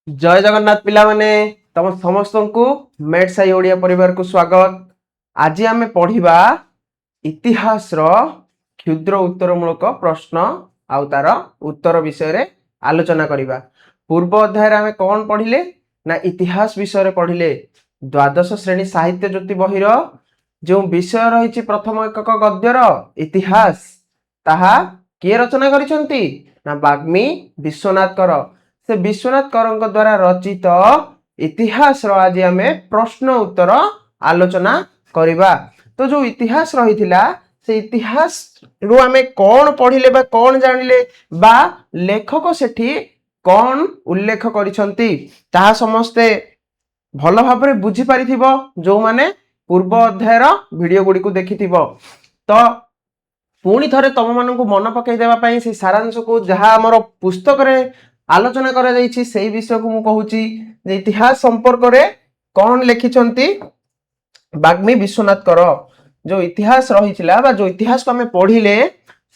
जय जगन्नाथ पिला माने तम समस्त को मेट साई ओडिया परिवार को स्वागत। आज आम पढ़ा इतिहास क्षुद्र उत्तरमूलक प्रश्न आउ तार उत्तर विषय रे आलोचना करवा। पूर्व अध्याय आम कौन पढ़िले ना इतिहास विषय पढ़िले। द्वादश श्रेणी साहित्य ज्योति बहिर जो विषय रही प्रथम एकक गद्यर इतिहास ताहा किए रचना करिसंती ना वाग्मी विश्वनाथ कर। से विश्वनाथ करंक द्वारा रचित इतिहास आज आम प्रश्न उत्तर आलोचना करवा। तो जो इतिहास रही से इतिहास रु आम कौन पढ़िले बा कौन जानिले बा लेखक सेठी कौन उल्लेख करिसंती ताहा समस्ते भल भाव बुझी पारिथिबो जो माने पूर्व अध्यायर वीडियो गुडी को देखिथिबो। तो पुणी थरे तम मानकु मन पकई देबा पई से सारांश को जहा हमर पुस्तक रे आलोचना करा जाइछि सेही विषय को मु कहूची जे इतिहास संपर्क रे कौन लिखिछंती वाग्मी विश्वनाथ कर। जो इतिहास रहिथिला बा जो इतिहास को हमें पढ़िले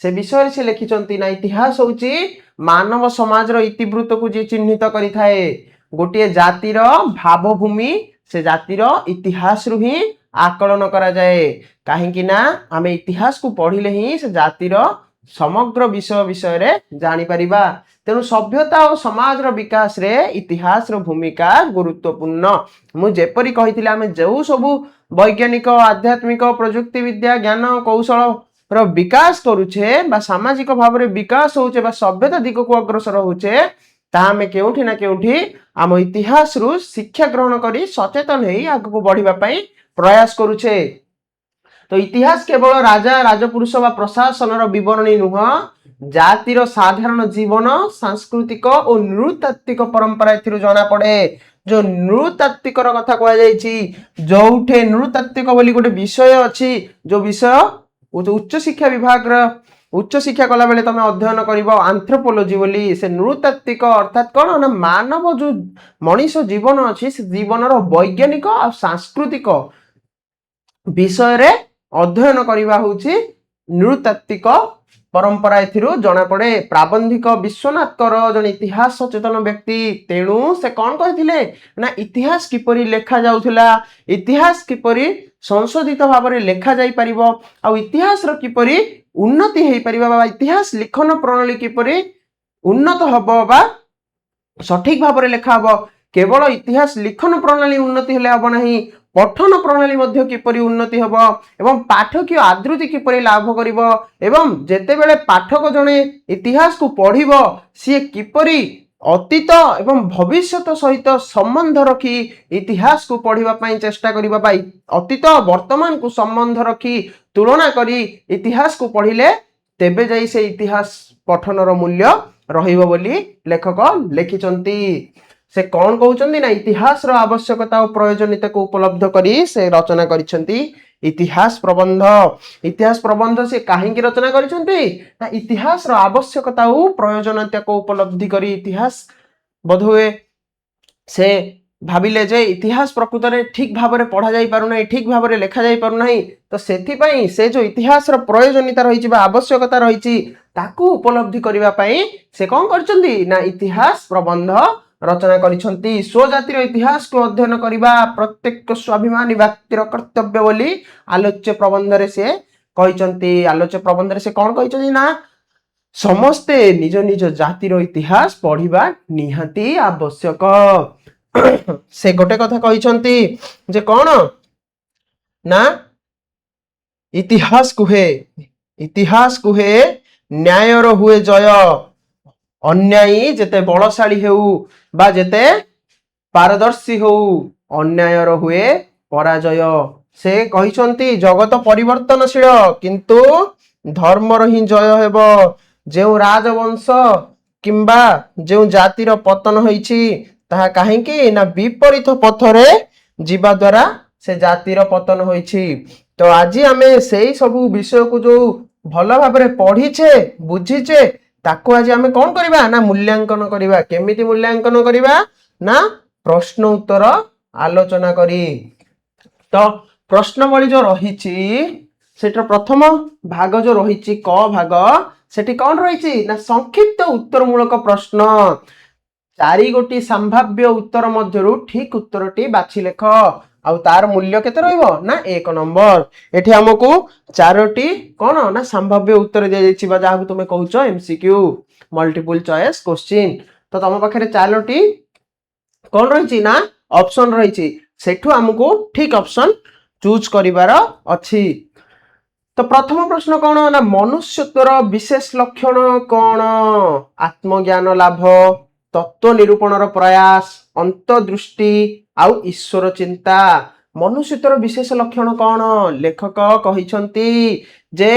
से विषय रे से लिखिछंती ना इतिहास होची मानव समाज रो इतिवृत्त को जे चिन्हित करि थाए। गोटे जातिर भावभूमि से जातिर इतिहास रु ही आकलन करा जाए कहीं ना आम इतिहास को पढ़िले ही से जातिर समग्र विषय रे जानी परिबा। तेणु सभ्यता और समाज रो विकास रे इतिहास रो भूमिका गुरुत्वपूर्ण। मु जेपरी कहिथिला आम जो सबु वैज्ञानिक आध्यात्मिक प्रजुक्ति विद्या ज्ञान कौशल रो विकास करूछे बा सामाजिक भाव रे विकास होउछे बा सभ्यता दिग को अग्रसर होउछे ताहा में केउठी ना केउठी आम इतिहास रु शिक्षा ग्रहण करी सचेतन हेई आगु को बढ़िबा पई प्रयास करूछे। तो इतिहास केवल राजा राजपुरुष बा प्रशासन रो विवरणी नुह जातिर साधारण जीवन सांस्कृतिक और नृतात्विक परंपरा एथिरु जाना पड़े। जो नृतात्विक कथा कह जाइछि जोठे नृतात्विक बोली गोटे विषय अछि जो विषय उच्च शिक्षा विभाग उच्च शिक्षा कला बेले तमे अध्ययन करिवो एंथ्रोपोलॉजी बोली से नृतात्विक अर्थात कोन ना मानव जो मनीष जीवन अछि से जीवन रो वैज्ञानिक और सांस्कृतिक विषय रे अध्ययन करिवा होछि नृतात्विक परंपरा एथिरु जना पड़े। प्राबंधिक विश्वनाथ कर जन इतिहास सचेतन व्यक्ति तेणु से कौन कहथिले ना इतिहास किपरि लेखा जाउथिला इतिहास किपरि संशोधित भाव रे लेखा जाई परिबो आ इतिहास रो किपरि उन्नति हेई परिबा बा इतिहास लिखन प्रणाली किपरि उन्नत हबो बा सठिक भाव रे लेखा हबो। केवल इतिहास लिखन प्रणाली उन्नति हेले हबो नाही पठन प्रणाली मध्य किपरि उन्नति हबो एवं पाठकीय आदृति किपरि लाभ करिवो एवं जेते बेले पाठक जणे इतिहास को पढ़िवो सी किपरि अतीत एवं भविष्यत सहित संबंध रखी इतिहास को पढ़िबा पई चेष्टा करिबा बा अतीत वर्तमान को संबंध रखी तुलना करी इतिहास को पढ़िले तेबे जाई से इतिहास पठनर मूल्य रहिबो बोली लेखक लिखिचंती। से कौन कहउचंदी ना इतिहास रो आवश्यकता और प्रयोजनीयता को उपलब्ध करी से रचना करिसंती इतिहास प्रबंध। इतिहास प्रबंध से काहे की रचना करिसंती ना इतिहास रो आवश्यकता और प्रयोजनीयता को उपलब्धि करी इतिहास बधुए से भाविले जे इतिहास प्रकृत रे ठीक भाव रे पढ़ा जाई पारु नाही ठीक भाव रे लेखा जाई पारु नाही तो सेथि पई से जो इतिहास रो प्रयोजनीयता रहिछि बा आवश्यकता रहिछि ताकू उपलब्धि करिवा पई से कोन करचंदी ना इतिहास प्रबंध रचना करिसंती। स्वजातिर इतिहास को अध्ययन करिबा प्रत्येक स्वाभिमानी व्यक्तिर कर्तव्य बोली आलोच्य प्रबंध रे से कहिसंती। आलोच्य प्रबंध रे से कोन कहिसंती ना समस्ते निज निज जातिर इतिहास पढ़िबा निहाती आवश्यक। से गोटे कथा कहिसंती जे कोन ना इतिहास कुहे न्यायर हुए जय अन्यायी जेते बलशाली हेउ बा जेते पारदर्शी हो अन्यायर हुए पराजय। से कहिसंती जगत परिवर्तनशील किंतु धर्मर ही जय हेबो। जेउ राजवंश किंबा जेउ जातिर पतन होईछि ताहा काहेकि ना विपरीत पथरे जीवा द्वारा से जातिर पतन होईछि। तो आज आमे सेही सबु विषय को जो भल भाव रे पढ़ीछे बुझीछे ताको आज आमे कौन करिबा ना मूल्यांकन करिबा। केमिति मूल्यांकन करिबा ना प्रश्न उत्तर आलोचना करी। तो प्रश्नवली जो रहिछि सेटर प्रथम भाग जो रहिछि क भाग सेठी कौन रहिछि ना संक्षिप्त उत्तरमूलक प्रश्न। चारि गोटी संभाव्य उत्तर मध्यरु ठीक उत्तरटी बाछि लेख आउ तार मूल्य केते रहइबो ना 1 नंबर। एठी हमकु चारोटी कोन ना संभाव्य उत्तर दे जायछि बा जाहा तुमे कहउछो एमसीक्यू मल्टीपल चॉइस क्वेश्चन। तो तम पाखरे चारोटी कोन रहिछि ना ऑप्शन रहिछि सेठु हमकु ठीक ऑप्शन चूज करिवार अछि। तो प्रथम प्रश्न कौन ना मनुष्यत्वर विशेष लक्षण कौन? आत्मज्ञान लाभ, तत्व निरूपणर प्रयास, अंतर्दृष्टि आउ ईश्वर चिंता। मनुष्यत्वर विशेष लक्षण कौन? लेखक कहिसंती जे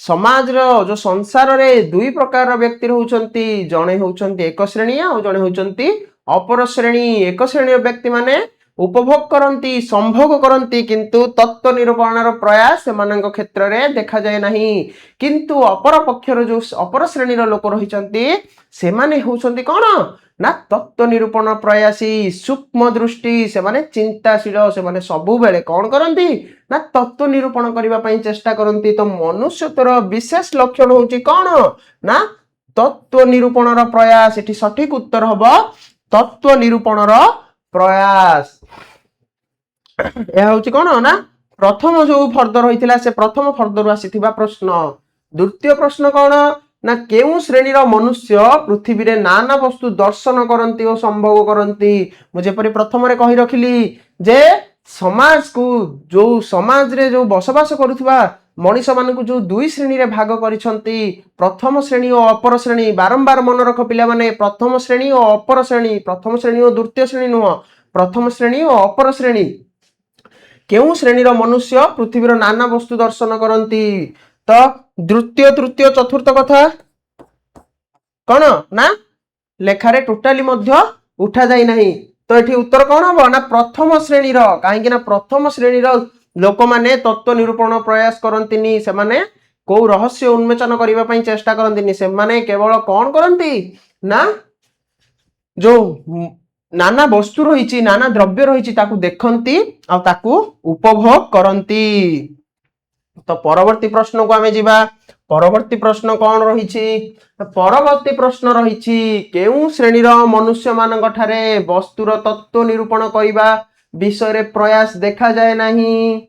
समाज रो जो संसार रे दुई प्रकार व्यक्ति रहउचंती, जणे होउचंती एक श्रेणी आ जणे होउचंती अपर श्रेणी। एक श्रेणी व्यक्ति माने उपभोग करती संभोग करती किंतु तत्व निरूपणर प्रयास सेमानक क्षेत्र में देखा जाए नहीं। किंतु अपर पक्षर जो अपर श्रेणी लोक रही सेमाने होउछंती कौन ना तत्व निरूपण प्रयासी, सूक्ष्म दृष्टि, सेमाने चिंताशील, सेमाने सबु बेले कौन करती ना तत्व निरूपण करबा पई चेष्टा करती। तो मनुष्यत्वर विशेष लक्षण होउची कौन ना तत्व निरूपणर प्रयास। एठी सठिक उत्तर हबो तत्व निरूपणर प्रयास। यह होची कौन ना प्रथम जो फर्द रही से प्रथम फर्दरु आसीथिबा प्रश्न। द्वितीय प्रश्न कौन ना केउ श्रेणीर मनुष्य पृथ्वी रे नाना वस्तु दर्शन करती और संभोग करती। मुझे परि प्रथम रे कहि रखिली जे समाज को जो समाज रे जो बसवास करुथिबा मनीष मानकु जो दुई श्रेणी रे भाग करिसंती, प्रथम श्रेणी और अपर श्रेणी। बारंबार मन रख पिला माने प्रथम श्रेणी और अपर श्रेणी, प्रथम श्रेणी और द्वितीय श्रेणी नुह, प्रथम श्रेणी और अपर श्रेणी। केउ श्रेणीर मनुष्य पृथ्वीर नाना वस्तु दर्शन करती। तो द्वितीय तृतीय चतुर्थ कथा कौन ना लेखारे टोटाली मध्य उठा जाई नहीं। तो एठी उत्तर कौन हबो ना प्रथम श्रेणीर। काहेकि ना प्रथम श्रेणीर लोक माने तत्व निरूपण प्रयास करंतिनी, से माने को रहस्य उन्मोचन करबा पई चेष्टा करंतिनी। से माने केवल कौन करंती ना जो नाना वस्तु रही नाना द्रव्य रही ताकू देखती आ ताकू उपभोग करती। तो परवर्ती प्रश्न को आमे जिबा। परवर्ती प्रश्न कौन रही? परवर्ती प्रश्न रही केउ श्रेणीर मनुष्य मानक ठारे वस्तुर तत्व निरूपण करबा विषय रे प्रयास देखा जाए नहीं।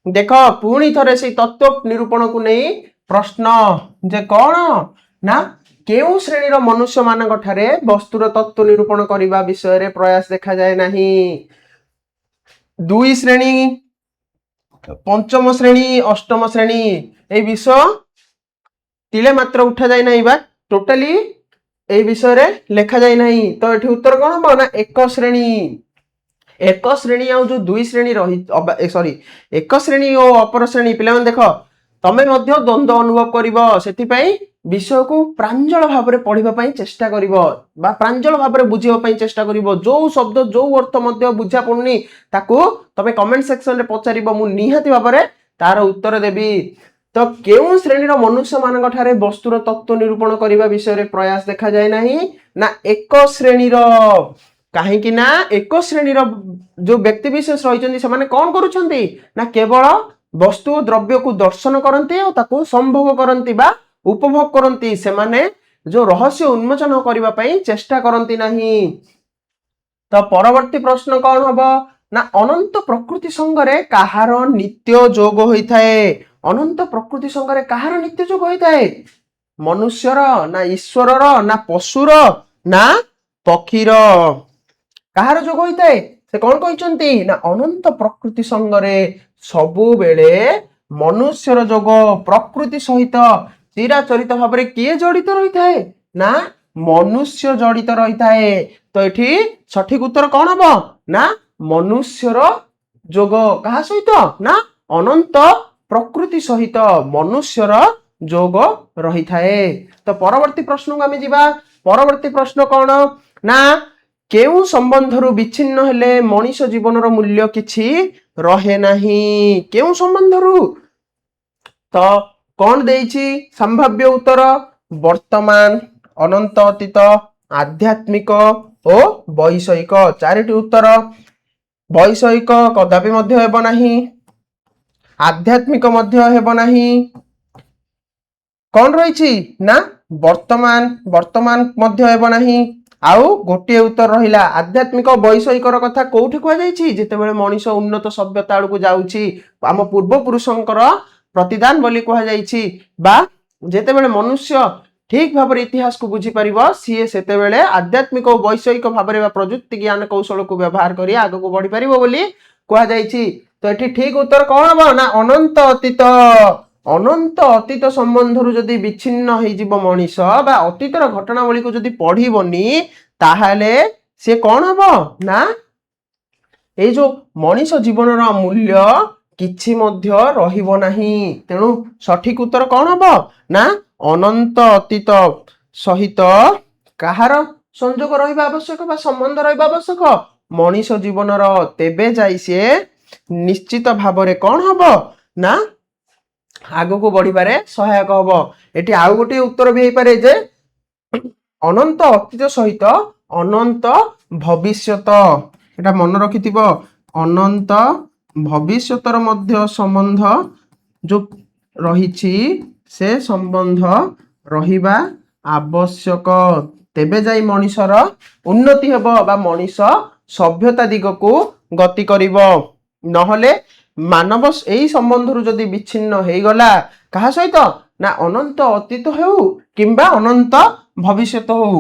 देख पुणी थरे से तत्व निरूपण को नहीं प्रश्न जे कौन ना केउ श्रेणीर मनुष्य मानक ठारे वस्तुर तत्व निरूपण करबा विषय रे प्रयास देखा जाए नहीं। दुई श्रेणी, पंचम श्रेणी, अष्टम श्रेणी ए विषय तिले मात्र उठा जाए नहीं बा टोटाली ए विषय रे लेखा जाए नहीं। तो एठी उत्तर कौन हो ना एक श्रेणी। एक श्रेणी आ जो दुई श्रेणी रही सॉरी एक श्रेणी और अपर श्रेणी पिला मन देखो तमे मध्य द्वंद्व अनुभव करिवो। सेति पई विषय को प्रांजल भाव में पढ़िबा पई चेष्टा करिवो बा प्रांजल भाव में बुझिबा पई चेष्टा करिवो। जो शब्द जो अर्थ मध्य बुझा पड़ुनी ताकू तमे कमेंट सेक्शन रे पचारिबो, मु निहाती भाव में तार उत्तर देबी। तो केउ श्रेणीर मनुष्य मानक ठारे वस्तुर तत्व निरूपण करबा विषय रे प्रयास देखा जाए नहीं ना एक श्रेणीर। काहेकि ना एक श्रेणीर जो व्यक्ति विशेष रहिचंदी से माने कोन करूछंती ना केवल वस्तु द्रव्य को दर्शन करती और ताकू संभोग करती बा उपभोग करती। से माने जो रहस्य उन्मोचन करबा पई चेष्टा करती नहीं। तो परवर्ती प्रश्न कौन हबो ना अनंत प्रकृति संगरे काहार नित्य जोग होइथाए। अनंत प्रकृति संगरे काहार नित्य जोग होइथाए? मनुष्यर ना ईश्वरर ना पशुर ना पक्षीर? काहार जोग होइथाए से कौन कहिसंती ना अनंत प्रकृति संगरे सबु बेले मनुष्यर जोग प्रकृति सहित चिराचरित भाव में किए जड़ित रही थाए ना मनुष्य जड़ित रही थाए। तो एठी सठिक उत्तर कौन हबो ना मनुष्यर जोग कहा सहित ना अनंत प्रकृति सहित मनुष्यर जोग रही थाए। तो परवर्ती प्रश्न को आमे जिबा। परवर्ती प्रश्न कौन ना केउ संबंधरु विच्छिन्न हेले मनीष जीवनर मूल्य किछि रहे नहीं। केउ संबंधरु? तो कौन देइछि संभाव्य उत्तर वर्तमान, अनंत अतीत, आध्यात्मिक और वैषयिक। चारिटी उत्तर। वैषयिक कदापि मध्य हेबो नाही, आध्यात्मिक मध्य हेबो नाही। कौन रही ना वर्तमान, वर्तमान मध्य हेबो नाही, ଆଉ ଗୋଟିଏ ଉତ୍ତର ରହିଲା ଆଧ୍ୟାତ୍ମିକ ବୈଷୟିକର କଥା କୋଉଠି କୁହାଯାଇଛି ଯେତେବେଳେ ମଣିଷ ଉନ୍ନତ ସଭ୍ୟତା ଆଡ଼କୁ ଯାଉଛି ଆମ ପୂର୍ବପୁରୁଷଙ୍କର ପ୍ରତିଦାନ ବୋଲି କୁହାଯାଇଛି ବା ଯେତେବେଳେ ମନୁଷ୍ୟ ଠିକ ଭାବରେ ଇତିହାସକୁ ବୁଝିପାରିବ ସିଏ ସେତେବେଳେ ଆଧ୍ୟାତ୍ମିକ ଓ ବୈଷୟିକ ଭାବରେ ବା ପ୍ରଯୁକ୍ତି ଜ୍ଞାନ କୌଶଳକୁ ବ୍ୟବହାର କରି ଆଗକୁ ବଢିପାରିବ ବୋଲି କୁହାଯାଇଛି। ତ ଏଠି ଠିକ ଉତ୍ତର କଣ ହବ ନା ଅନନ୍ତ ଅତୀତ। ଅନନ୍ତ ଅତୀତ ସମ୍ବନ୍ଧରୁ ଯଦି ବିଚ୍ଛିନ୍ନ ହେଇଯିବ ମଣିଷ ବା ଅତୀତର ଘଟଣାବଳୀକୁ ଯଦି ପଢିବନି ତାହେଲେ ସେ କଣ ହବ ନା ଏଇ ଯୋଉ ମଣିଷ ଜୀବନର ମୂଲ୍ୟ କିଛି ମଧ୍ୟ ରହିବ ନାହିଁ। ତେଣୁ ସଠିକ ଉତ୍ତର କଣ ହବ ନା ଅନନ୍ତ ଅତୀତ ସହିତ କାହାର ସଂଯୋଗ ରହିବା ଆବଶ୍ୟକ ବା ସମ୍ବନ୍ଧ ରହିବା ଆବଶ୍ୟକ ମଣିଷ ଜୀବନର। ତେବେ ଯାଇ ସିଏ ନିଶ୍ଚିତ ଭାବରେ କଣ ହବ ନା ଆଗକୁ ବଢିବାରେ ସହାୟକ ହବ। ଏଠି ଆଉ ଗୋଟିଏ ଉତ୍ତର ବି ହେଇପାରେ ଯେ ଅନନ୍ତ ଅତୀତ ସହିତ ଅନନ୍ତ ଭବିଷ୍ୟତ। ଏଟା ମନେ ରଖିଥିବ ଅନନ୍ତ ଭବିଷ୍ୟତର ମଧ୍ୟ ସମ୍ବନ୍ଧ ଯୋଉ ରହିଛି ସେ ସମ୍ବନ୍ଧ ରହିବା ଆବଶ୍ୟକ। ତେବେ ଯାଇ ମଣିଷର ଉନ୍ନତି ହେବ ବା ମଣିଷ ସଭ୍ୟତା ଦିଗକୁ ଗତି କରିବ। ନହେଲେ ମାନବ ଏଇ ସମ୍ବନ୍ଧରୁ ଯଦି ବିଚ୍ଛିନ୍ନ ହେଇଗଲା କାହା ସହିତ ନା ଅନନ୍ତ ଅତୀତ ହେଉ କିମ୍ବା ଅନନ୍ତ ଭବିଷ୍ୟତ ହଉ।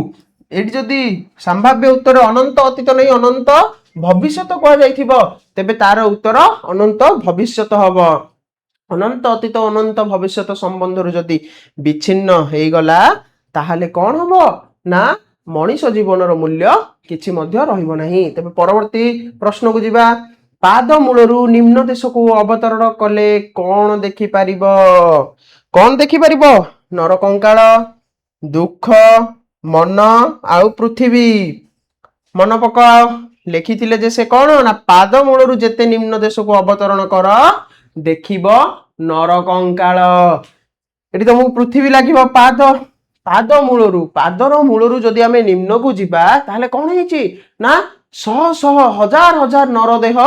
ଏଠି ଯଦି ସମ୍ଭାବ୍ୟ ଉତ୍ତର ଅନନ୍ତ ଅତୀତ ନେଇ ଅନନ୍ତ ଭବିଷ୍ୟତ କୁହାଯାଇଥିବ ତେବେ ତାର ଉତ୍ତର ଅନନ୍ତ ଭବିଷ୍ୟତ ହବ। ଅନନ୍ତ ଅତୀତ ଅନନ୍ତ ଭବିଷ୍ୟତ ସମ୍ବନ୍ଧରୁ ଯଦି ବିଚ୍ଛିନ୍ନ ହେଇଗଲା ତାହେଲେ କଣ ହବ ନା ମଣିଷ ଜୀବନର ମୂଲ୍ୟ କିଛି ମଧ୍ୟ ରହିବ ନାହିଁ। ତେବେ ପରବର୍ତ୍ତୀ ପ୍ରଶ୍ନକୁ ଯିବା। ପାଦ ମୂଳରୁ ନିମ୍ନ ଦେଶକୁ ଅବତରଣ କଲେ କଣ ଦେଖିପାରିବ? କଣ ଦେଖିପାରିବ? ନରକଙ୍କାଳ, ଦୁଃଖ, ମନ ଆଉ ପୃଥିବୀ। ମନ ପକାଅ ଲେଖିଥିଲେ ଯେ ସେ କଣ ନା ପାଦ ମୂଳରୁ ଯେତେ ନିମ୍ନ ଦେଶକୁ ଅବତରଣ କର ଦେଖିବ ନରକଙ୍କାଳ। ଏଠି ତମକୁ ପୃଥିବୀ ଲାଗିବ ପାଦ ପାଦର ମୂଳରୁ ଯଦି ଆମେ ନିମ୍ନକୁ ଯିବା ତାହେଲେ କଣ ହେଇଛି ନା ଶହ ଶହ ହଜାର ହଜାର ନରଦେହ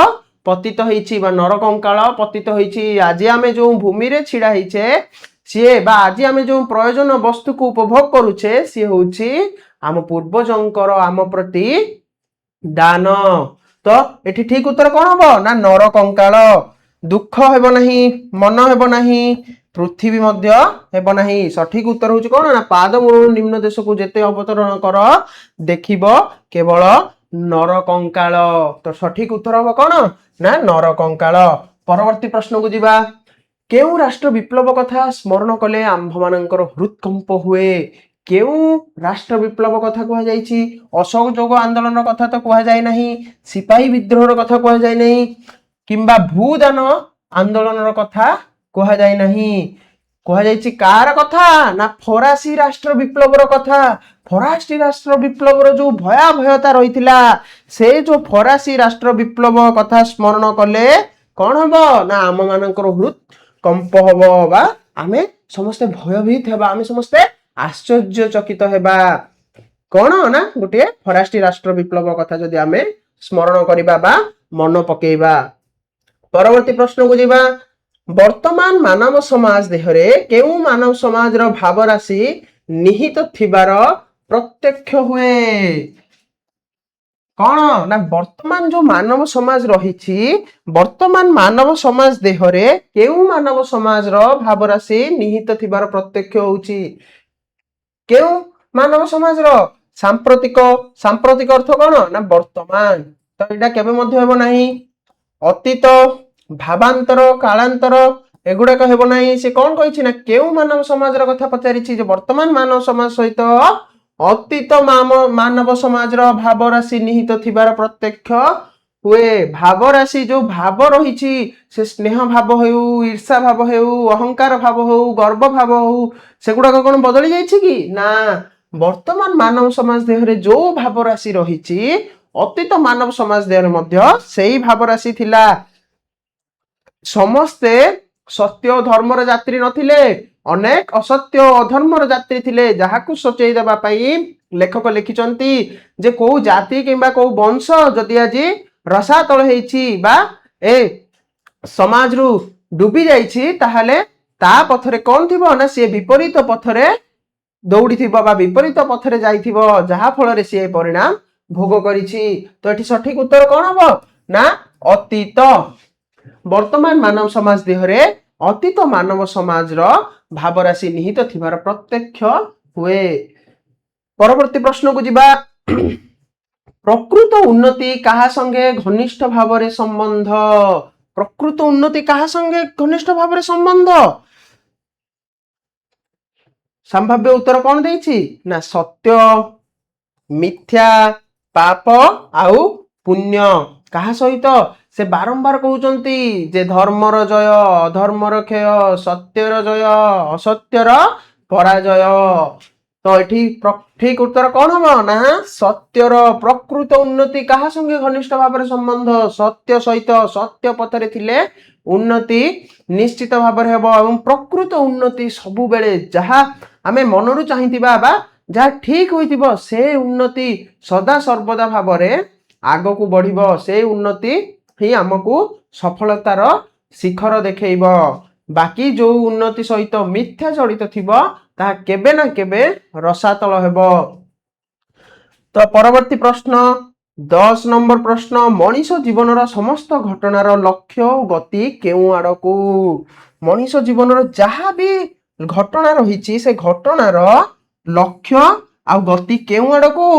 ପତିତ ହେଇଛି ବା ନରକଙ୍କାଳ ପତିତ ହେଇଛି। ଆଜି ଆମେ ଯୋଉ ଭୂମିରେ ଛିଡା ହେଇଛେ ସିଏ ବା ଆଜି ଆମେ ଯୋଉ ପ୍ରୟୋଜନ ବସ୍ତୁକୁ ଉପଭୋଗ କରୁଛେ ସିଏ ହଉଛି ଆମ ପୂର୍ବଜଙ୍କର ଆମ ପ୍ରତି ଦାନ। ତ ଏଠି ଠିକ ଉତ୍ତର କଣ ହବ ନା ନରକଙ୍କାଳ। ଦୁଃଖ ହେବ ନାହିଁ, ମନ ହେବ ନାହିଁ, ପୃଥିବୀ ମଧ୍ୟ ହେବ ନାହିଁ। ସଠିକ ଉତ୍ତର ହଉଛି କଣ ନା ପାଦ ମୂଳରୁ ନିମ୍ନ ଦେଶକୁ ଯେତେ ଅବତରଣ କର ଦେଖିବ କେବଳ ନରକଙ୍କାଳ। ତ ସଠିକ ଉତ୍ତର ହବ କଣ ନା ନରକଙ୍କାଳ। ପରବର୍ତ୍ତୀ ପ୍ରଶ୍ନକୁ ଯିବା। କେଉଁ ରାଷ୍ଟ୍ର ବିପ୍ଳବ କଥା ସ୍ମରଣ କଲେ ଆମ୍ଭମାନଙ୍କର ହୃଦକମ୍ପ ହୁଏ? କେଉଁ ରାଷ୍ଟ୍ର ବିପ୍ଳବ କଥା କୁହାଯାଇଛି? ଅସହଯୋଗ ଆନ୍ଦୋଳନ କଥା ତ କୁହାଯାଇ ନାହିଁ, ସିପାହୀ ବିଦ୍ରୋହର କଥା କୁହାଯାଇ ନାହିଁ କିମ୍ବା ଭୂଦାନ ଆନ୍ଦୋଳନର କଥା କୁହାଯାଇ ନାହିଁ। କୁହାଯାଇଛି କାହାର କଥା ନା ଫରାସୀ ରାଷ୍ଟ୍ର ବିପ୍ଳବର କଥା। ଫରାସୀ ରାଷ୍ଟ୍ର ବିପ୍ଳବର ଯୋଉ ଭୟାବହତା ରହିଥିଲା ସେ ଯୋଉ ଫରାସୀ ରାଷ୍ଟ୍ର ବିପ୍ଳବ କଥା ସ୍ମରଣ କଲେ କଣ ହବ ନା ଆମ ମାନଙ୍କର ହୃଦ କମ୍ପ ହବ ବା ଆମେ ସମସ୍ତେ ଭୟଭୀତ ହେବା, ଆମେ ସମସ୍ତେ ଆଶ୍ଚର୍ଯ୍ୟଚକିତ ହେବା। କଣ ନା ଗୋଟିଏ ଫରାସୀ ରାଷ୍ଟ୍ର ବିପ୍ଳବ କଥା ଯଦି ଆମେ ସ୍ମରଣ କରିବା ବା ମନ ପକେଇବା। ପରବର୍ତ୍ତୀ ପ୍ରଶ୍ନକୁ ଯିବା। ବର୍ତ୍ତମାନ ମାନବ ସମାଜ ଦେହରେ କେଉଁ ମାନବ ସମାଜର ଭାବ ରାଶି ନିହିତ ଥିବାର ପ୍ରତ୍ୟକ୍ଷ ହୁଏ? କଣ ନା ବର୍ତ୍ତମାନ ଯୋଉ ମାନବ ସମାଜ ରହିଛି ବର୍ତ୍ତମାନ ମାନବ ସମାଜ ଦେହରେ କେଉଁ ମାନବ ସମାଜର ଭାବ ରାଶି ନିହିତ ଥିବାର ପ୍ରତ୍ୟକ୍ଷ ହଉଛି? କେଉଁ ମାନବ ସମାଜର? ସାମ୍ପ୍ରତିକ ଅର୍ଥ କଣ ନା ବର୍ତ୍ତମାନ। ତ ଏଇଟା କେବେ ମଧ୍ୟ ହେବ ନାହିଁ। ଅତୀତ, ଭାବାନ୍ତର, କାଳାନ୍ତର ଏଗୁଡାକ ହେବ ନାହିଁ। ସେ କଣ କହିଛି ନା କେଉଁ ମାନବ ସମାଜର କଥା ପଚାରିଛି ଯେ ବର୍ତ୍ତମାନ ମାନବ ସମାଜ ସହିତ ଅତୀତ ମାନବ ସମାଜର ଭାବ ରାଶି ନିହିତ ଥିବାର ପ୍ରତ୍ୟକ୍ଷ ହୁଏ। ଭାବ ରାଶି ଯୋଉ ଭାବ ରହିଛି ସେ ସ୍ନେହ ଭାବ ହେଉ, ଈର୍ଷା ଭାବ ହେଉ, ଅହଙ୍କାର ଭାବ ହଉ, ଗର୍ବ ଭାବ ହଉ ସେଗୁଡାକ କଣ ବଦଳି ଯାଇଛି କି? ନା ବର୍ତ୍ତମାନ ମାନବ ସମାଜ ଦେହରେ ଯୋଉ ଭାବ ରାଶି ରହିଛି ଅତୀତ ମାନବ ସମାଜ ଦେହରେ ମଧ୍ୟ ସେଇ ଭାବ ରାଶି ଥିଲା। ସମସ୍ତେ ସତ୍ୟ ଓ ଧର୍ମର ଯାତ୍ରୀ ନଥିଲେ, ଅନେକ ଅସତ୍ୟ ଓ ଅଧର୍ମର ଯାତ୍ରୀ ଥିଲେ ଯାହାକୁ ସଚେଇ ଦେବା ପାଇଁ ଲେଖକ ଲେଖିଛନ୍ତି ଯେ କୋଉ ଜାତି କିମ୍ବା କୋଉ ବଂଶ ଯଦି ଆଜି ରସାତଳ ହେଇଛି ବା ଏ ସମାଜରୁ ଡୁବି ଯାଇଛି ତାହେଲେ ତା ପଥରେ କଣ ଥିବ ନା ସିଏ ବିପରୀତ ପଥରେ ଦୌଡ଼ିଥିବ ବା ବିପରୀତ ପଥରେ ଯାଇଥିବ, ଯାହା ଫଳରେ ସିଏ ପରିଣାମ ଭୋଗ କରିଛି। ତ ଏଠି ସଠିକ ଉତ୍ତର କଣ ହବ ନା ଅତୀତ। ବର୍ତ୍ତମାନ ମାନବ ସମାଜ ଦେହରେ ଅତୀତ ମାନବ ସମାଜର ଭାବରାଶି ନିହିତ ଥିବାର ପ୍ରତ୍ୟକ୍ଷ ହୁଏ। ପରବର୍ତ୍ତୀ ପ୍ରଶ୍ନକୁ ଯିବା। ପ୍ରକୃତ ଉନ୍ନତି କାହା ସଙ୍ଗେ ଘନିଷ୍ଠ ଭାବରେ ସମ୍ବନ୍ଧ? ପ୍ରକୃତ ଉନ୍ନତି କାହା ସଙ୍ଗେ ଘନିଷ୍ଠ ଭାବରେ ସମ୍ବନ୍ଧ? ସମ୍ଭାବ୍ୟ ଉତ୍ତର କଣ ଦେଇଛି ନା ସତ୍ୟ, ମିଥ୍ୟା, ପାପ ଆଉ ପୁଣ୍ୟ। କାହା ସହିତ? ସେ ବାରମ୍ବାର କହୁଛନ୍ତି ଯେ ଧର୍ମର ଜୟ, ଅଧର୍ମର କ୍ଷୟ, ସତ୍ୟର ଜୟ, ଅସତ୍ୟର ପରାଜୟ। ତ ଏଠି ଠିକ ଉତ୍ତର କଣ ହବ ନା ସତ୍ୟର। ପ୍ରକୃତ ଉନ୍ନତି କାହା ସଙ୍ଗେ ଘନିଷ୍ଠ ଭାବରେ ସମ୍ବନ୍ଧ? ସତ୍ୟ ସହିତ। ସତ୍ୟ ପଥରେ ଥିଲେ ଉନ୍ନତି ନିଶ୍ଚିତ ଭାବରେ ହେବ। ଏବଂ ପ୍ରକୃତ ଉନ୍ନତି ସବୁବେଳେ ଯାହା ଆମେ ମନରୁ ଚାହିଁଥିବା ବା ଯାହା ଠିକ ହୋଇଥିବ ସେ ଉନ୍ନତି ସଦା ସର୍ବଦା ଭାବରେ ଆଗକୁ ବଢିବ। ସେ ଉନ୍ନତି ହିଁ ଆମକୁ ସଫଳତାର ଶିଖର ଦେଖେଇବ। ବାକି ଯୋଉ ଉନ୍ନତି ସହିତ ମିଥ୍ୟା ଜଡ଼ିତ ଥିବ ତାହା କେବେ ନା କେବେ ରସାତଳ ହେବ। ତ ପରବର୍ତ୍ତୀ ପ୍ରଶ୍ନ 10 ନମ୍ବର ପ୍ରଶ୍ନ, ମଣିଷ ଜୀବନର ସମସ୍ତ ଘଟଣାର ଲକ୍ଷ୍ୟ ଓ ଗତି କେଉଁ ଆଡ଼କୁ? ମଣିଷ ଜୀବନର ଯାହା ବି ଘଟଣା ରହିଛି ସେ ଘଟଣାର ଲକ୍ଷ୍ୟ ଆଉ ଗତି କେଉଁ ଆଡ଼କୁ?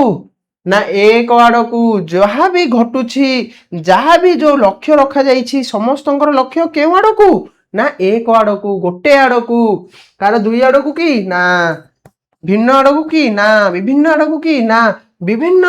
ନା ଏକ ଆଡ଼କୁ। ଯାହା ବି ଘଟୁଛି, ଯାହା ବି ଯୋଉ ଲକ୍ଷ୍ୟ ରଖାଯାଇଛି ସମସ୍ତଙ୍କର ଲକ୍ଷ୍ୟ କେଉଁ ଆଡ଼କୁ? ନା ଏକ ଆଡ଼କୁ, ଗୋଟେ ଆଡ଼କୁ। କାହାର ଦୁଇ ଆଡ଼କୁ କି? ନା ଭିନ୍ନ ଆଡ଼କୁ କି? ନା ବିଭିନ୍ନ ଆଡ଼କୁ କି? ନା ବିଭିନ୍ନ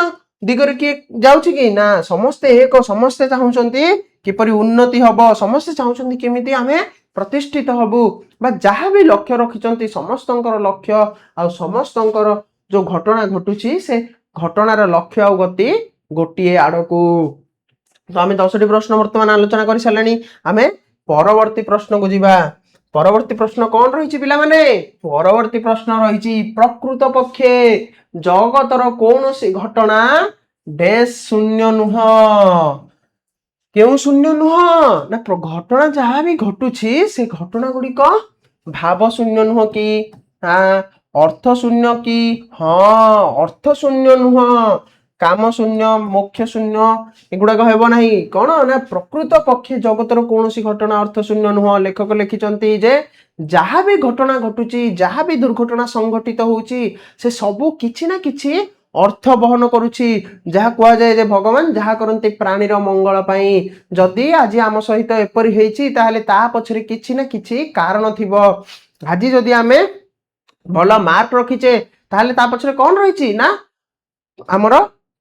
ଦିଗରେ କିଏ ଯାଉଛି କି? ନା ସମସ୍ତେ ଏକ। ସମସ୍ତେ ଚାହୁଁଛନ୍ତି କିପରି ଉନ୍ନତି ହବ, ସମସ୍ତେ ଚାହୁଁଛନ୍ତି କେମିତି ଆମେ ପ୍ରତିଷ୍ଠିତ ହବୁ। ବା ଯାହା ବି ଲକ୍ଷ୍ୟ ରଖିଛନ୍ତି ସମସ୍ତଙ୍କର ଲକ୍ଷ୍ୟ ଆଉ ସମସ୍ତଙ୍କର ଯୋଉ ଘଟଣା ଘଟୁଛି ସେ ଘଟଣାର ଲକ୍ଷ୍ୟ ଆଉ ଗତି ଗୋଟିଏ ଆଡ଼କୁ। ତ ଆମେ 10ଟି ପ୍ରଶ୍ନ ବର୍ତ୍ତମାନ ଆଲୋଚନା କରି ସାରିଲେଣି। ଆମେ ପରବର୍ତ୍ତୀ ପ୍ରଶ୍ନକୁ ଯିବା। ପରବର୍ତ୍ତୀ ପ୍ରଶ୍ନ କଣ ରହିଛି ପିଲାମାନେ? ପରବର୍ତ୍ତୀ ପ୍ରଶ୍ନ ରହିଛି ପ୍ରକୃତ ପକ୍ଷେ ଜଗତର କୌଣସି ଘଟଣା ଡ୍ୟାଶ ଶୂନ୍ୟ ନୁହଁ। କେଉଁ ଶୂନ୍ୟ ନୁହଁ? ନା ଘଟଣା ଯାହା ବି ଘଟୁଛି ସେ ଘଟଣା ଗୁଡ଼ିକ ଭାବ ଶୂନ୍ୟ ନୁହଁ କି? ଅର୍ଥ ଶୂନ୍ୟ କି? ହଁ, ଅର୍ଥ ଶୂନ୍ୟ ନୁହଁ। କାମ ଶୂନ୍ୟ, ମୋକ୍ଷ ଶୂନ୍ୟ ଏଗୁଡାକ ହେବ ନାହିଁ। କଣ ନା ପ୍ରକୃତ ପକ୍ଷେ ଜଗତର କୌଣସି ଘଟଣା ଅର୍ଥ ଶୂନ୍ୟ ନୁହଁ। ଲେଖକ ଲେଖିଛନ୍ତି ଯେ ଯାହା ବି ଘଟଣା ଘଟୁଛି, ଯାହା ବି ଦୁର୍ଘଟଣା ସଂଘଟିତ ହଉଛି ସେ ସବୁ କିଛି ନା କିଛି ଅର୍ଥ ବହନ କରୁଛି। ଯାହା କୁହାଯାଏ ଯେ ଭଗବାନ ଯାହା କରନ୍ତି ପ୍ରାଣୀର ମଙ୍ଗଳ ପାଇଁ। ଯଦି ଆଜି ଆମ ସହିତ ଏପରି ହେଇଛି ତାହେଲେ ତା ପଛରେ କିଛି ନା କିଛି କାରଣ ଥିବ। ଆଜି ଯଦି ଆମେ ଭଲ ମାର୍କ ରଖିଛେ ତାହେଲେ ତା ପଛରେ କଣ ରହିଛି? ନା ଆମର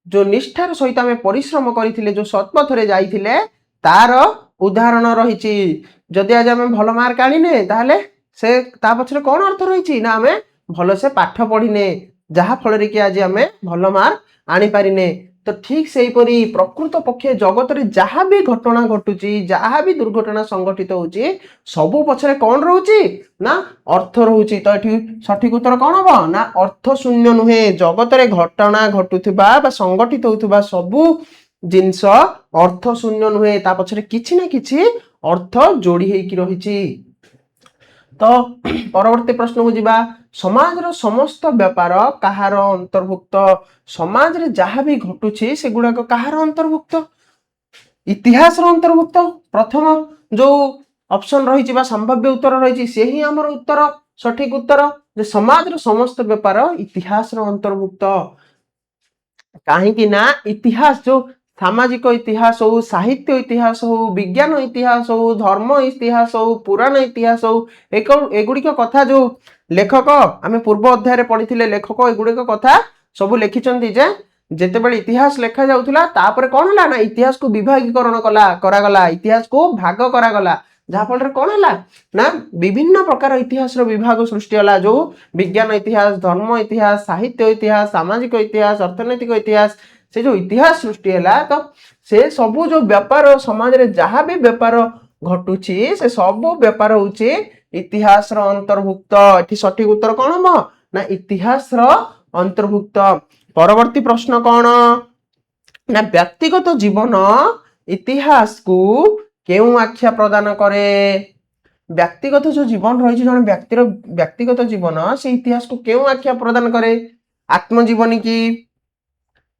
ଯୋଉ ନିଷ୍ଠାର ସହିତ ଆମେ ପରିଶ୍ରମ କରିଥିଲେ, ଯୋଉ ସତ୍ପଥରେ ଯାଇଥିଲେ ତାର ଉଦାହରଣ ରହିଛି। ଯଦି ଆଜି ଆମେ ଭଲ ମାର୍କ ଆଣିନେ ତାହେଲେ ସେ ତା ପଛରେ କଣ ଅର୍ଥ ରହିଛି? ନା ଆମେ ଭଲସେ ପାଠ ପଢିନେ, ଯାହା ଫଳରେ କି ଆଜି ଆମେ ଭଲ ମାର୍କ ଆଣିପାରିନେ। ତ ଠିକ ସେଇପରି ପ୍ରକୃତ ପକ୍ଷେ ଜଗତରେ ଯାହା ବି ଘଟଣା ଘଟୁଛି, ଯାହା ବି ଦୁର୍ଘଟଣା ସଂଘଟିତ ହଉଛି ସବୁ ପଛରେ କଣ ରହୁଛି? ନା ଅର୍ଥ ରହୁଛି। ତ ଏଠି ସଠିକ ଉତ୍ତର କଣ ହବ? ନା ଅର୍ଥ ଶୂନ୍ୟ ନୁହେଁ। ଜଗତରେ ଘଟଣା ଘଟୁଥିବା ବା ସଂଗଠିତ ହେଉଥିବା ସବୁ ଜିନିଷ ଅର୍ଥ ଶୂନ୍ୟ ନୁହେଁ। ତା ପଛରେ କିଛି ନା କିଛି ଅର୍ଥ ଯୋଡି ହେଇକି ରହିଛି। ତ ପରବର୍ତ୍ତୀ ପ୍ରଶ୍ନକୁ ଯିବା। ସମାଜର ସମସ୍ତ ବ୍ୟାପାର କାହାର ଅନ୍ତର୍ଭୁକ୍ତ? ସମାଜରେ ଯାହା ବି ଘଟୁଛି ସେଗୁଡାକ କାହାର ଅନ୍ତର୍ଭୁକ୍ତ? ଇତିହାସର ଅନ୍ତର୍ଭୁକ୍ତ। ପ୍ରଥମ ଯୋଉ ଅପସନ ରହିଛି ବା ସମ୍ଭାବ୍ୟ ଉତ୍ତର ରହିଛି ସେ ହିଁ ଆମର ଉତ୍ତର, ସଠିକ ଉତ୍ତର। ଯେ ସମାଜର ସମସ୍ତ ବ୍ୟାପାର ଇତିହାସର ଅନ୍ତର୍ଭୁକ୍ତ। କାହିଁକି ନା ଇତିହାସ ଯୋଉ ସାମାଜିକ ଇତିହାସ ହଉ, ସାହିତ୍ୟ ଇତିହାସ ହଉ, ବିଜ୍ଞାନ ଇତିହାସ ହଉ, ଧର୍ମ ଇତିହାସ ହଉ, ପୁରାଣ ଇତିହାସ ହଉ, ଏଗୁଡିକ କଥା ଯୋଉ ଲେଖକ ଆମେ ପୂର୍ବ ଅଧ୍ୟାୟରେ ପଢିଥିଲେ, ଲେଖକ ଏଗୁଡିକ କଥା ସବୁ ଲେଖିଛନ୍ତି ଯେ ଯେତେବେଳେ ଇତିହାସ ଲେଖା ଯାଉଥିଲା ତାପରେ କଣ ହେଲା ନା ଇତିହାସକୁ ବିଭାଗୀକରଣ କରାଗଲା, ଇତିହାସକୁ ଭାଗ କରାଗଲା। ଯାହା ଫଳରେ କଣ ହେଲା ନା ବିଭିନ୍ନ ପ୍ରକାର ଇତିହାସର ବିଭାଗ ସୃଷ୍ଟି ହେଲା। ଯୋଉ ବିଜ୍ଞାନ ଇତିହାସ, ଧର୍ମ ଇତିହାସ, ସାହିତ୍ୟ ଇତିହାସ, ସାମାଜିକ ଇତିହାସ, ଅର୍ଥନୈତିକ ଇତିହାସ, ସେ ଯୋଉ ଇତିହାସ ସୃଷ୍ଟି ହେଲା ତ ସେ ସବୁ ଯୋଉ ବ୍ୟାପାର ସମାଜରେ ଯାହା ବି ବ୍ୟାପାର ଘଟୁଛି ସେ ସବୁ ବ୍ୟାପାର ହଉଛି ଇତିହାସର ଅନ୍ତର୍ଭୁକ୍ତ। ଏଠି ସଠିକ ଉତ୍ତର କଣ ହବ? ନା ଇତିହାସର ଅନ୍ତର୍ଭୁକ୍ତ। ପରବର୍ତ୍ତୀ ପ୍ରଶ୍ନ କଣ? ନା ବ୍ୟକ୍ତିଗତ ଜୀବନ ଇତିହାସକୁ କେଉଁ ଆଖ୍ୟା ପ୍ରଦାନ କରେ? ବ୍ୟକ୍ତିଗତ जो जीवन रही जन व्यक्तिर व्यक्तिगत जीवन से इतिहास को क्यों आख्या प्रदान करे आत्मजीवनी की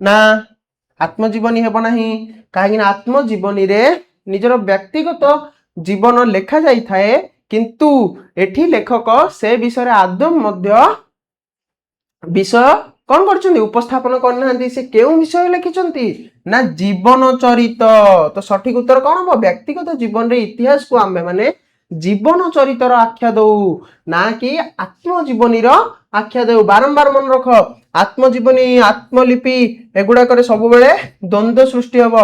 ना आत्मजीवनी हेब नाही कहीं आत्मजीवनी रे निजर व्यक्तिगत जीवन लेखा जाई थाए किंतु एठी लेखक से विषय आदम मध्य विषय कौन कर उपस्थापन करना से केउ विषय लिखिं ना जीवन चरित तो सठिक उत्तर कौन हम व्यक्तिगत जीवन रे इतिहास को आमे माने जीवन चरितर आख्या दौ ना कि आत्मजीवनी आख्या दौ बारंबार मन रख आत्मजीवनी आत्मलिपि एगुड़ाक सब बेले द्वंद्व सृष्टि हम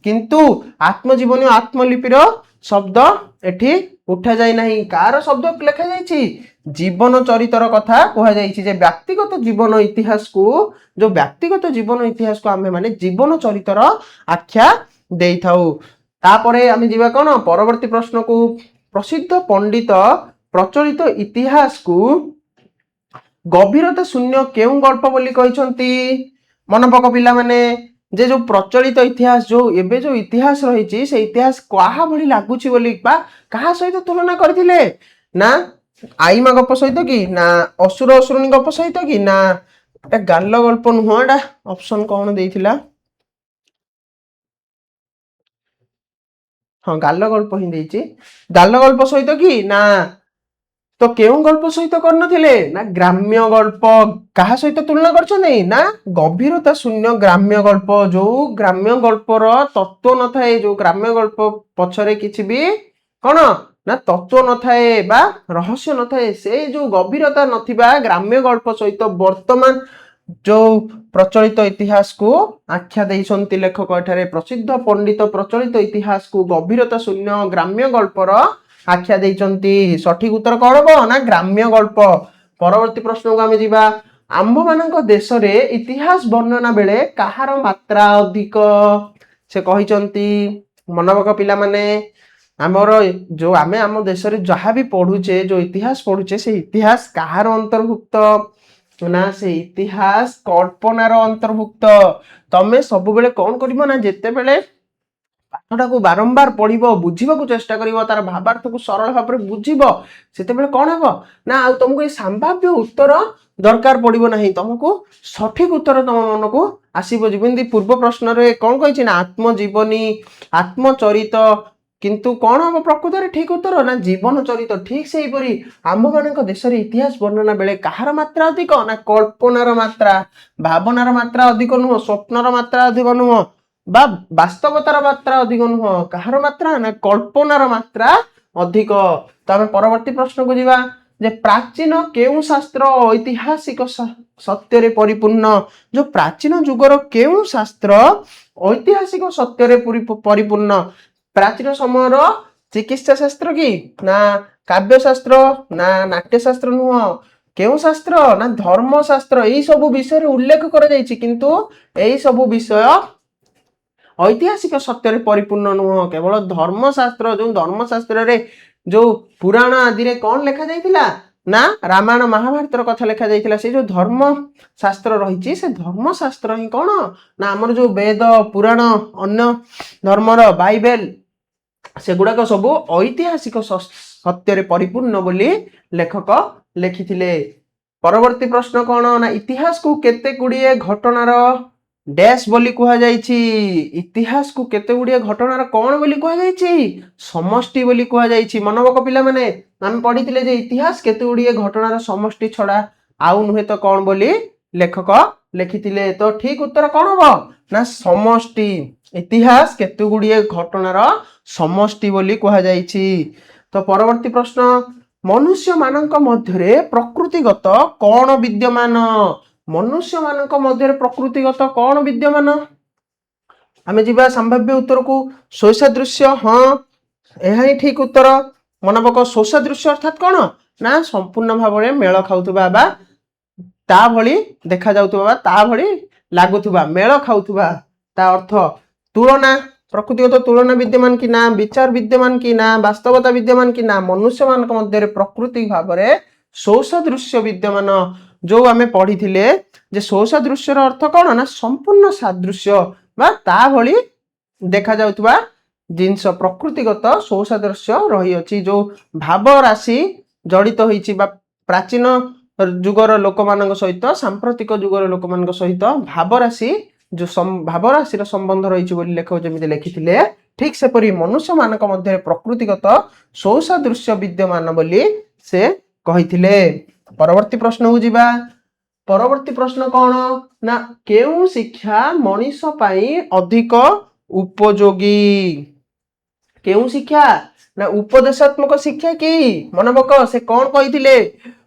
किंतु आत्मजीवनी आत्मलिपिर शब्द एठी उठा जाए नहीं कार शब्द लिखा जाइछि जीवन चरितर कथा कह जाइछि जे व्यक्तिगत जीवन इतिहास को जो व्यक्तिगत जीवन इतिहास को आमे माने जीवन चरितर आख्या देई थाउ तापरे आमे जीवा कोन परवर्ती प्रश्न को प्रसिद्ध पंडित प्रचलित इतिहास को गभीरता शून्य केउ गल्प बोली कहिसंती मन पक पिला माने जे जो प्रचलित इतिहास जो एबे जो इतिहास रही से इतिहास कहा भली लागुची बोली बा कहा सहित तुलना करथिले ना आईमा गप सहित कि ना असुर असुरनी गप सहित कि ना एटा गाल गल्प नुह एटा ऑप्शन कौन देइथिला हाँ गाल गल्प ही देइछि गाल गल्प सहित कि ना तो केउ गल्प सहित करनथिले ना ग्राम्य गल्प कहा सहित तुलना करछने ना गभीरता शून्य ग्राम्य गल्प जो ग्राम्य गल्पर तत्व न थाए जो ग्राम्य गल्प पछरे किछि भी कोन ना तत्व न थाए बा रहस्य न थाए से जो गभीरता नथिबा ग्राम्य गल्प सहित वर्तमान जो प्रचलित इतिहास को आख्या देइसंती लेखक एठारे प्रसिद्ध पंडित प्रचलित इतिहास को गभीरता शून्य ग्राम्य गल्पर आख्या देइचंती सठिक उत्तर कौन हम ना ग्राम्य गल्प परवर्ती प्रश्न को आमे जीवा आंभ मानक देश रे इतिहास वर्णना बेले कहार मात्रा अधिक से कहिचंती मनबक पिला माने हमर जो आमे आम देश रे जहा भी पढुचे जो इतिहास पढुचे से इतिहास कहार अंतर्भुक्त ना से इतिहास कल्पनार अंतर्भुक्त तमे सब बेले कौन करिवो ना जेते बेले पाठटा को बारंबार पढ़िबो बुझिबा को चेष्टा करिवो तार भावार्थ को सरल भाव में बुझिबो सेते बेले कोन हेबो ना आ तुमको ए संभाव्य उत्तर दरकार पड़िबो नहीं तुमको सठिक उत्तर तुम मन को आसीबो जेमिति पूर्व प्रश्न रे कोन कहिछि ना आत्मजीवनी आत्मचरित किंतु कौन हम प्रकृत रे ठीक उत्तर ना जीवन चरित ठीक से परी आम मानक देश रे इतिहास वर्णना बेले कहार मात्रा अधिक ना कल्पनार मात्रा भावनार मात्रा अधिक नुह स्वप्नर मात्रा अधिक नुह बा वास्तवतार मात्रा अधिक नुह कहार मात्रा ना कल्पनार मात्रा अधिक तो आम परवर्ती प्रश्न को जीवा जे प्राचीन केउ शास्त्र ऐतिहासिक सत्य रे परिपूर्ण जो प्राचीन जुगर केउ शास्त्र ऐतिहासिक सत्य रे परिपूर्ण प्राचीन समय चिकित्सा शास्त्र की ना काव्य शास्त्र ना नाट्य शास्त्र नुह केउ शास्त्र ना धर्म शास्त्र यही सब विषय उल्लेख कर जाइछि किंतु यही सब विषय ऐतिहासिक सत्य रे परिपूर्ण नुह केवल धर्मशास्त्र जो धर्मशास्त्र रे जो पुराण आदि रे कौन लिखा जाइतिला ना रामायण महाभारत कथा लिखा जाइतिला से जो धर्म शास्त्र रही से धर्म शास्त्र ही कौन ना आमर जो वेद पुराण अन्य धर्मर बाइबल से गुड़ाक सब ऐतिहासिक सत्य रे परिपूर्ण बोली लेखक लिखिथिले परवर्ती प्रश्न कौन ना इतिहास को केते गुड़िए घटनार डैश बोली कहा जाइछि इतिहास को केते गुड़िए घटनार कौन बोली कहा जाइछि समष्टि बोली कहा जाइछि मनबक पिला माने हम पढ़िथिले जे इतिहास केते गुड़िए घटनार समष्टि छड़ा आउ नुहे तो कौन बोली लेखक लिखिथिले तो ठीक उत्तर कौन हबो ना समष्टि इतिहास केते गुड़िए घटनार समष्टि बोली कहा जाइछि तो परवर्ती प्रश्न मनुष्य मानक मध्यरे प्रकृतिगत कौन विद्यमान मनुष्य मानक मध्यरे प्रकृतिगत कौन विद्यमान आमे जीवा संभाव्य उत्तर को स्वसादृश्य हाँ यह ही ठीक उत्तर मनबक स्वसादृश्य अर्थात कौन ना संपूर्ण भाव में मेल खाउथुबा बा ता भली देखा जाउथुबा बा ता भली लागुथुबा मेल खाउथुबा ता अर्थ तुलना प्रकृतिगत तुलना विद्यमान कि ना विचार विद्यमान कि ना वास्तवता विद्यमान कि ना मनुष्य मानक मध्यरे प्रकृति भाव में स्वसादृश्य विद्यमान जो आमे पढ़िथिले जे स्वसादृश्यर अर्थ कौन ना संपूर्ण सादृश्य बा ता भली देखा जाउथुबा ଜିନିଷ ପ୍ରକୃତିଗତ ସୌସାଦୃଶ୍ୟ ରହିଅଛି जो भाव राशि जड़ित होइछि बा प्राचीन जुगर लोक मानक सहित सांप्रतिक जुगर लोक मानक सहित भाव राशि जो भाव राशि संबंध रही बोली लेखक जमी लिखिथिले ठीक सेपरी मनुष्य मानक मध्य प्रकृतिगत सौसादृश्य विद्यमान बोली से कहिथिले। परवर्ती प्रश्न को जिबा। परवर्ती प्रश्न कौन ना केउ शिक्षा मनीष पाई अधिक उपयोगी। केउ शिक्षा ना उपदेशात्मक शिक्षा की मन पक से कौन कहिथिले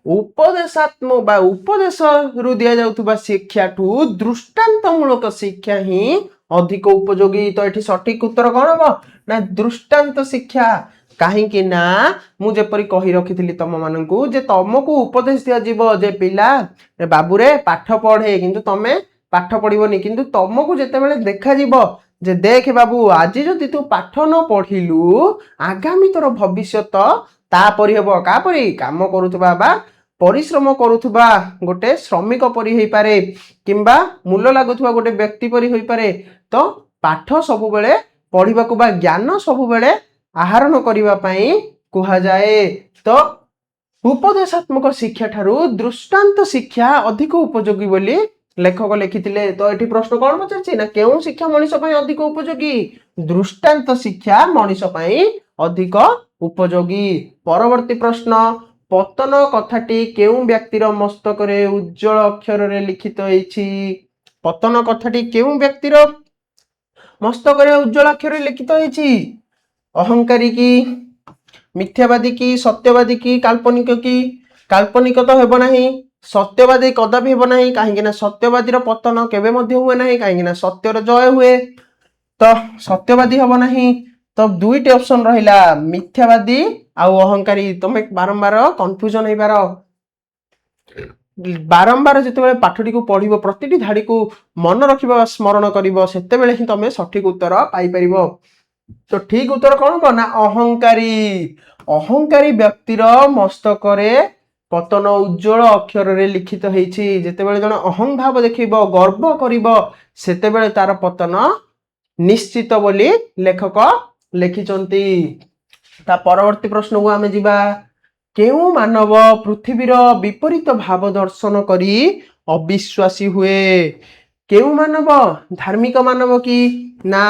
उपदेशात्मक बा उपदेश रु दिया जाउथबा शिक्षा ठू दृष्टांतमूलक शिक्षा ही अधिक उपयोगी। तो एठी सठिक उत्तर कौन हो ना दृष्टांत शिक्षा। कहीं ना मुझे कही रखी तुम मानू जे तुमको उपदेश दि जीव जे पिला बाबूरे पाठ पढ़े किंतु तमे पाठ पढ़ोनी किंतु तुमको जिते देखा जे देख बाबू आज जदि तू पाठ न पढ़िलु आगामी तोर भविष्य तापरी हम कापरी काम करुवा बा परिश्रम करुवा गोटे श्रमिक परी हो पारे किंबा मूल लगुवा गोटे व्यक्ति परी हो पारे। तो पाठ सबु बेले पढ़ा बा ज्ञान सबु बेले आहरण करिबा पई कुहा जाए। तो उपदेशात्मक शिक्षा ठारू दृष्टांत शिक्षा अधिक उपयोगी बोली लेखक लिखिथिले। तो एठी प्रश्न कौन पचारछि ना केउ शिक्षा मनीष पई अधिक उपयोगी दृष्टांत शिक्षा मनीष पई अधिक उपयोगी। परवर्ती प्रश्न पतन कथाटी केउ व्यक्तिर मस्तक रे उज्जवल अक्षर रे लिखित होइछि। पतन कथाटी केउ व्यक्तिर मस्तक रे उज्जवल अक्षर रे लिखित होइछि। अहंकारी की मिथ्यावादी की सत्यवादी की काल्पनिक की काल्पनिक तो हेब नहीं सत्यवादी कदापि हेब नहीं कहीं सत्यवादी पतन केबे मध्य हुए नहीं कहीं सत्यर जय हुए तो सत्यवादी हेब नहीं। तो दुईटी ऑप्शन रहिला मिथ्यावादी आउ अहंकारी। तुम बारंबार कंफ्यूजन हो पार बारंबार जिते पाठटी को पढ़ो प्रति धाड़ी को मन रखा स्मरण कर से तुम सठिक उत्तर पाइपर। तो ठीक उत्तर कौन हो ना अहंकारी। अहंकारी व्यक्तिर मस्तक पतन उज्जवल अक्षर रे लिखित होइछि। जेतेबेले जण अहं भाव देखिबो गर्व करिबो सेतेबेले तार पतन निश्चित बोली लेखक लिखिचंती। ता परवर्ती प्रश्न को आमे जिबा। केउ मानव पृथ्वीर विपरीत भाव दर्शन करी अविश्वासी हुए। केउ मानव धार्मिक मानव की ना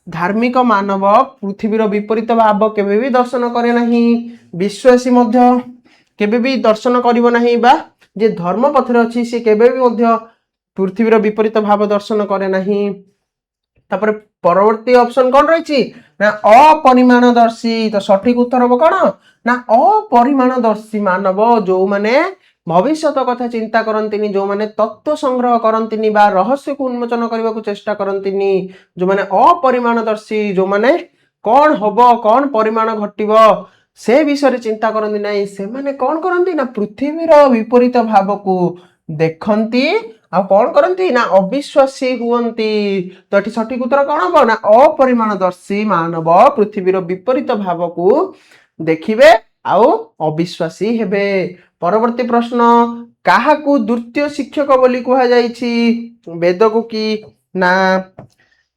धार्मिक मानव पृथ्वीर विपरीत भाव केबे भी दर्शन करे नहीं विश्वासी मध्य केबे भी दर्शन करिवो नहीं बा जे धर्म पथरे अछि से केबे भी मध्य पृथ्वीर विपरीत भाव दर्शन करे नहीं। तापर परवर्ती ऑप्शन कौन रही ना अपरिमाणदर्शी। तो सठिक उत्तर हम कौन ना अपरिमाणदर्शी मानव जो माने भविष्यत कथा चिंता करंतिनी जो माने तत्व संग्रह करंतिनी बा रहस्य को उन्मोचन करने को चेष्टा करंतिनी जो माने अपरिमाणदर्शी जो माने कौन हबो कौन परिमाण घटिबो से विषय चिंता करंती नहीं से माने कौन करंती ना पृथ्वीर विपरीत भाव को देखंती आ कौन करंती ना अविश्वासी हुअंती। तो एठी सठिक उत्तर कौन हो ना अपरिमाणदर्शी मानव पृथ्वीर विपरीत भाव को देखिबे आउ अविश्वासी हेबे। परवर्ती प्रश्न काहाकू द्वितीय शिक्षक बोली कुहा जाइछि। वेद को की ना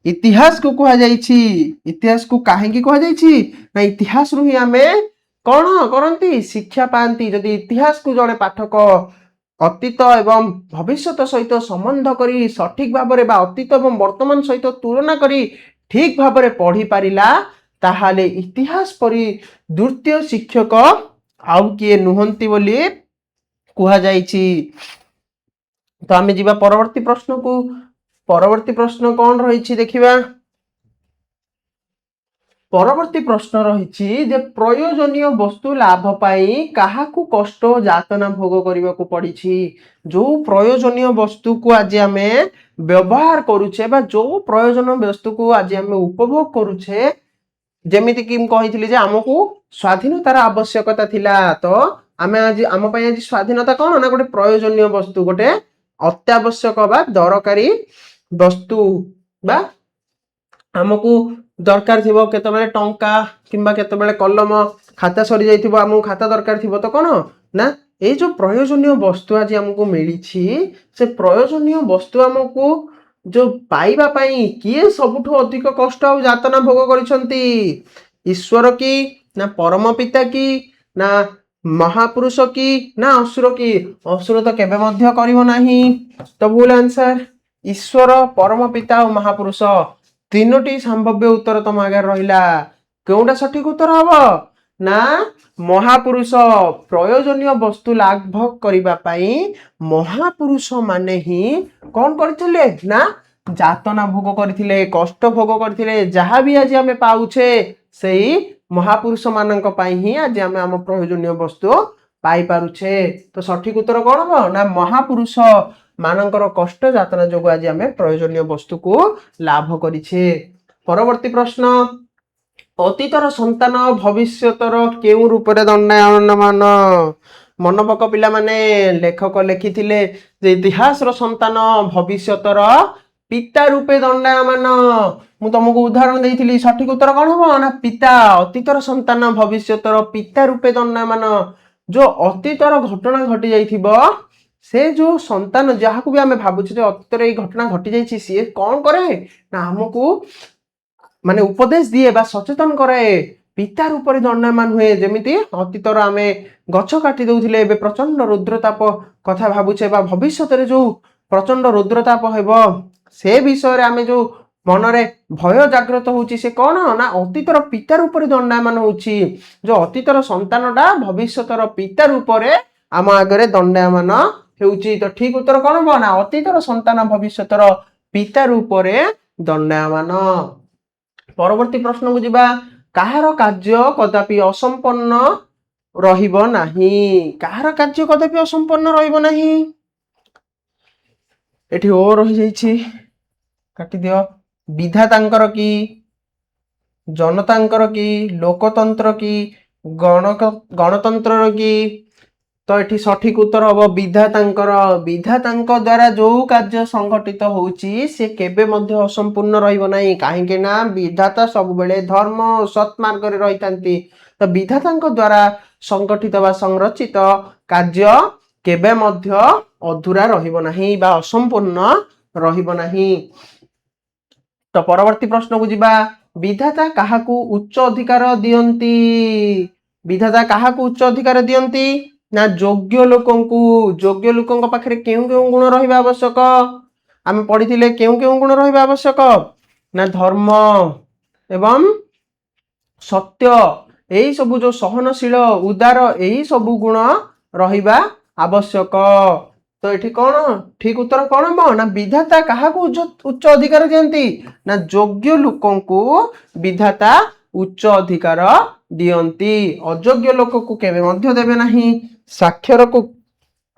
इतिहास को कुहा जाइछि। इतिहास को काहेकि कुहा जाइछि ना इतिहास रु ही आमे कौन करंती शिक्षा पांती। जदि इतिहास को जड़े पाठक अतीत एवं भविष्यत सहित संबंध करी सठिक भाव में अतीत एवं वर्तमान सहित तुलना करी ठीक भाव में पढ़ी पारिला ताहाले इतिहास परी द्वितीय शिक्षक आउ किए नुहंती बोली कुहा जाइछि। तो आमे जिबा परवर्ती प्रश्न को। परवर्ती प्रश्न कौन रही देखिबा। परवर्ती प्रश्न रही जे प्रयोजनीय वस्तु लाभ पाई काहाकू कष्ट यातना भोग करने को पड़ी। जो प्रयोजनीय वस्तु को आज आमे व्यवहार करुचे बा जो प्रयोजन वस्तु को आज आमे उपभोग करुचे जेमिति कि कही आमको स्वाधीनतार आवश्यकता थिला। तो आमे आज आम पई आज स्वाधीनता कौन ना गोटे प्रयोजनीय वस्तु गोटे अत्यावश्यक बा दरकारी वस्तु बा आमको दरकार थिबो केतबेले टंका किंबा केतबेले कलम खाता सरी जाइथिबो आमको खाता दरकार थिबो तो कौन ना ये जो प्रयोजनीय वस्तु आज आमको मिली से प्रयोजनीय वस्तु आमको जो पाइबा पाई किए सबुठु अधिक कष्ट और यातना भोग करिसंती ईश्वर की ना परम पिता की ना महापुरुष की ना असुर की असुर तो केबे मध्य करिवो नाही तो भूल आंसर ईश्वर परम पिता और महापुरुष तीनोटी संभाव्य उत्तर तुम आगे रहिला केउटा सठिक उत्तर हबो ना महापुरुष प्रयोजनीय वस्तु लाभ करबा पाई महापुरुष माने ही कौन करथिले ना जातना भोग करथिले कष्ट भोग करथिले जहाँ भी आज आमे पाउछे सेही महापुरुष मानक पाई ही आज आमे आम प्रयोजनीय वस्तु पाई पारुछे तो सठिक उत्तर कौन हो ना महापुरुष मानकर कष्ट जातना जोगु आज आमे प्रयोजनीय वस्तु को लाभ करिछे परवर्ती प्रश्न अतीतर संतान भविष्यतर केउ रूपरे दंडायमान मन पक पिला माने लेखक लेखिथिले जे इतिहास रो संतान भविष्यतर पिता रूपे दंडायमान मु तुमको उदाहरण देइथिली सठिक उत्तर कोन हो ना पिता अतीतर संतान भविष्यतर पिता रूपे दंडायमान जो अतीतर घटना घटी जाइथिबो से जो संतान जहाकू भी आमे भाबुछ जे अतीतर ए घटना घटी जाइछि से कोन करे ना हमकू माने उपदेश दिए बा सचेतन कराए पिता रूप दंडायमान हुए जमिति अतीतर आमे गछ काटी दउथिले एबे प्रचंड रुद्रताप कथा भाबुछे बा भविष्यत जो प्रचंड रुद्रताप हेबो से विषय रे आमे जो मनरे भय जागृत होउची से कोन ना अतीतर पिता रूप दंडायमान होउची जो अतीतर संतानटा भविष्यतर पिता रूप आम आगरे दंडायमान हेउची तो ठीक उत्तर कोन हो ना अतीतर संतान भविष्यतर पिता रूप दंडायमान परवर्ती प्रश्न को जीवा कहार कार्य कदापि असंपन्न रहिबो नाही कहार कार्य कदापि असंपन्न रहिबो नाही एठी ओ रहि जाइछि काटी दियो विधातांकर की जनतांकर की लोकतंत्र की गणतंत्र की तो एठी सठिक उत्तर हबो विधातांकर विधातांक द्वारा जो कार्य संगठित होउची से केबे मध्य असंपूर्ण रहिबो नाही काहे के ना विधाता सब बेले धर्म सत् मार्ग रे रहितांती तो विधातांक द्वारा संगठित बा संरचित कार्य केबे मध्य अधूरा रहिबो नाही बा असंपूर्ण रहिबो नाही तो परवर्ती प्रश्न को जीवा विधाता काहाकू उच्च अधिकार दियंती विधाता काहाकू उच्च अधिकार दियंती ना योग्य लोकंक पाखरे केउ केउ गुण रहिबा आवश्यक आमे पढिथिले केउ केउ गुण रहिबा आवश्यक ना धर्म एवं सत्य एही सब जो सहनशील उदार एही सब गुण रहिबा आवश्यक तो एठी कोन ठीक उत्तर कोन हो ना विधाता काहाकू उच्च अधिकार दियंती ना योग्य लोकंकू विधाता उच्च अधिकार दियंती अयोग्य लोक को केबे मध्य देबे नाही साक्षर को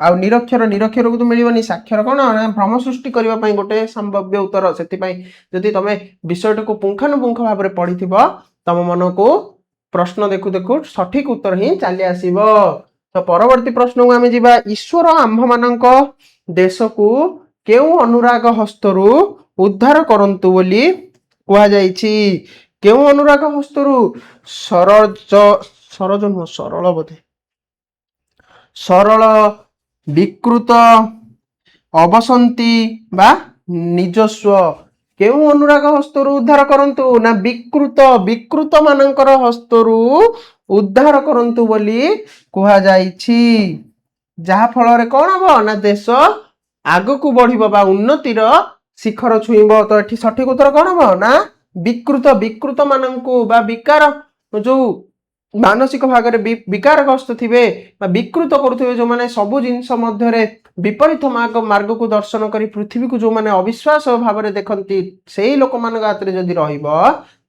आ निरक्षर को तो मिलिबनी साक्षर कोन भ्रम सृष्टि करबा पई गोटे संभाव्य उत्तर सेति पई जदि तमे विषयटा को पुंखानुपुंख भाव रे पढिथिबो तम मन को प्रश्न देखु देखु सठिक उत्तर ही चली आसीबो तो परवर्ती प्रश्न को आमे जिबा ईश्वर आम्भ मानक देश को केउ अनुराग हस्तरु उद्धार करंतु बोली कुआ जाईछि केउ अनुराग हस्तरु सरल बोधे सरल विकृत अवसंती बा निजस्व केउ अनुराग हस्तरु उद्धार करंतु ना विकृत मानकर हस्तरु उद्धार करंतु बोली कुहा जाईछि जहा फल रे कोन हबो ना देश आगो को बढ़िबो बा उन्नतिर शिखर छुइबो तो एठी सठिक उत्तर कोन हबो ना विकृत माननकु बा विकार जो मानसिक भाग रे विकारग्रस्त थिबे बा विकृत करुथिबे जो माने सब जिंस मध्य रे विपरीत मार्ग को दर्शन करी पृथ्वी को जो माने अविश्वास भाव रे देखंती सेही लोक मानक हातरे जदि रहिबो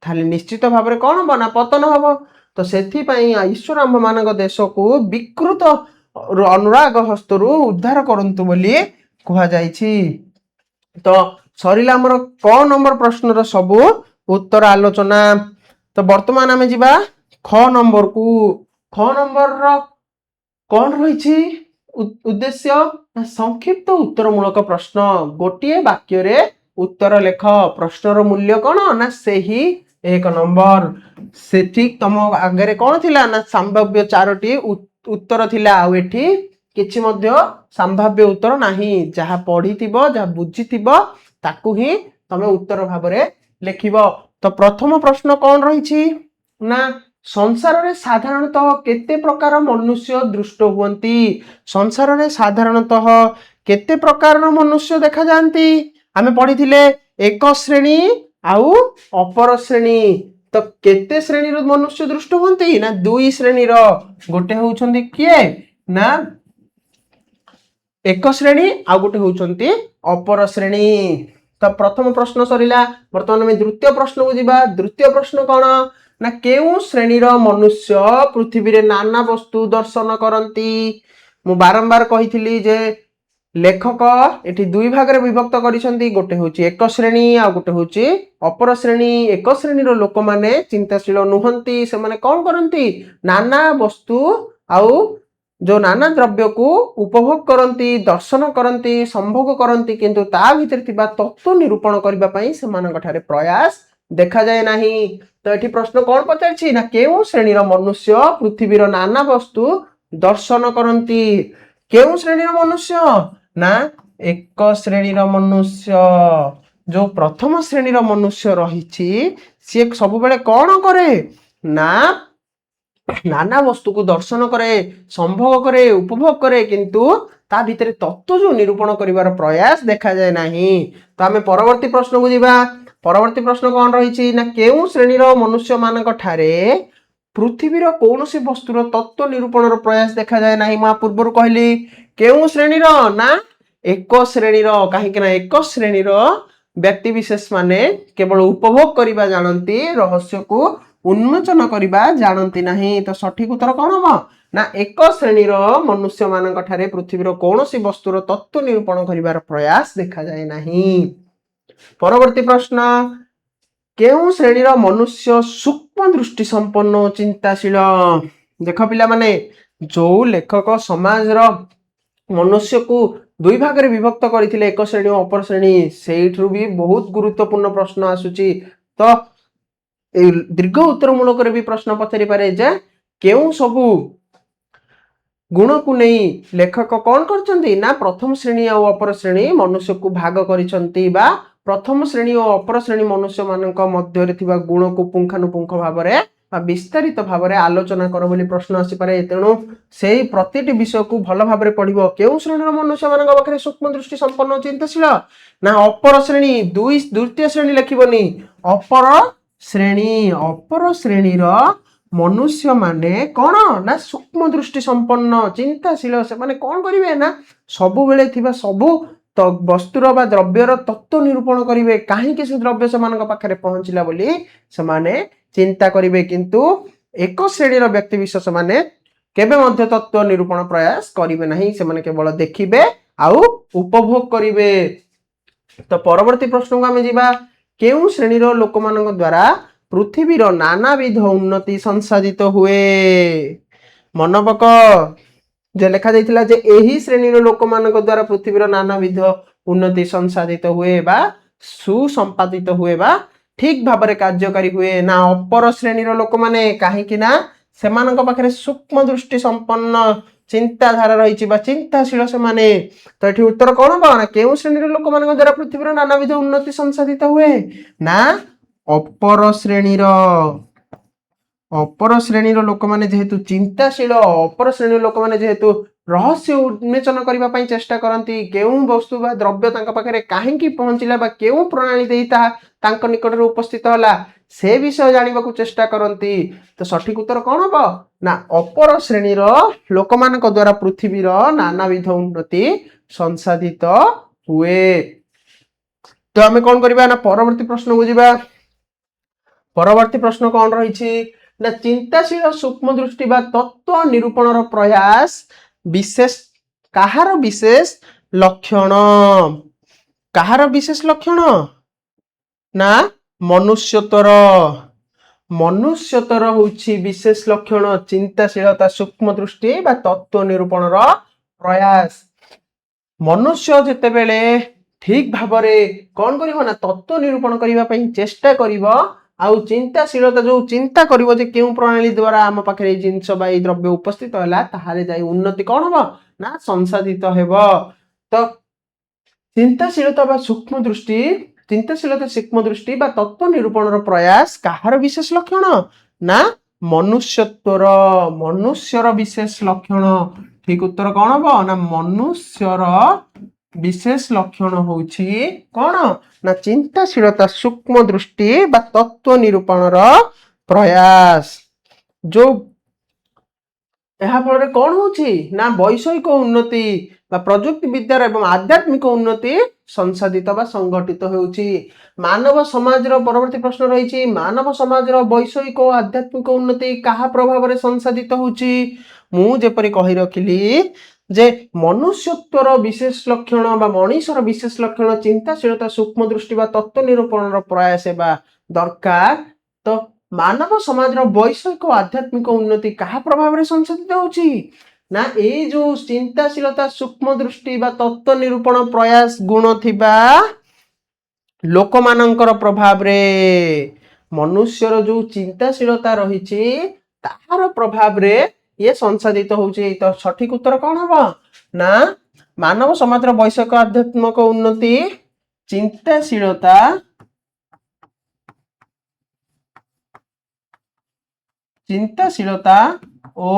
थाले निश्चित भाव रे कोन हबो ना पतन हबो तो सेथि पई ईश्वर आम्भ मानक देश को विकृत अनुराग हस्तरु उद्धार करंतु बोली कुहा जाईछि तो सरिला हमर क नंबर प्रश्न रो सब उत्तर आलोचना तो वर्तमान आमे जिबा ख नंबर रो कौन रही उद्देश्य संक्षिप्त उत्तरमूलक प्रश्न गोटे वाक्य रे उत्तर लेख प्रश्नर मूल्य कौन ना सेही एक नंबर से ठीक तुम आगे कौन थिला ना संभाव्य चारोटी उत्तर थिला आ एठी किछि मध्य संभाव्य उत्तर नाही जहा पढिथिबो जहा बुझिथिबो ताकू ही तमे उत्तर भाबरे लेखिबो। तो प्रथम प्रश्न कौन रही ना संसार रे साधारणतः केते प्रकार मनुष्य दृष्ट हुवंती। संसार रे साधारणतः केते प्रकार मनुष्य देखा जाती आमे पढ़ी एक श्रेणी आउ अपर श्रेणी। तो केते श्रेणी रो मनुष्य दृष्ट हुवंती ना दुई श्रेणी रो गोटे होउछंती किए ना एक श्रेणी आ गोटे होउछंती अपर श्रेणी। तो प्रथम प्रश्न सरिला वर्तमान में द्वितीय प्रश्न को जीवा। द्वितीय प्रश्न कौन ना केउ श्रेणी रो मनुष्य पृथ्वी रे नाना वस्तु दर्शन करंती। मु बारंबार कहिथिली जे लेखक एठी दुई भाग रे विभक्त करिसंती गोटे होची एक श्रेणी आ गोटे होची अपर श्रेणी। एक श्रेणी रो लोक माने चिंताशील नुहंती से माने कोन करंती नाना वस्तु आउ जो नाना द्रव्य को उपभोग करंती दर्शन करंती संभोग करंती किंतु ता भीतर थिबा तत्व निरूपण करबा पई से मानक ठारे प्रयास देखा जाए नाही। तो एठी प्रश्न कोन पचारछि ना केउ श्रेणी रो मनुष्य पृथ्वी रो नाना वस्तु दर्शन करंती। केउ श्रेणी रो मनुष्य ना एक श्रेणी रो मनुष्य। जो प्रथम श्रेणी रो मनुष्य रहिछि से सब बेले कोन करे ना नाना वस्तु को दर्शन करे संभोग करे उपभोग करे किंतु ता भीतर तत्व जो निरूपण करिवार प्रयास देखा जाए नाही। तो आमे परवर्ती प्रश्न को जीवा। परवर्ती प्रश्न कोन रहिछि ना केउ श्रेणी रो मनुष्य मानक ठारे पृथ्वी रो कोनोसी वस्तुर तत्व निरूपण रो प्रयास देखा जाए नाही। मा पूर्वरु कहली केउ श्रेणी रो ना एक श्रेणी रो काहे कि ना एक श्रेणी रो व्यक्ति विशेष माने केवल उपभोग करिबा जानंती रहस्य को उन्मोचन करिबा जानंती नाही। तो सठिक उत्तर कोन हो ना एक श्रेणी रो मनुष्य मानक ठारे पृथ्वी रो कोनोसी वस्तुर तत्व निरूपण करिवार प्रयास देखा जाए नाही। परवर्ती प्रश्न केउ श्रेणी रो मनुष्य सूक्ष्म दृष्टि संपन्न चिंताशील। देख पिला माने जो लेखक समाज रो मनुष्य को दुई भाग रे विभक्त करथिले एक श्रेणी और अपर श्रेणी सेइठरु भी बहुत गुरुत्वपूर्ण प्रश्न आसुची। तो दीर्घ उत्तर मूलक भी प्रश्न पचारि पारे जे केउ सबु गुण को नहीं लेखक कौन करछंती ना प्रथम श्रेणी और अपर श्रेणी मनुष्य को भाग करिसंती बा प्रथम श्रेणी और अपर श्रेणी मनुष्य मानक मध्य रे थिबा गुण को पुंखानुपुंख भाव रे बा विस्तारित भाव रे आलोचना कर बोली प्रश्न आसी पारे। तेणु सेही प्रतिटी विषय को भल भाव रे पढिबो। केउ श्रेणी रो मनुष्य मानक पाखरे सूक्ष्म दृष्टि संपन्न चिंताशील ना अपर श्रेणी द्वितीय श्रेणी लिखिबोनी अपर श्रेणी रो मनुष्य माने कौन ना सूक्ष्म दृष्टि संपन्न चिंताशील से माने कौन करिवे ना सबु बेले थिबा सबु तो वस्तुर बा द्रव्यर तत्व निरूपण करिवे काहे कि से द्रव्य से मानक पाखरे पहुंचिला बोली से माने चिंता करिवे किंतु एक श्रेणी रो व्यक्ति विशेष माने केबे मध्य तत्व निरूपण प्रयास करिवे नाही से माने केवल देखिबे आउ उपभोग करिवे। तो परवर्ती प्रश्न को आमे जिबा केउ श्रेणी रो लोक मानक द्वारा पृथ्वी रो नानाविध उन्नति संसाधित हुए। मन पक जे लेखा जाइथिला जे एही श्रेणी रो लोक मानक द्वारा पृथ्वी रो नानाविध उन्नति संसाधित हुए बा सुसंपादित हुए बा ठीक भाबरे कार्यकारी हुए ना अपर श्रेणी रो लोक माने काहे कि ना सेमानक पाखरे सूक्ष्म दृष्टि संपन्न चिंताधारा रही बा चिंताशील से माने। तो एठी उत्तर कोन बा ना केउ श्रेणी रो लोक मानक द्वारा पृथ्वी रो नानाविध उन्नति संसाधित हुए ना अपर श्रेणी लोक माने जेहेतु चिंताशील अपर श्रेणी लोक माने जेहेतु रहस्य उन्मोचन करबा पई चेष्टा करंती केउ वस्तु बा द्रव्य तांका पाखरे काहे की पहुंचिला बा केउ प्रणाली देई तांका निकट रे उपस्थित होला से विषय जानिबा को चेष्टा करंती। तो सठिक उत्तर कोन हो ना अपर श्रेणी रो लोक मानक द्वारा पृथ्वी रो नानाविध उन्नति संसाधित हुए। तो हमें कौन करबा ना परवर्ती प्रश्न को जिबा। परवर्ती प्रश्न कौन रही ना चिंताशील सूक्ष्म दृष्टि बा तत्व निरूपण रो प्रयास विशेष कहार विशेष लक्षण ना मनुष्यतर होछि विशेष लक्षण चिंताशीलता सूक्ष्म दृष्टि बा तत्व निरूपण रो प्रयास। मनुष्य जेते बेले ठीक भाबरे कौन करिवो ना तत्व निरूपण करिवा पई चेष्टा करिवो आउ चिंताशीलता जो चिंता करिवो जे केउ प्रणाली द्वारा आम पाखरे जिंस बा द्रव्य उपस्थित होला ताहारे जाई उन्नति कौन हो ना संसाधित हेबो। तो ଚିନ୍ତାଶୀଳତା ବା ସୂକ୍ଷ୍ମ ଦୃଷ୍ଟି ଚିନ୍ତାଶୀଳତା ସୂକ୍ଷ୍ମ ଦୃଷ୍ଟି ବା ତତ୍ତ୍ୱ ନିରୂପଣର ପ୍ରୟାସ କାହାର ବିଶେଷ ଲକ୍ଷଣ ନା ମନୁଷ୍ୟର ବିଶେଷ ଲକ୍ଷଣ। ଠିକ ଉତ୍ତର କଣ ହବ ନା ମନୁଷ୍ୟର ବିଶେଷ ଲକ୍ଷଣ ହଉଛି କଣ ନା ଚିନ୍ତାଶୀଳତା ସୂକ୍ଷ୍ମ ଦୃଷ୍ଟି ବା ତତ୍ତ୍ୱ ନିରୂପଣର ପ୍ରୟାସ। ଯୋଉ ଏହା ଫଳରେ କଣ ହଉଛି ନା ବୈଷୟିକ ଉନ୍ନତି ବା ପ୍ରଯୁକ୍ତି ବିଦ୍ୟାର ଏବଂ ଆଧ୍ୟାତ୍ମିକ ଉନ୍ନତି ସଂସାଧିତ ବା ସଂଗଠିତ ହେଉଛି। ମାନବ ସମାଜର ପରବର୍ତ୍ତୀ ପ୍ରଶ୍ନ ରହିଛି ମାନବ ସମାଜର ବୈଷୟିକ ଓ ଆଧ୍ୟାତ୍ମିକ ଉନ୍ନତି କାହା ପ୍ରଭାବରେ ସଂସାଧିତ ହେଉଛି। ମୁଁ ଯେପରି କହି ରଖିଲି ଯେ ମନୁଷ୍ୟତ୍ୱର ବିଶେଷ ଲକ୍ଷଣ ବା ମଣିଷର ବିଶେଷ ଲକ୍ଷଣ ଚିନ୍ତାଶୀଳତା ସୂକ୍ଷ୍ମ ଦୃଷ୍ଟି ବା ତତ୍ତ୍ୱ ନିରୂପଣର ପ୍ରୟାସ ହେବା ଦରକାର। ତ ମାନବ ସମାଜର ବୈଷୟିକ ଆଧ୍ୟାତ୍ମିକ ଉନ୍ନତି କାହା ପ୍ରଭାବରେ ସଂସାଧିତ ହେଉଛି ନା ଏଇ ଯୋଉ ଚିନ୍ତାଶୀଳତା ସୂକ୍ଷ୍ମ ଦୃଷ୍ଟି ବା ତତ୍ତ୍ୱ ନିରୂପଣ ପ୍ରୟାସ ଗୁଣ ଥିବା ଲୋକମାନଙ୍କର ପ୍ରଭାବରେ ମନୁଷ୍ୟର ଯୋଉ ଚିନ୍ତାଶୀଳତା ରହିଛି ତାହାର ପ୍ରଭାବରେ ଇଏ ସଂସାଧିତ ହଉଛି। ତ ସଠିକ ଉତ୍ତର କଣ ହବ ନା ମାନବ ସମାଜର ବୈଷୟିକ ଆଧ୍ୟାତ୍ମିକ ଉନ୍ନତି ଚିନ୍ତାଶୀଳତା ଓ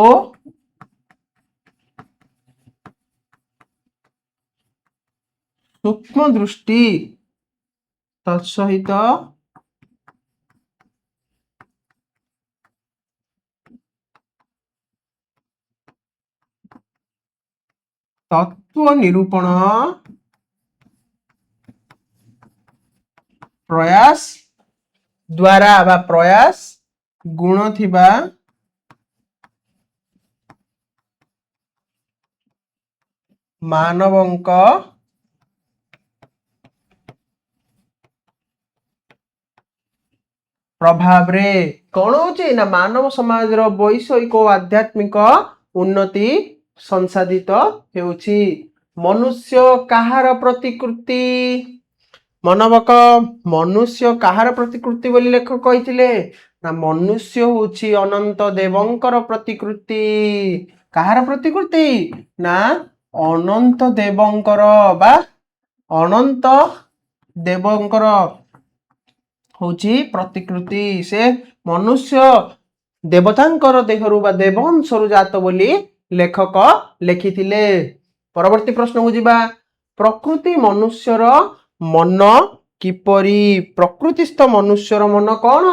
ସୂକ୍ଷ୍ମ ଦୃଷ୍ଟି ତତ୍ସହିତ ତତ୍ତ୍ୱ ନିରୂପଣ ପ୍ରୟାସ ଦ୍ୱାରା ବା ପ୍ରୟାସ ଗୁଣ ଥିବା ମାନବଙ୍କ ପ୍ରଭାବରେ କଣ ହଉଛି ନା ମାନବ ସମାଜର ବୈଷୟିକ ଓ ଆଧ୍ୟାତ୍ମିକ ଉନ୍ନତି ସଂସାଧିତ ହେଉଛି। ମନୁଷ୍ୟ କାହାର ପ୍ରତିକୃତି ମନବକ ମନୁଷ୍ୟ କାହାର ପ୍ରତିକୃତି ବୋଲି ଲେଖକ କହିଥିଲେ ନା ମନୁଷ୍ୟ ହଉଛି ଅନନ୍ତ ଦେବଙ୍କର ପ୍ରତିକୃତି। କାହାର ପ୍ରତିକୃତି ନା ଅନନ୍ତ ଦେବଙ୍କର ବା ଅନନ୍ତ ଦେବଙ୍କର ହଉଛି ପ୍ରତିକୃତି। ସେ ମନୁଷ୍ୟ ଦେବତାଙ୍କର ଦେହରୁ ବା ଦେବ ଅଂଶରୁ ଜାତ ବୋଲି ଲେଖକ ଲେଖିଥିଲେ। ପରବର୍ତ୍ତୀ ପ୍ରଶ୍ନକୁ ଯିବା ପ୍ରକୃତି ମନୁଷ୍ୟର ମନ କିପରି ପ୍ରକୃତିସ୍ଥ ମନୁଷ୍ୟର ମନ କଣ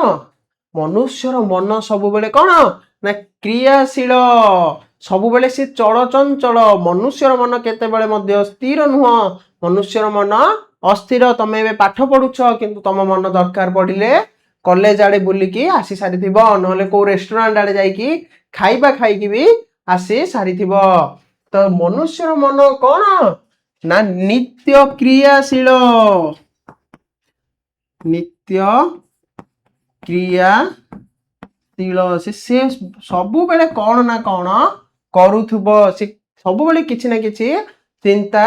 ମନୁଷ୍ୟର ମନ ସବୁବେଳେ କଣ ନା କ୍ରିୟାଶୀଳ ସବୁବେଳେ ସେ ଚଳଚଞ୍ଚଳ। ମନୁଷ୍ୟର ମନ କେତେବେଳେ ମଧ୍ୟ ସ୍ଥିର ନୁହଁ ମନୁଷ୍ୟର ମନ ଅସ୍ଥିର। ତମେ ଏବେ ପାଠ ପଢୁଛ କିନ୍ତୁ ତମ ମନ ଦରକାର ପଡିଲେ କଲେଜ ଆଡେ ବୁଲିକି ଆସି ସାରିଥିବ ନହେଲେ କୋଉ ରେଷ୍ଟୁରାଣ୍ଟ ଆଡେ ଯାଇକି ଖାଇବା ଖାଇକି ବି ଆସି ସାରିଥିବ। ତ ମନୁଷ୍ୟର ମନ କଣ ନା ନିତ୍ୟ କ୍ରିୟାଶୀଳ ସେ ସବୁବେଳେ କଣ ନା କଣ କରୁଥିବ। ସେ ସବୁବେଳେ କିଛି ନା କିଛି ଚିନ୍ତା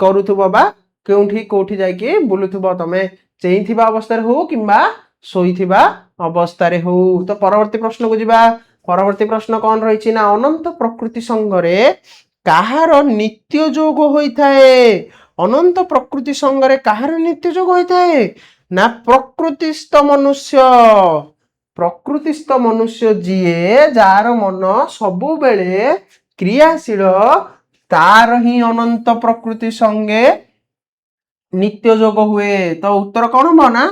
କରୁଥିବ ବା କୋଉଠି ଯାଇକି ବୁଲୁଥିବ ତମେ ଚେଇଁଥିବା ଅବସ୍ଥାରେ ହଉ କିମ୍ବା ଶୋଇଥିବା ଅବସ୍ଥାରେ ହଉ। ତ ପରବର୍ତ୍ତୀ ପ୍ରଶ୍ନକୁ ଯିବା। ପରବର୍ତ୍ତୀ ପ୍ରଶ୍ନ କଣ ରହିଛି ନା ଅନନ୍ତ ପ୍ରକୃତି ସଙ୍ଗରେ କାହାର ନିତ୍ୟ ଯୋଗ ହୋଇଥାଏ। ଅନନ୍ତ ପ୍ରକୃତି ସଙ୍ଗରେ କାହାର ନିତ୍ୟ ଯୋଗ ହୋଇଥାଏ ନା ପ୍ରକୃତିସ୍ଥ ମନୁଷ୍ୟ ଯିଏ ଯାହାର ମନ ସବୁବେଳେ କ୍ରିୟାଶୀଳ ତାର ହିଁ ଅନନ୍ତ ପ୍ରକୃତି ସଙ୍ଗେ ନିତ୍ୟ ଯୋଗ ହୁଏ। ତ ଉତ୍ତର କଣ ହବ ନା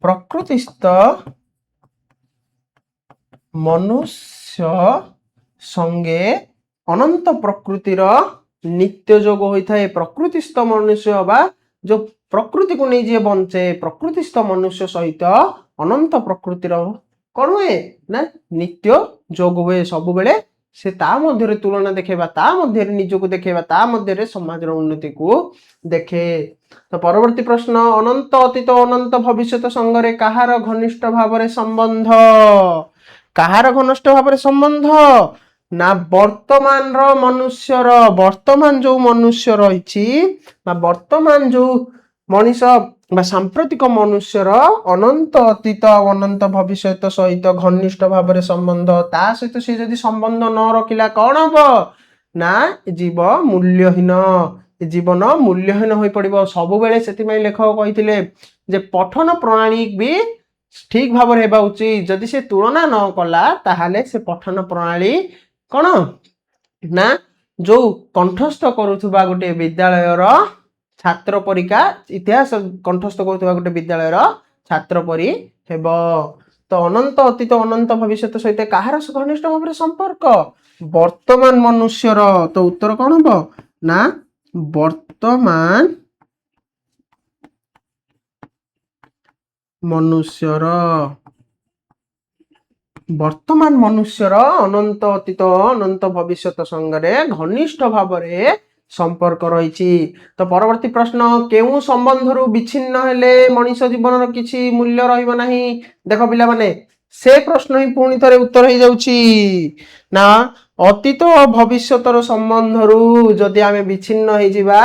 ପ୍ରକୃତିସ୍ଥ ମନୁଷ୍ୟ ସଙ୍ଗେ ଅନନ୍ତ ପ୍ରକୃତିର ନିତ୍ୟ ଯୋଗ ହୋଇଥାଏ। ପ୍ରକୃତିସ୍ଥ ମନୁଷ୍ୟ ବା ଯୋଉ ପ୍ରକୃତିକୁ ନେଇ ଯିଏ ବଞ୍ଚେ ପ୍ରକୃତିସ୍ଥ ମନୁଷ୍ୟ ସହିତ ଅନନ୍ତ ପ୍ରକୃତିର କଣ ହୁଏ ନା ନିତ୍ୟ ଯୋଗ ହୁଏ। ସବୁବେଳେ ସେ ତା ମଧ୍ୟରେ ତୁଳନା ଦେଖେଇବା ତା ମଧ୍ୟରେ ନିଜକୁ ଦେଖେଇବା ତା ମଧ୍ୟରେ ସମାଜର ଉନ୍ନତିକୁ ଦେଖେ। ତ ପରବର୍ତ୍ତୀ ପ୍ରଶ୍ନ ଅନନ୍ତ ଅତୀତ ଅନନ୍ତ ଭବିଷ୍ୟତ ସଙ୍ଗରେ କାହାର ଘନିଷ୍ଠ ଭାବରେ ସମ୍ବନ୍ଧ। କାହାର ଘନିଷ୍ଠ ଭାବରେ ସମ୍ବନ୍ଧ ନା ବର୍ତ୍ତମାନର ବର୍ତ୍ତମାନ ଯୋଉ ମନୁଷ୍ୟ ରହିଛି ବା ବର୍ତ୍ତମାନ ଯୋଉ ମଣିଷ ବା ସାମ୍ପ୍ରତିକ ମନୁଷ୍ୟର ଅନନ୍ତ ଅତୀତ ଅନନ୍ତ ଭବିଷ୍ୟତ ସହିତ ଘନିଷ୍ଠ ଭାବରେ ସମ୍ବନ୍ଧ, ତା ସହିତ ସେ ଯଦି ସମ୍ବନ୍ଧ ନ ରଖିଲା କଣ ହବ ନା ଜୀବ ମୂଲ୍ୟହୀନ, ଜୀବନ ମୂଲ୍ୟହୀନ ହୋଇ ପଡିବ ସବୁବେଳେ। ସେଥିପାଇଁ ଲେଖକ କହିଥିଲେ ଯେ ପଠନ ପ୍ରଣାଳୀ ବି ଠିକ ଭାବରେ ହେବା ଉଚିତ। ଯଦି ସେ ତୁଳନା ନ କଲା ତାହେଲେ ସେ ପଠନ ପ୍ରଣାଳୀ କଣ ନା ଯୋଉ କଣ୍ଠସ୍ଥ କରୁଥିବା ଗୋଟେ ବିଦ୍ୟାଳୟର ଛାତ୍ର ପରୀକ୍ଷା ଇତିହାସ କଣ୍ଠସ୍ଥ କରୁଥିବା ଗୋଟେ ବିଦ୍ୟାଳୟର ଛାତ୍ର ପରି ହେବ। ତ ଅନନ୍ତ ଅତୀତ ଅନନ୍ତ ଭବିଷ୍ୟତ ସହିତ କାହାର ଘନିଷ୍ଠ ଭାବରେ ସମ୍ପର୍କ? ବର୍ତ୍ତମାନ ମନୁଷ୍ୟର। ତ ଉତ୍ତର କଣ ହବ ନା ବର୍ତ୍ତମାନ ମନୁଷ୍ୟର। ବର୍ତ୍ତମାନ ମନୁଷ୍ୟର ଅନନ୍ତ ଅତୀତ ଅନନ୍ତ ଭବିଷ୍ୟତ ସଙ୍ଗରେ ଘନିଷ୍ଠ ଭାବରେ ସମ୍ପର୍କ ରହିଛି। ତ ପରବର୍ତ୍ତୀ ପ୍ରଶ୍ନ, କେଉଁ ସମ୍ବନ୍ଧରୁ ବିଚ୍ଛିନ୍ନ ହେଲେ ମଣିଷ ଜୀବନର କିଛି ମୂଲ୍ୟ ରହିବ ନାହିଁ? ଦେଖ ପିଲାମାନେ, ସେ ପ୍ରଶ୍ନ ହିଁ ପୁଣି ଥରେ ଉତ୍ତର ହେଇଯାଉଛି ନା ଅତୀତ ଭବିଷ୍ୟତର ସମ୍ବନ୍ଧରୁ ଯଦି ଆମେ ବିଚ୍ଛିନ୍ନ ହେଇଯିବା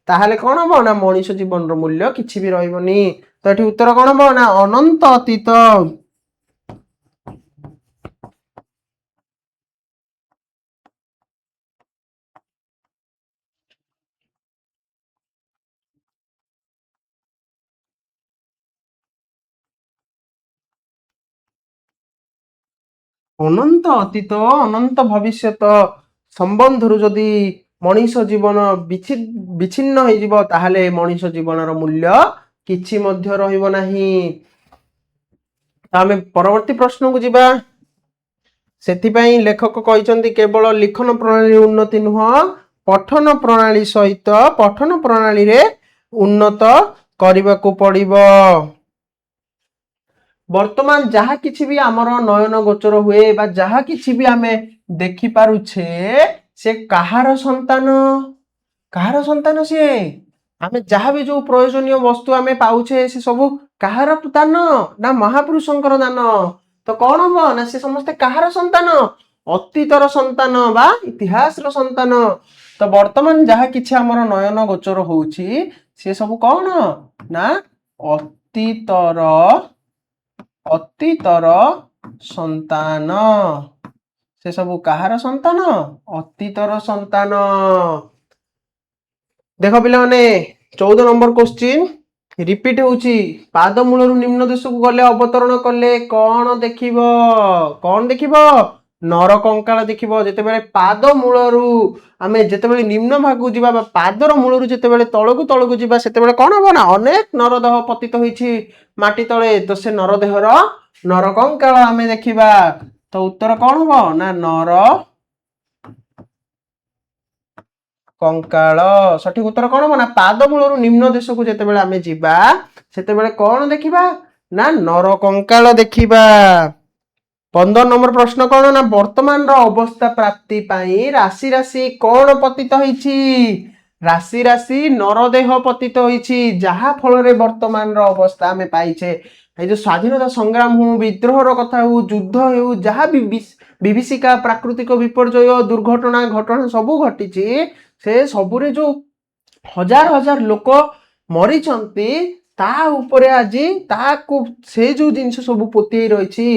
ତାହେଲେ କଣ ହବ ନା ମଣିଷ ଜୀବନର ମୂଲ୍ୟ କିଛି ବି ରହିବନି। ତ ଏଠି ଉତ୍ତର କଣ ହବ ନା ଅନନ୍ତ ଅତୀତ ଅନନ୍ତ ଅତୀତ ଅନନ୍ତ ଭବିଷ୍ୟତ ସମ୍ବନ୍ଧରୁ ଯଦି ମଣିଷ ଜୀବନ ବିଚ୍ଛିନ୍ନ ହେଇଯିବ ତାହେଲେ ମଣିଷ ଜୀବନର ମୂଲ୍ୟ କିଛି ମଧ୍ୟ ରହିବ ନାହିଁ। ଆମେ ପରବର୍ତ୍ତୀ ପ୍ରଶ୍ନକୁ ଯିବା। ସେଥିପାଇଁ ଲେଖକ କହିଛନ୍ତି କେବଳ ଲିଖନ ପ୍ରଣାଳୀ ଉନ୍ନତି ନୁହଁ, ପଠନ ପ୍ରଣାଳୀ ସହିତ ପଠନ ପ୍ରଣାଳୀରେ ଉନ୍ନତ କରିବାକୁ ପଡିବ। ବର୍ତ୍ତମାନ ଯାହା କିଛି ବି ଆମର ନୟନ ଗୋଚର ହୁଏ ବା ଯାହା କିଛି ବି ଆମେ ଦେଖିପାରୁଛେ ସେ କାହାର ସନ୍ତାନ? କାହାର ସନ୍ତାନ ସିଏ? ଆମେ ଯାହା ବି ଯୋଉ ପ୍ରয়োଜନୀୟ ବସ୍ତୁ ଆମେ ପାଉଛେ ସେ ସବୁ କାହାର ଦାନ ନା ମହାପୁରୁଷଙ୍କର ଦାନ। ତ କଣ ହବ ନା ସେ ସମସ୍ତେ କାହାର ସନ୍ତାନ? ଅତୀତର ସନ୍ତାନ ବା ଇତିହାସର ସନ୍ତାନ। ତ ବର୍ତ୍ତମାନ ଯାହା କିଛି ଆମର ନୟନ ଗୋଚର ହଉଛି ସେ ସବୁ କଣ ନା ଅତୀତର ସନ୍ତାନ। ସେ ସବୁ କାହାର ସନ୍ତାନ? ଅତୀତର ସନ୍ତାନ। ଦେଖ ପିଲାମାନେ 14 ନମ୍ବର କ୍ୱେଶ୍ଚିନ୍ ରିପିଟ୍ ହଉଛି। ପାଦ ମୂଳରୁ ନିମ୍ନ ଦେଶକୁ ଗଲେ ଅବତରଣ କଲେ କଣ ଦେଖିବ? କଣ ଦେଖିବ? ନର କଙ୍କାଳ ଦେଖିବ। ଯେତେବେଳେ ପାଦ ମୂଳରୁ ଆମେ ଯେତେବେଳେ ନିମ୍ନ ଭାଗକୁ ଯିବା ବା ପାଦର ମୂଳରୁ ଯେତେବେଳେ ତଳକୁ ଯିବା ସେତେବେଳେ କଣ ହବ ନା ଅନେକ ନରଦେହ ପତିତ ହୋଇଛି ମାଟି ତଳେ। ତ ସେ ନରଦେହର ନର କଙ୍କାଳ ଆମେ ଦେଖିବା। ତ ଉତ୍ତର କଣ ହବ ନା ନର କଙ୍କାଳ। ସଠିକ ଉତ୍ତର କଣ ହବ ନା ପାଦ ମୂଳରୁ ନିମ୍ନ ଦେଶକୁ ଯେତେବେଳେ ଆମେ ଯିବା ସେତେବେଳେ କଣ ଦେଖିବା ନା ନର କଙ୍କାଳ ଦେଖିବା। 15 ନମ୍ବର ପ୍ରଶ୍ନ କଣ ନା ବର୍ତ୍ତମାନର ଅବସ୍ଥା ପ୍ରାପ୍ତି ପାଇଁ ରାଶି ରାଶି କଣ ପତିତ ହେଇଛି? ରାଶି ରାଶି ନରଦେହ ପତିତ ହୋଇଛି, ଯାହା ଫଳରେ ବର୍ତ୍ତମାନର ଅବସ୍ଥା ଆମେ ପାଇଛେ। এই যে স্বাধীনতা সংগ্রাম হো, বিদ্রোহর কথা হো, যুদ্ধ হেউ, যাহা বি বিভীষিকা প্রাকৃতিক বিপর্যয় দুর্ঘটনা ঘটনা সবু ঘটিছি ସେ ସବୁରେ ଯୋଉ ହଜାର ହଜାର ଲୋକ ମରିଛନ୍ତି ତା ଉପରେ ଆଜି ତାକୁ ସେ ଯୋଉ ଜିନିଷ ସବୁ ପୋତି ରହିଛି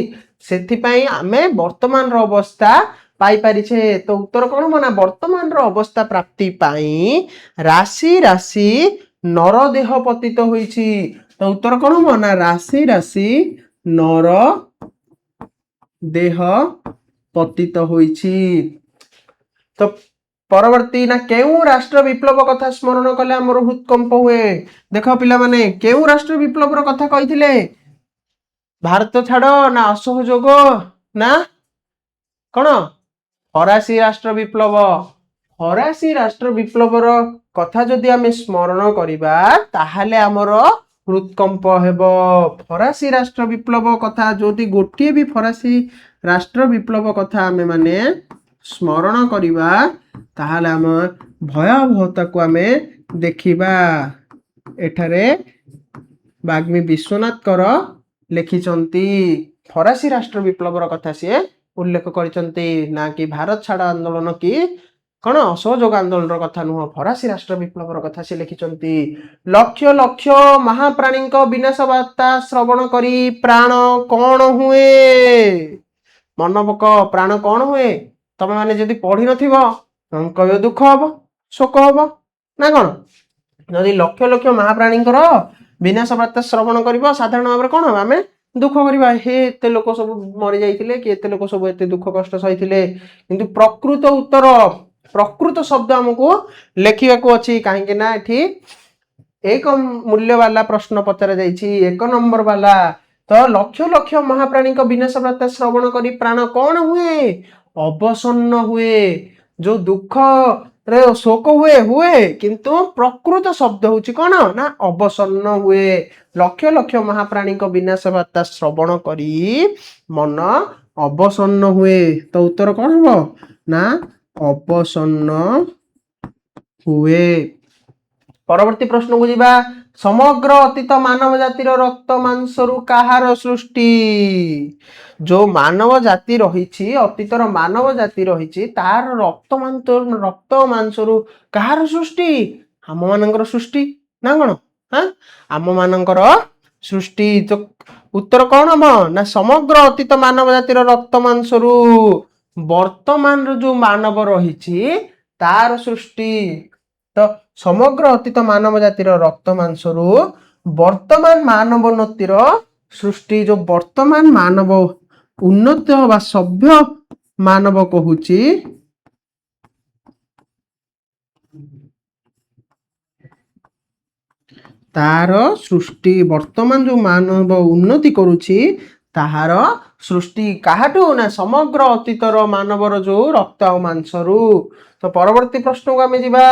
ସେଥିପାଇଁ ଆମେ ବର୍ତ୍ତମାନର ଅବସ୍ଥା ପାଇପାରିଛେ। ତ ଉତ୍ତର କଣ ହବ ନା ବର୍ତ୍ତମାନର ଅବସ୍ଥା ପ୍ରାପ୍ତି ପାଇଁ ରାଶି ରାଶି ନରଦେହ ପତିତ ହୋଇଛି। ତ ଉତ୍ତର କଣ ହବ ନା ରାଶି ରାଶି ନର ଦେହ ପତିତ ହୋଇଛି। ତ ପରବର୍ତ୍ତୀ ନା କେଉଁ ରାଷ୍ଟ୍ର ବିପ୍ଳବ କଥା ସ୍ମରଣ କଲେ ଆମର ହୃଦକମ୍ପ ହୁଏ? ଦେଖ ପିଲାମାନେ କେଉଁ ରାଷ୍ଟ୍ର ବିପ୍ଳବର କଥା କହିଥିଲେ? ଭାରତ ଛାଡ ନା ଅସହଯୋଗ ନା କଣ ଫରାସୀ ରାଷ୍ଟ୍ର ବିପ୍ଳବ। ଫରାସୀ ରାଷ୍ଟ୍ର ବିପ୍ଳବର କଥା ଯଦି ଆମେ ସ୍ମରଣ କରିବା ତାହେଲେ ଆମର ହୃଦକମ୍ପ ହେବ। ଫରାସୀ ରାଷ୍ଟ୍ର ବିପ୍ଳବ କଥା ଯଦି ଗୋଟିଏ ବି ଫରାସୀ ରାଷ୍ଟ୍ର ବିପ୍ଳବ କଥା ଆମେ ମାନେ ସ୍ମରଣ କରିବା ତାହେଲେ ଆମ ଭୟାବହତାକୁ ଆମେ ଦେଖିବା। ଏଠାରେ ବାଗ୍ମୀ ବିଶ୍ୱନାଥଙ୍କର ଲେଖିଛନ୍ତି ଫରାସୀ ରାଷ୍ଟ୍ର ବିପ୍ଳବର କଥା ସିଏ ଉଲ୍ଲେଖ କରିଛନ୍ତି, ନା କି ଭାରତ ଛାଡ ଆନ୍ଦୋଳନ କି कौन असहयोग आंदोलन कथा नुह फरासी राष्ट्र विप्लव कथा से लिखिंट लक्ष लक्ष महाप्राणी विनाश वार्ता श्रवण करी प्राण कौन हुए मन पक प्राण कौन हुए तमे माने जदि पढ़ी नथिबो कह दुख हम शोक हम ना कौन जदि लक्ष लक्ष महाप्राणी विनाश वार्ता श्रवण कर साधारण भाव में कौन आम दुख करवा हे एते लोक सब मरी जाइए कि एते लोक सब एते दुख कष्ट सही किंतु प्रकृत उत्तर प्रकृत शब्द आमको लेखा अच्छी कहीं एक मूल्य वाला प्रश्न पचरा जाइए एक नंबर वाला तो लक्ष लक्ष महाप्राणी विनाश वार्ता श्रवण करी प्राण कौन हुए अवसन्न हुए जो दुख रे शोक हुए किंतु प्रकृत शब्द होची कौन ना अवसन्न हुए लक्ष लक्ष महाप्राणी विनाश वार्ता श्रवण करी मन अवसन्न हुए तो उत्तर कौन हम ना अवसन्न हुए। परवर्ती प्रश्न को जीवा समग्र अतीत मानव जातिर रक्त मांसरु कहार सृष्टि जो मानव जाति रही अतीतर मानव जाति रही तार रक्त मांसरु कहार सृष्टि आम मानकर सृष्टि ना कौन हाँ आम मानकर सृष्टि तो उत्तर कौन हम ना समग्र अतीत मानव जातिर रक्त मांसरु वर्तमान जो मानव रही तार सृष्टि तो समग्र अतीत मानव जातिर रक्त मांसरु वर्तमान मानवोन्नतिर सृष्टि जो वर्तमान मानव उन्नत बा सभ्य मानव कहूची तार सृष्टि वर्तमान जो मानव उन्नति करुची ताहार सृष्टि काहाटू ना समग्र अतीतर मानवर जो रक्त और मांसरु। तो परवर्ती प्रश्न को आम जीवा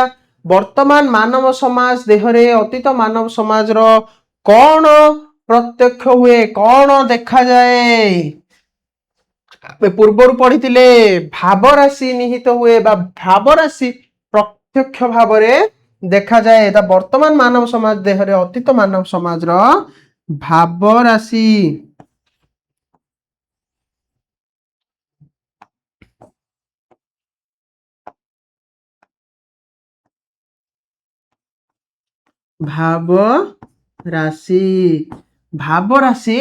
वर्तमान मानव समाज देहरे अतीत मानव समाज रो कौन प्रत्यक्ष हुए कौन देखा जाए पूर्वर पढ़ी भाव राशि निहित हुए बा भाव राशि प्रत्यक्ष भाव देखा जाए वर्तमान मानव समाज देहरे अतीत मानव समाज रो भाव राशि भाव राशि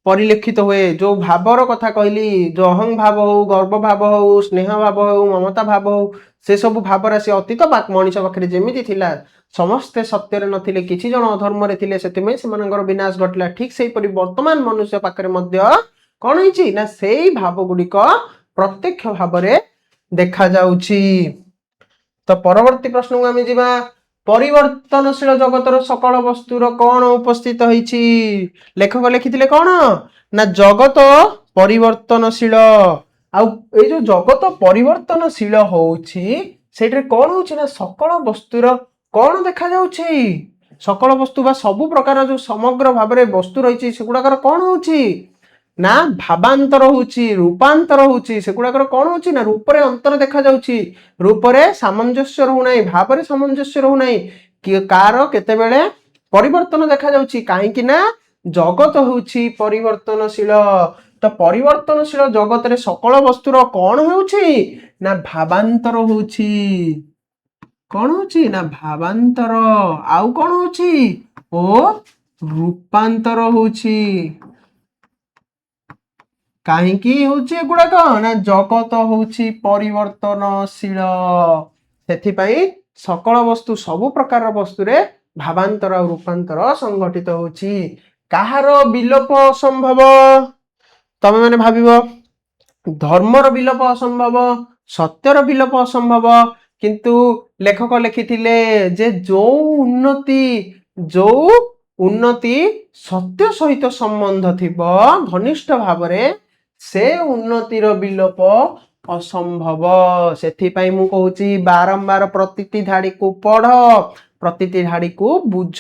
परिलक्षित हुए जो भावर कथा कहली जो अहं भाव हो गर्व भाव हो स्नेह भाव हो ममता भाव हो से सब भाव राशि अतीत मनीष पाखे जमी थिला समस्ते सत्य नथिले किछि जन अधर्म रे थिले सेतिमे सेमानकर विनाश घटला ठीक से परि वर्तमान मनुष्य पाखे मध्य कौन होइछि ना सेही भाव गुडिक प्रत्यक्ष भाव रे देखा जाउछि। तो परवर्ती प्रश्न को आम जीवा परिवर्तनशील जगतर सकल वस्तुर कौन उपस्थित होइछि लेखक लिखिथिले कौन ना जगत परिवर्तनशील आउ ए जो जगत परिवर्तनशील होउछि सेठरे कौन होउछि ना सकल वस्तुर कौन देखा जाउछि सकल वस्तु बा सब प्रकार जो समग्र भाव रे वस्तु रहिछि सेगुडाकर कौन होउछि ना भावांतर होउछि रूपांतर होउछि सेगुडाकर कौन होउछि ना रूप रे अंतर देखा जाउछि रूप रे सामंजस्य रहु नै भाव रे सामंजस्य रहु नै कि कार केते बेले परिवर्तन देखा जाउछि काहे कि ना जगत होउछि परिवर्तनशील तो परिवर्तनशील जगत रे सकल वस्तुर कौन होउछि ना भावांतर होउछि कौन होउछि ना भावांतर आउ कौन होउछि ओ रूपांतर होउछि कहीं होउछि गुड़ाक ना जगत होउछि परिवर्तनशील सेथिपाई सकल वस्तु सब प्रकार वस्तु रे भावांतर और रूपांतर संघटित होउछि काहार विलोप असंभव तमे माने भाबिबो धर्मर विलोप असंभव सत्यर विलोप असंभव किंतु लेखक लिखिथिले जे जो उन्नति सत्य सहित संबंध थिबो घनिष्ठ भाव रे से उन्नतिर विलोप असंभव सेथिपाई मु कहूची बारंबार प्रतिटी धाड़ी को पढ़ प्रतिटी धाड़ी को बुझ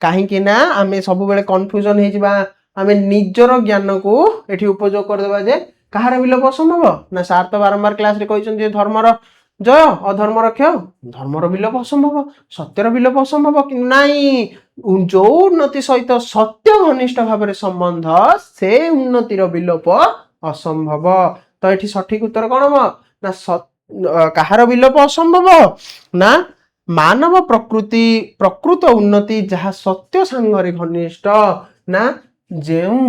कहीं ना आमे सब बेले कंफ्यूजन हे जिबा आमे निजर ज्ञान को एठी उपयोग कर देबा जे कहार विलोप असंभव ना सार तो बारंबार क्लास रे कहिसन जे धर्मर जय अधर्मर क्षय धर्मर विलोप असंभव सत्यर विलोप असंभव कि नाई जो उन्नति सहित सत्य घनिष्ठ भाव रे संबंध से उन्नतिर विलोप असंभव तो ये सठिक उत्तर कौन हम ना କାହାର ବିଲୋପ ଅସମ୍ଭବ ନା ମାନବ ପ୍ରକୃତ ଉନ୍ନତି ଯାହା ସତ୍ୟ ସାଙ୍ଗରେ ଘନିଷ୍ଠ ନା ଯେଉଁ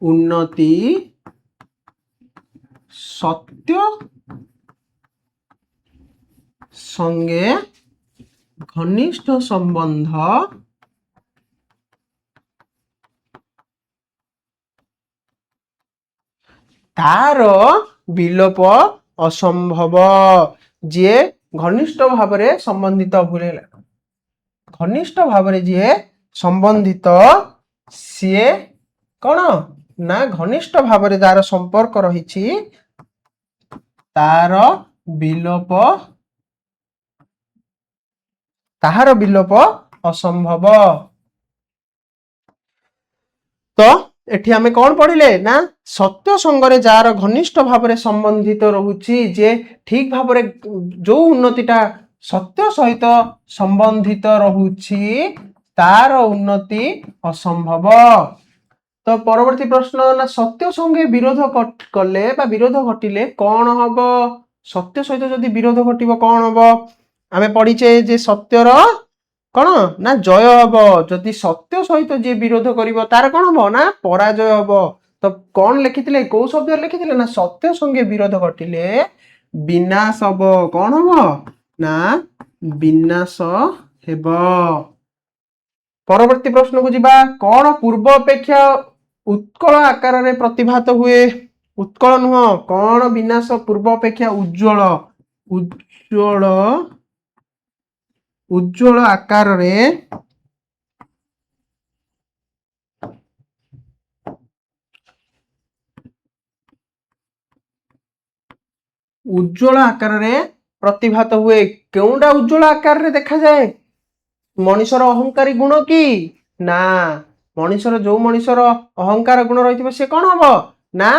ଉନ୍ନତି ସତ୍ୟ সঙ্গে ঘনিষ্ঠ সম্বন্ধ তার বিলোপ অসম্ভব ଯିଏ ଘନିଷ୍ଠ ଭାବରେ ସମ୍ବନ୍ଧିତ ଘନିଷ୍ଠ ଭାବରେ ଯିଏ ସମ୍ବନ୍ଧିତ ସିଏ କଣ ନା ଘନିଷ୍ଠ ଭାବରେ ଯାହାର ସମ୍ପର୍କ ରହିଛି ତାହାର ବିଲୋପ ଅସମ୍ଭବ। ତ ଏଠି ଆମେ କଣ ପଢିଲେ ନା ସତ୍ୟ ସଙ୍ଗରେ ଯାହାର ଘନିଷ୍ଠ ଭାବରେ ସମ୍ବନ୍ଧିତ ରହୁଛି ଯେ ଠିକ ଭାବରେ ଯୋଉ ଉନ୍ନତିଟା ସତ୍ୟ ସହିତ ସମ୍ବନ୍ଧିତ ରହୁଛି ତାର ଉନ୍ନତି ଅସମ୍ଭବ। ତ ପରବର୍ତ୍ତୀ ପ୍ରଶ୍ନ ନା ସତ୍ୟ ସଙ୍ଗେ ବିରୋଧ କଲେ ବା ବିରୋଧ ଘଟିଲେ କଣ ହବ ସତ୍ୟ ସହିତ ଯଦି ବିରୋଧ ଘଟିବ କଣ ହବ ଆମେ ପଢିଛେ ଯେ ସତ୍ୟର କଣ ନା ଜୟ ହବ ଯଦି ସତ୍ୟ ସହିତ ଯିଏ ବିରୋଧ କରିବ ତାର କଣ ହବ ନା ପରାଜୟ ହବ। ତ କଣ ଲେଖିଥିଲେ କୋଉ ଶବ୍ଦ ଲେଖିଥିଲେ ନା ସତ୍ୟ ସଙ୍ଗେ ବିରୋଧ ଘଟିଲେ ବିନାଶ ହବ କଣ ହବ ନା ବିନାଶ ହେବ। ପରବର୍ତ୍ତୀ ପ୍ରଶ୍ନକୁ ଯିବା କଣ ପୂର୍ବ ଅପେକ୍ଷା ଉତ୍କଳ ଆକାରରେ ପ୍ରତିଭାତ ହୁଏ ଉତ୍କଳ ନୁହଁ କଣ ବିନାଶ ପୂର୍ବ ଅପେକ୍ଷା ଉଜ୍ଜ୍ୱଳ ଆକାରରେ ପ୍ରତିଭାତ ହୁଏ କେଉଁଟା ଉଜ୍ଜ୍ୱଳ ଆକାରରେ ଦେଖାଯାଏ ମଣିଷର ଅହଙ୍କାରୀ ଗୁଣ କି ନା ମଣିଷର ଅହଙ୍କାର ଗୁଣ ରହିଥିବ ସେ କଣ ହବ ନା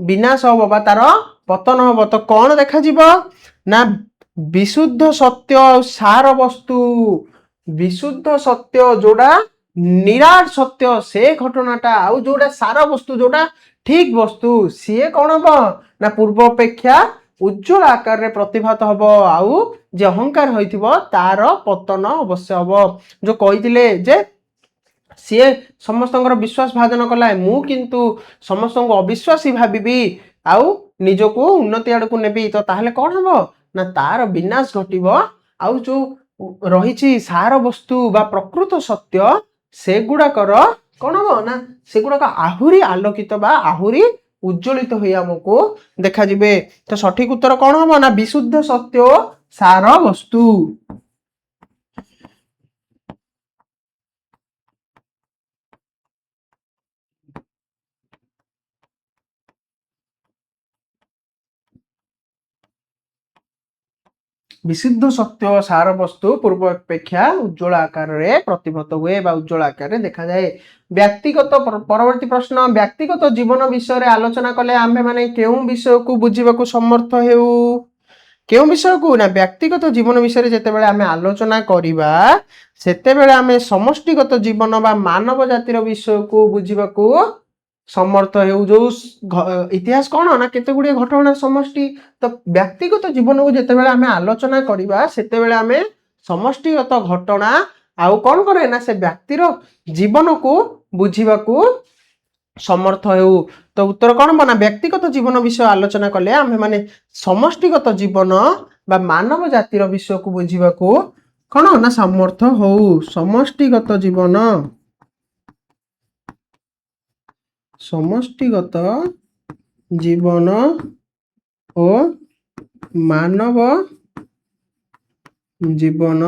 ବିନାଶ ହବ ବା ତାର ପତନ ହବ। ତ କଣ ଦେଖାଯିବ ନା ବିଶୁଦ୍ଧ ସତ୍ୟ ଆଉ ସାର ବସ୍ତୁ ବିଶୁଦ୍ଧ ସତ୍ୟ ଯୋଉଟା ନିରାଟ ସତ୍ୟ ସେ ଘଟଣାଟା ଆଉ ଯୋଉଟା ସାର ବସ୍ତୁ ଯୋଉଟା ଠିକ ବସ୍ତୁ ସିଏ କଣ ହବ ନା ପୂର୍ବ ଅପେକ୍ଷା ଉଜ୍ଜ୍ୱଳ ଆକାରରେ ପ୍ରତିଭାତ ହବ ଆଉ ଯେ ଅହଙ୍କାର ହୋଇଥିବ ତାର ପତନ ଅବଶ୍ୟ ହବ। ଯୋଉ କହିଥିଲେ ଯେ ସିଏ ସମସ୍ତଙ୍କର ବିଶ୍ୱାସ ଭାଜନ କଲା ମୁଁ କିନ୍ତୁ ସମସ୍ତଙ୍କୁ ଅବିଶ୍ୱାସୀ ଭାବିବି ଆଉ ନିଜକୁ ଉନ୍ନତି ଆଡକୁ ନେବି ତ ତାହେଲେ କଣ ହବ ନା ତାର ବିନାଶ ଘଟିବ ଆଉ ଯୋଉ ରହିଛି ସାର ବସ୍ତୁ ବା ପ୍ରକୃତ ସତ୍ୟ ସେଗୁଡାକର କଣ ହବ ନା ସେଗୁଡାକ ଆହୁରି ଆଲୋକିତ ବା ଆହୁରି ଉଜ୍ଜ୍ୱଳିତ ହୋଇ ଆମକୁ ଦେଖାଯିବେ। ତ ସଠିକ ଉତ୍ତର କଣ ହବ ନା ବିଶୁଦ୍ଧ ସତ୍ୟ ସାର ବସ୍ତୁ। ବିଶୁଦ୍ଧ ସତ୍ୟ ସାର ବସ୍ତୁ ପୂର୍ବ ଅପେକ୍ଷା ଉଜ୍ଜ୍ୱଳ ଆକାରରେ ପ୍ରତିଭାତ ହୁଏ ବା ଉଜ୍ଜ୍ୱଳ ଆକାରରେ ଦେଖାଯାଏ। ପରବର୍ତ୍ତୀ ପ୍ରଶ୍ନ ବ୍ୟକ୍ତିଗତ ଜୀବନ ବିଷୟରେ ଆଲୋଚନା କଲେ ଆମ୍ଭେ ମାନେ କେଉଁ ବିଷୟକୁ ବୁଝିବାକୁ ସମର୍ଥ ହେଉ କେଉଁ ବିଷୟକୁ ନା ବ୍ୟକ୍ତିଗତ ଜୀବନ ବିଷୟରେ ଯେତେବେଳେ ଆମେ ଆଲୋଚନା କରିବା ସେତେବେଳେ ଆମେ ସମଷ୍ଟିଗତ ଜୀବନ ବା ମାନବ ଜାତିର ବିଷୟକୁ ବୁଝିବାକୁ ସମର୍ଥ ହେଉ ଯୋଉ ଇତିହାସ କଣ ନା କେତେ ଗୁଡିଏ ଘଟଣା ସମଷ୍ଟି ତ ବ୍ୟକ୍ତିଗତ ଜୀବନକୁ ଯେତେବେଳେ ଆମେ ଆଲୋଚନା କରିବା ସେତେବେଳେ ଆମେ ସମଷ୍ଟିଗତ ଘଟଣା ଆଉ କଣ କରେ ନା ସେ ବ୍ୟକ୍ତିର ଜୀବନକୁ ବୁଝିବାକୁ ସମର୍ଥ ହେଉ। ତ ଉତ୍ତର କଣ ହବ ନା ବ୍ୟକ୍ତିଗତ ଜୀବନ ବିଷୟ ଆଲୋଚନା କଲେ ଆମେ ମାନେ ସମଷ୍ଟିଗତ ଜୀବନ ବା ମାନବ ଜାତିର ବିଷୟକୁ ବୁଝିବାକୁ କଣ ନା ସମର୍ଥ ହଉ। ସମଷ୍ଟିଗତ ଜୀବନ ଓ ମାନବ ଜୀବନ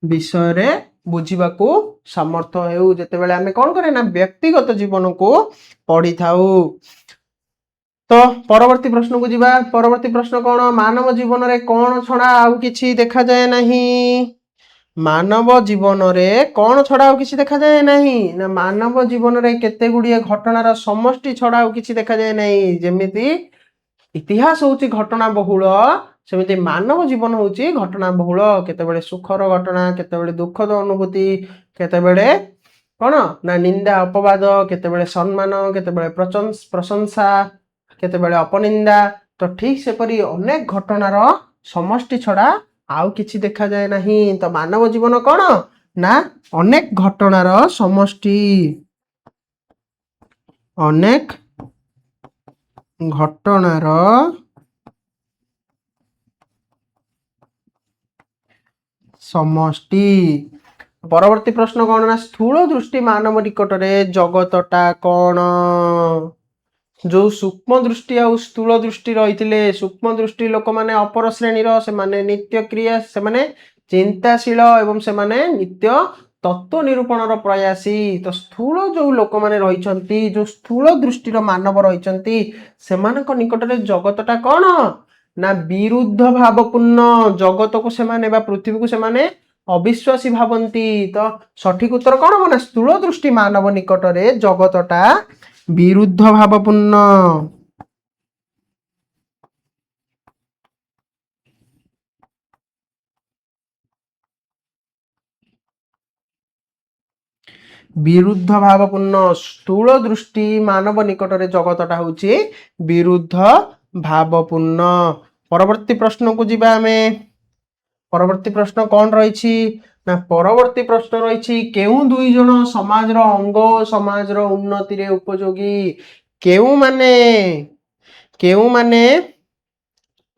ବିଷୟରେ ବୁଝିବାକୁ ସମର୍ଥ ହେଉ ଯେତେବେଳେ ଆମେ କଣ କରେ ନା ବ୍ୟକ୍ତିଗତ ଜୀବନକୁ ପଢିଥାଉ। ତ ପରବର୍ତ୍ତୀ ପ୍ରଶ୍ନକୁ ଯିବା ପରବର୍ତ୍ତୀ ପ୍ରଶ୍ନ କଣ ମାନବ ଜୀବନରେ କଣ ଛଡା ଆଉ କିଛି ଦେଖାଯାଏ ନାହିଁ ମାନବ ଜୀବନରେ କଣ ଛଡା ଆଉ କିଛି ଦେଖାଯାଏ ନାହିଁ ନା ମାନବ ଜୀବନରେ କେତେ ଗୁଡିଏ ଘଟଣାର ସମଷ୍ଟି ଛଡା ଆଉ କିଛି ଦେଖାଯାଏ ନାହିଁ ଯେମିତି ଇତିହାସ ହଉଛି ଘଟଣା ବହୁଳ ସେମିତି ମାନବ ଜୀବନ ହଉଛି ଘଟଣା ବହୁଳ କେତେବେଳେ ସୁଖର ଘଟଣା କେତେବେଳେ ଦୁଃଖଦ ଅନୁଭୂତି କେତେବେଳେ कौन ना निंदा अपवाद केतेबेले सम्मान केतेबेले प्रशंसा केतेबेले अपनिंदा तो ठीक सेपरी अनेक घटनार समष्टि छड़ा आउ किछि देखा जाए नहीं तो मानव जीवन कौन ना अनेक घटनार समष्टि अनेक घटनार समष्टि परवर्ती प्रश्न कौन ना स्थूल दृष्टि मानव निकटरे जगतटा कौन जो सूक्ष्म दृष्टि आ स्थूल दृष्टि रही सूक्ष्म दृष्टि लोक मैंने अपर श्रेणीर से माने नित्य क्रिया से माने चिंताशील एवं से माने नित्य तत्व निरूपण प्रयासी तो स्थूल जो लोक मैंने रही जो स्थूल दृष्टिर मानव रही से निकटरे जगतटा कौन ना विरुद्ध भावपूर्ण जगत को से पृथ्वी को से अविश्वासी भावती तो सठिक उत्तर कौन हम ना स्थूल दृष्टि मानव निकटरे जगतटा विरुद्ध भावपूर्ण विरुद्ध भावपूर्ण स्थूल दृष्टि मानव निकटरे जगतटा होची विरुद्ध भावपूर्ण परवर्ती प्रश्न को जीवा हमें परवर्ती प्रश्न कौन रही ना परवर्ती प्रश्न रही केउ दुई जन समाज रो अंग समाज रो उन्नति रे उपयोगी केउ माने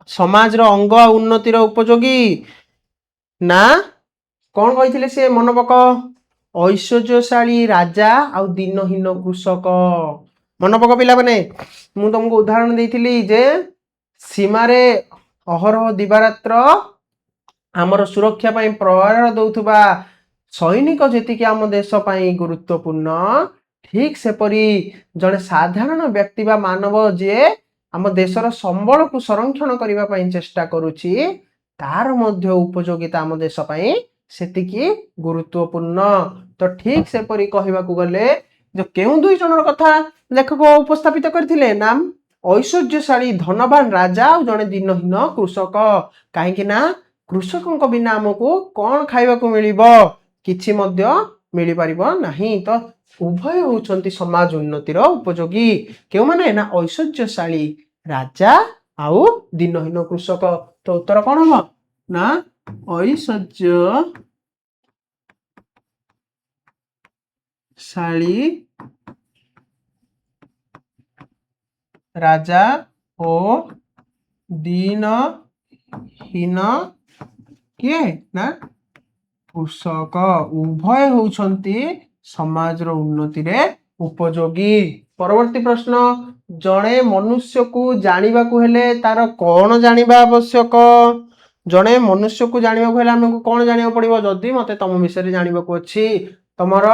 समाज रो अंग उन्नति रो उपयोगी ना कौन कही से मन पक ऐश्वर्यशाली राजा आउ दिनहीन कृषक मन पक पिला माने मु तुमको उदाहरण देइथिली जे सीमारे अहरह दिवारात्र आमर सुरक्षा पाई प्रहर दौथुबा सैनिक जेतिकी आम देश पाई गुरुत्वपूर्ण ठीक सेपरी जड़े साधारण व्यक्ति बा मानव जे आम देशर संबल को संरक्षण करबा पाई चेष्टा करूची तार मध्य उपयोगिता आम देश पाई सेतिकी गुरुत्वपूर्ण तो ठीक सेपरी कहबा को गले जो केउ दुई जनर कथा लेखक उपस्थापित करथिले नाम ऐश्वर्यशाली धनवान राजा और जड़े दिनहीन कृषक कहीं ना कृषकों बिना आमको कौन खाइबा को मिलिबो किछि मध्य मिली परिबो नहीं तो उभय होउछंती समाज उन्नतिर उपयोगी केउ माने ना ऐश्वर्यशाली राजा आउ दिनहीन कृषक तो उत्तर कौन हम ना ऐश्वर्यशाली राजा ओ दिनहीन किए ना कृषक उभय होउछंती समाज रो उन्नति रे उपयोगी परवर्ती प्रश्न जड़े मनुष्य को जानिबा को हेले तार कौन जानिबा आवश्यक जड़े मनुष्य को जानिबा को हेले हमको कौन जानिबा पड़िबो जदी मते तम विषय रे जानिबा को अछि तमर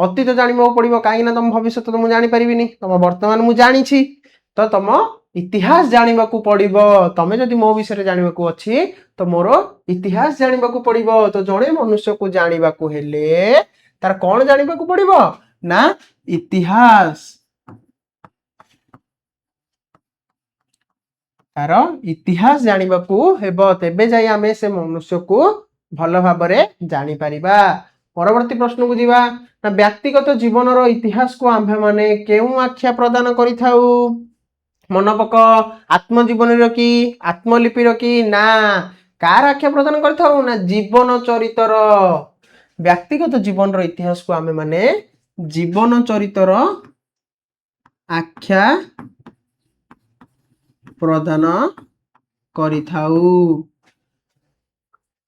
अतीत जानिबा पड़िबो काहे ना तम भविष्य तो मु जानि परिबिनी तम वर्तमान मु जानि छी तो तम इतिहास जानिबा को पड़िबो तमे जदी मो विषय रे जानिबा को अछि तो मोर इतिहास जानिबा को पड़िबो तो जड़े मनुष्य को जानिबा को हेले तार कौन जानिबा को पड़िबो ना इतिहास तार इतिहास जानिबा को हेबो तेबे जाई आमे से मनुष्य को भल भाबरे जानि परिबा परवर्ती प्रश्न को जीवा ना व्यक्तिगत जीवन रो इतिहास को आम्भे माने केउ आख्या प्रदान करिथाउ मन पक आत्मजीवन की आत्मलिपि की ना कार आख्या प्रदान करिथाउ ना जीवन चरितर व्यक्तिगत जीवन रो इतिहास को आमे माने जीवन चरितर आख्या प्रदान करिथाउ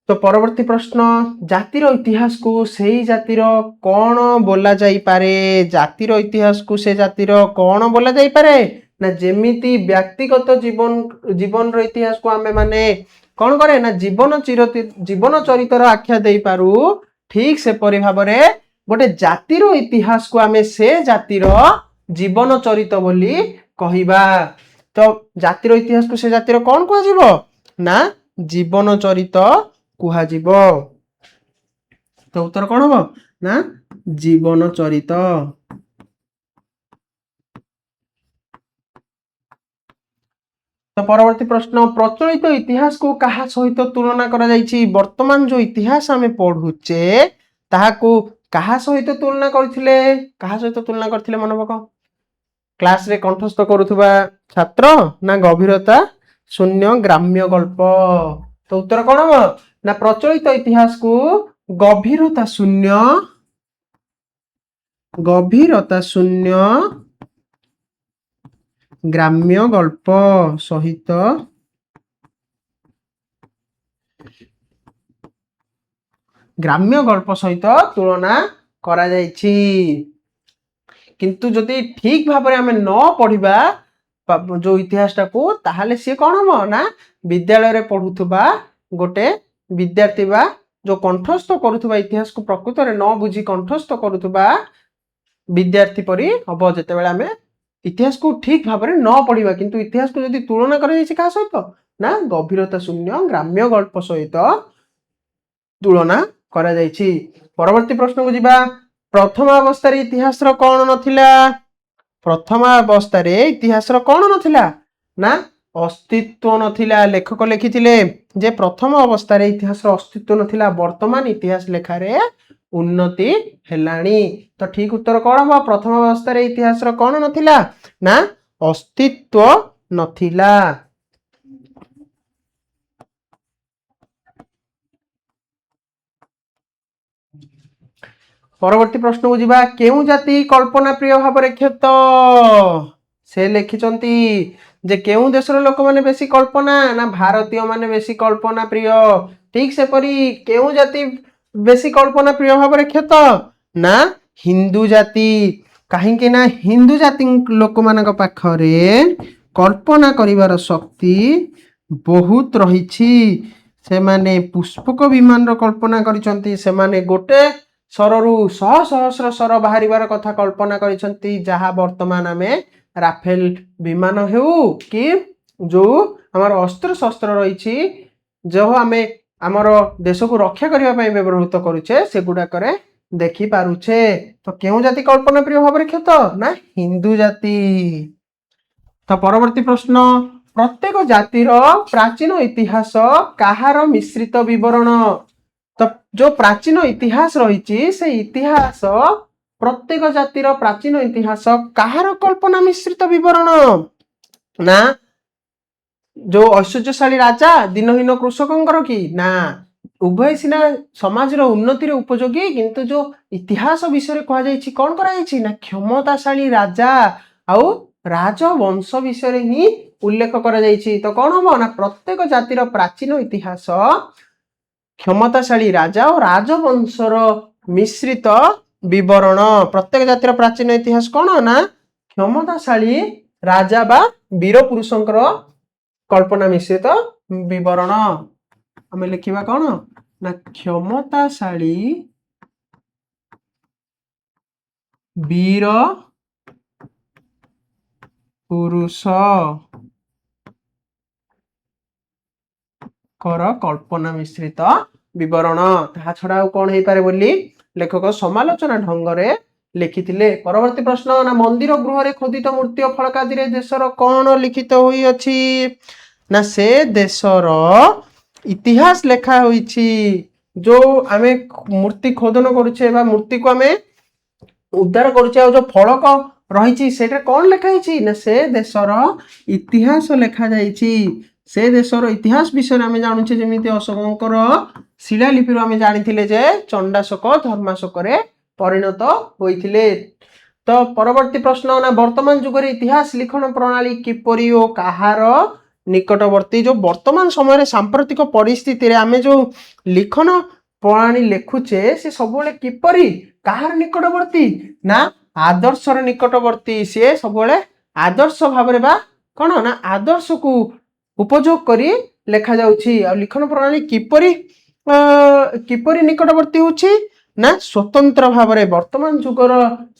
तो परवर्ती प्रश्न जातिर इतिहास को सेही जातिर कौन बोला जाई पारे जातिर इतिहास को से जातिर कौन बोला जाई पारे ना जेमिति व्यक्तिगत जीवन रो इतिहास को आमे माने कौन करे ना जीवन चरितर आख्या दे पारू ठीक से परि भाबरे गोटे जातिर इतिहास को आमे से जातिर जीवन चरित बोली कहिबा तो जातिर इतिहास को से जातिर कौन कह जीवो ना जीवन चरित कुहा जीवो तो उत्तर कौन हो ना जीवन चरित तो परवर्ती प्रश्न प्रचलित इतिहास को कहा सहित तुलना करा जायछि वर्तमान जो इतिहास आमे पढुचे ताहाकू କାହା ସହିତ ତୁଳନା କରିଥିଲେ? କାହା ସହିତ ତୁଳନା କରିଥିଲେ ମନେ ପକାଅ? କ୍ଲାସ ରେ କଣ୍ଠସ୍ଥ କରୁଥିବା ଛାତ୍ର ନା ଗଭୀରତା ଶୂନ୍ୟ ଗ୍ରାମ୍ୟ ଗଳ୍ପ? ତ ଉତ୍ତର କଣ ହବ ନା ପ୍ରଚଳିତ ଇତିହାସକୁ ଗଭୀରତା ଶୂନ୍ୟ ଗ୍ରାମ୍ୟ ଗଳ୍ପ ସହିତ ତୁଳନା କରାଯାଇଛି। କିନ୍ତୁ ଯଦି ଠିକ ଭାବରେ ଆମେ ନ ପଢିବା ଯୋଉ ଇତିହାସଟାକୁ ତାହେଲେ ସିଏ କଣ ହବ ନା ବିଦ୍ୟାଳୟରେ ପଢୁଥିବା ଗୋଟେ ବିଦ୍ୟାର୍ଥୀ ବା ଯୋଉ କଣ୍ଠସ୍ଥ କରୁଥିବା ଇତିହାସକୁ ପ୍ରକୃତରେ ନ ବୁଝି କଣ୍ଠସ୍ଥ କରୁଥିବା ବିଦ୍ୟାର୍ଥୀ ପରି ହବ ଯେତେବେଳେ ଆମେ ଇତିହାସକୁ ଠିକ ଭାବରେ ନ ପଢିବା। କିନ୍ତୁ ଇତିହାସକୁ ଯଦି ତୁଳନା କରାଯାଇଛି କାହା ସହିତ ନା ଗଭୀରତା ଶୂନ୍ୟ ଗ୍ରାମ୍ୟ ଗଳ୍ପ ସହିତ ତୁଳନା କରାଯାଇଛି। ପରବର୍ତ୍ତୀ ପ୍ରଶ୍ନକୁ ଯିବା। ପ୍ରଥମ ଅବସ୍ଥାରେ ଇତିହାସର କଣ ନଥିଲା? ପ୍ରଥମ ଅବସ୍ଥାରେ ଇତିହାସର କଣ ନଥିଲା ନା ଅସ୍ତିତ୍ୱ ନଥିଲା। ଲେଖକ ଲେଖିଥିଲେ ଯେ ପ୍ରଥମ ଅବସ୍ଥାରେ ଇତିହାସର ଅସ୍ତିତ୍ୱ ନଥିଲା, ବର୍ତ୍ତମାନ ଇତିହାସ ଲେଖାରେ ଉନ୍ନତି ହେଲାଣି। ତ ଠିକ ଉତ୍ତର କଣ ହବ? ପ୍ରଥମ ଅବସ୍ଥାରେ ଇତିହାସର କଣ ନଥିଲା ନା ଅସ୍ତିତ୍ୱ ନଥିଲା। ପରବର୍ତ୍ତୀ ପ୍ରଶ୍ନକୁ ଯିବା। କେଉଁ ଜାତି କଳ୍ପନା ପ୍ରିୟ ଭାବରେ ଖ୍ୟାତ? ସେ ଲେଖିଛନ୍ତି ଯେ କେଉଁ ଦେଶର ଲୋକମାନେ ବେଶୀ କଳ୍ପନା ନା ଭାରତୀୟ ମାନେ ବେଶୀ କଳ୍ପନା ପ୍ରିୟ। ଠିକ ସେପରି କେଉଁ ଜାତି ବେଶୀ କଳ୍ପନା ପ୍ରିୟ ଭାବରେ ଖ୍ୟାତ ନା ହିନ୍ଦୁ ଜାତି। କାହିଁକି ନା ହିନ୍ଦୁ ଜାତି ଲୋକମାନଙ୍କ ପାଖରେ କଳ୍ପନା କରିବାର ଶକ୍ତି ବହୁତ ରହିଛି। ସେମାନେ ପୁଷ୍ପକ ବିମାନର କଳ୍ପନା କରିଛନ୍ତି। ସେମାନେ ଗୋଟେ ସ୍ୱରରୁ ଶହ ସହସ୍ର ସ୍ୱର ବାହାରିବାର କଥା କଳ୍ପନା କରିଛନ୍ତି, ଯାହା ବର୍ତ୍ତମାନ ଆମେ ରାଫେଲ ବିମାନ ହେଉ କି ଯୋଉ ଆମର ଅସ୍ତ୍ର ଶସ୍ତ୍ର ରହିଛି, ଯୋଉ ଆମେ ଆମର ଦେଶକୁ ରକ୍ଷା କରିବା ପାଇଁ ବ୍ୟବହୃତ କରୁଛେ, ସେଗୁଡାକରେ ଦେଖିପାରୁଛେ। ତ କେଉଁ ଜାତି କଳ୍ପନା ପ୍ରିୟ ଭାବରେ ଖ୍ୟାତ ନା ହିନ୍ଦୁ ଜାତି। ତ ପରବର୍ତ୍ତୀ ପ୍ରଶ୍ନ। ପ୍ରତ୍ୟେକ ଜାତିର ପ୍ରାଚୀନ ଇତିହାସ କାହାର ମିଶ୍ରିତ ବିବରଣ? ତ ଯୋଉ ପ୍ରାଚୀନ ଇତିହାସ ରହିଛି ସେ ଇତିହାସ ପ୍ରତ୍ୟେକ ଜାତିର ପ୍ରାଚୀନ ଇତିହାସ କାହାର କଳ୍ପନା ମିଶ୍ରିତ ବିବରଣ ନା ଯୋଉ ଐଶ୍ୱର୍ଯ୍ୟଶାଳୀ ରାଜା ଦିନହୀନ କୃଷକଙ୍କର କି ନା ଉଭୟ ସିନା ସମାଜର ଉନ୍ନତିରେ ଉପଯୋଗୀ, କିନ୍ତୁ ଯୋଉ ଇତିହାସ ବିଷୟରେ କୁହାଯାଇଛି କଣ କରାଯାଇଛି ନା କ୍ଷମତାଶାଳୀ ରାଜା ଆଉ ରାଜବଂଶ ବିଷୟରେ ହିଁ ଉଲ୍ଲେଖ କରାଯାଇଛି। ତ କଣ ହବ ନା ପ୍ରତ୍ୟେକ ଜାତିର ପ୍ରାଚୀନ ଇତିହାସ କ୍ଷମତାଶାଳୀ ରାଜା ଓ ରାଜବଂଶର ମିଶ୍ରିତ ବିବରଣ। ପ୍ରତ୍ୟେକ ଜାତିର ପ୍ରାଚୀନ ଇତିହାସ କଣ ନା କ୍ଷମତାଶାଳୀ ରାଜା ବା ବୀର ପୁରୁଷଙ୍କର କଳ୍ପନା ମିଶ୍ରିତ ବିବରଣ। ଆମେ ଲେଖିବା କଣ ନା କ୍ଷମତାଶାଳୀ ବୀର ପୁରୁଷ କଳ୍ପନା ମିଶ୍ରିତ ବିବରଣ। ତାହା ଛଡା ଆଉ କଣ ହେଇପାରେ ବୋଲି ଲେଖକ ସମାଲୋଚନା ଢଙ୍ଗରେ ଲେଖିଥିଲେ। ପରବର୍ତ୍ତୀ ପ୍ରଶ୍ନ ନା ମନ୍ଦିର ଗୃହରେ ଖୋଦିତ ମୂର୍ତ୍ତି ଓ ଫଳକାଦିରେ ଦେଶର କଣ ଲିଖିତ ହୋଇଅଛି ନା ସେ ଦେଶର ଇତିହାସ ଲେଖା ହୋଇଛି। ଯୋଉ ଆମେ ମୂର୍ତ୍ତି ଖୋଦନ କରୁଛେ ବା ମୂର୍ତ୍ତିକୁ ଆମେ ଉଦ୍ଧାର କରୁଛେ ଆଉ ଯୋଉ ଫଳକ ରହିଛି ସେଇଟା କଣ ଲେଖା ହେଇଛି ନା ସେ ଦେଶର ଇତିହାସ ଲେଖା ଯାଇଛି। ସେ ଦେଶର ଇତିହାସ ବିଷୟରେ ଆମେ ଜାଣୁଛେ, ଯେମିତି ଅଶୋକଙ୍କର ଶିଳାଲିପିରୁ ଆମେ ଜାଣିଥିଲେ ଯେ ଚଣ୍ଡାଶୋକ ଧର୍ମାଶୋକରେ ପରିଣତ ହୋଇଥିଲେ। ତ ପରବର୍ତ୍ତୀ ପ୍ରଶ୍ନ ନା ବର୍ତ୍ତମାନ ଯୁଗରେ ଇତିହାସ ଲିଖନ ପ୍ରଣାଳୀ କିପରି ଓ କାହାର ନିକଟବର୍ତ୍ତୀ? ଯୋଉ ବର୍ତ୍ତମାନ ସମୟରେ ସାମ୍ପ୍ରତିକ ପରିସ୍ଥିତିରେ ଆମେ ଯୋଉ ଲିଖନ ପ୍ରଣାଳୀ ଲେଖୁଛେ ସେ ସବୁବେଳେ କିପରି କାହାର ନିକଟବର୍ତ୍ତୀ ନା ଆଦର୍ଶର ନିକଟବର୍ତ୍ତୀ। ସିଏ ସବୁବେଳେ ଆଦର୍ଶ ଭାବରେ ବା କଣ ନା ଆଦର୍ଶକୁ ଉପଯୋଗ କରି ଲେଖା ଯାଉଛି। ଆଉ ଲିଖନ ପ୍ରଣାଳୀ କିପରି ନିକଟବର୍ତ୍ତୀ ହଉଛି ନା ସ୍ୱତନ୍ତ୍ର ଭାବରେ ବର୍ତ୍ତମାନ ଯୁଗର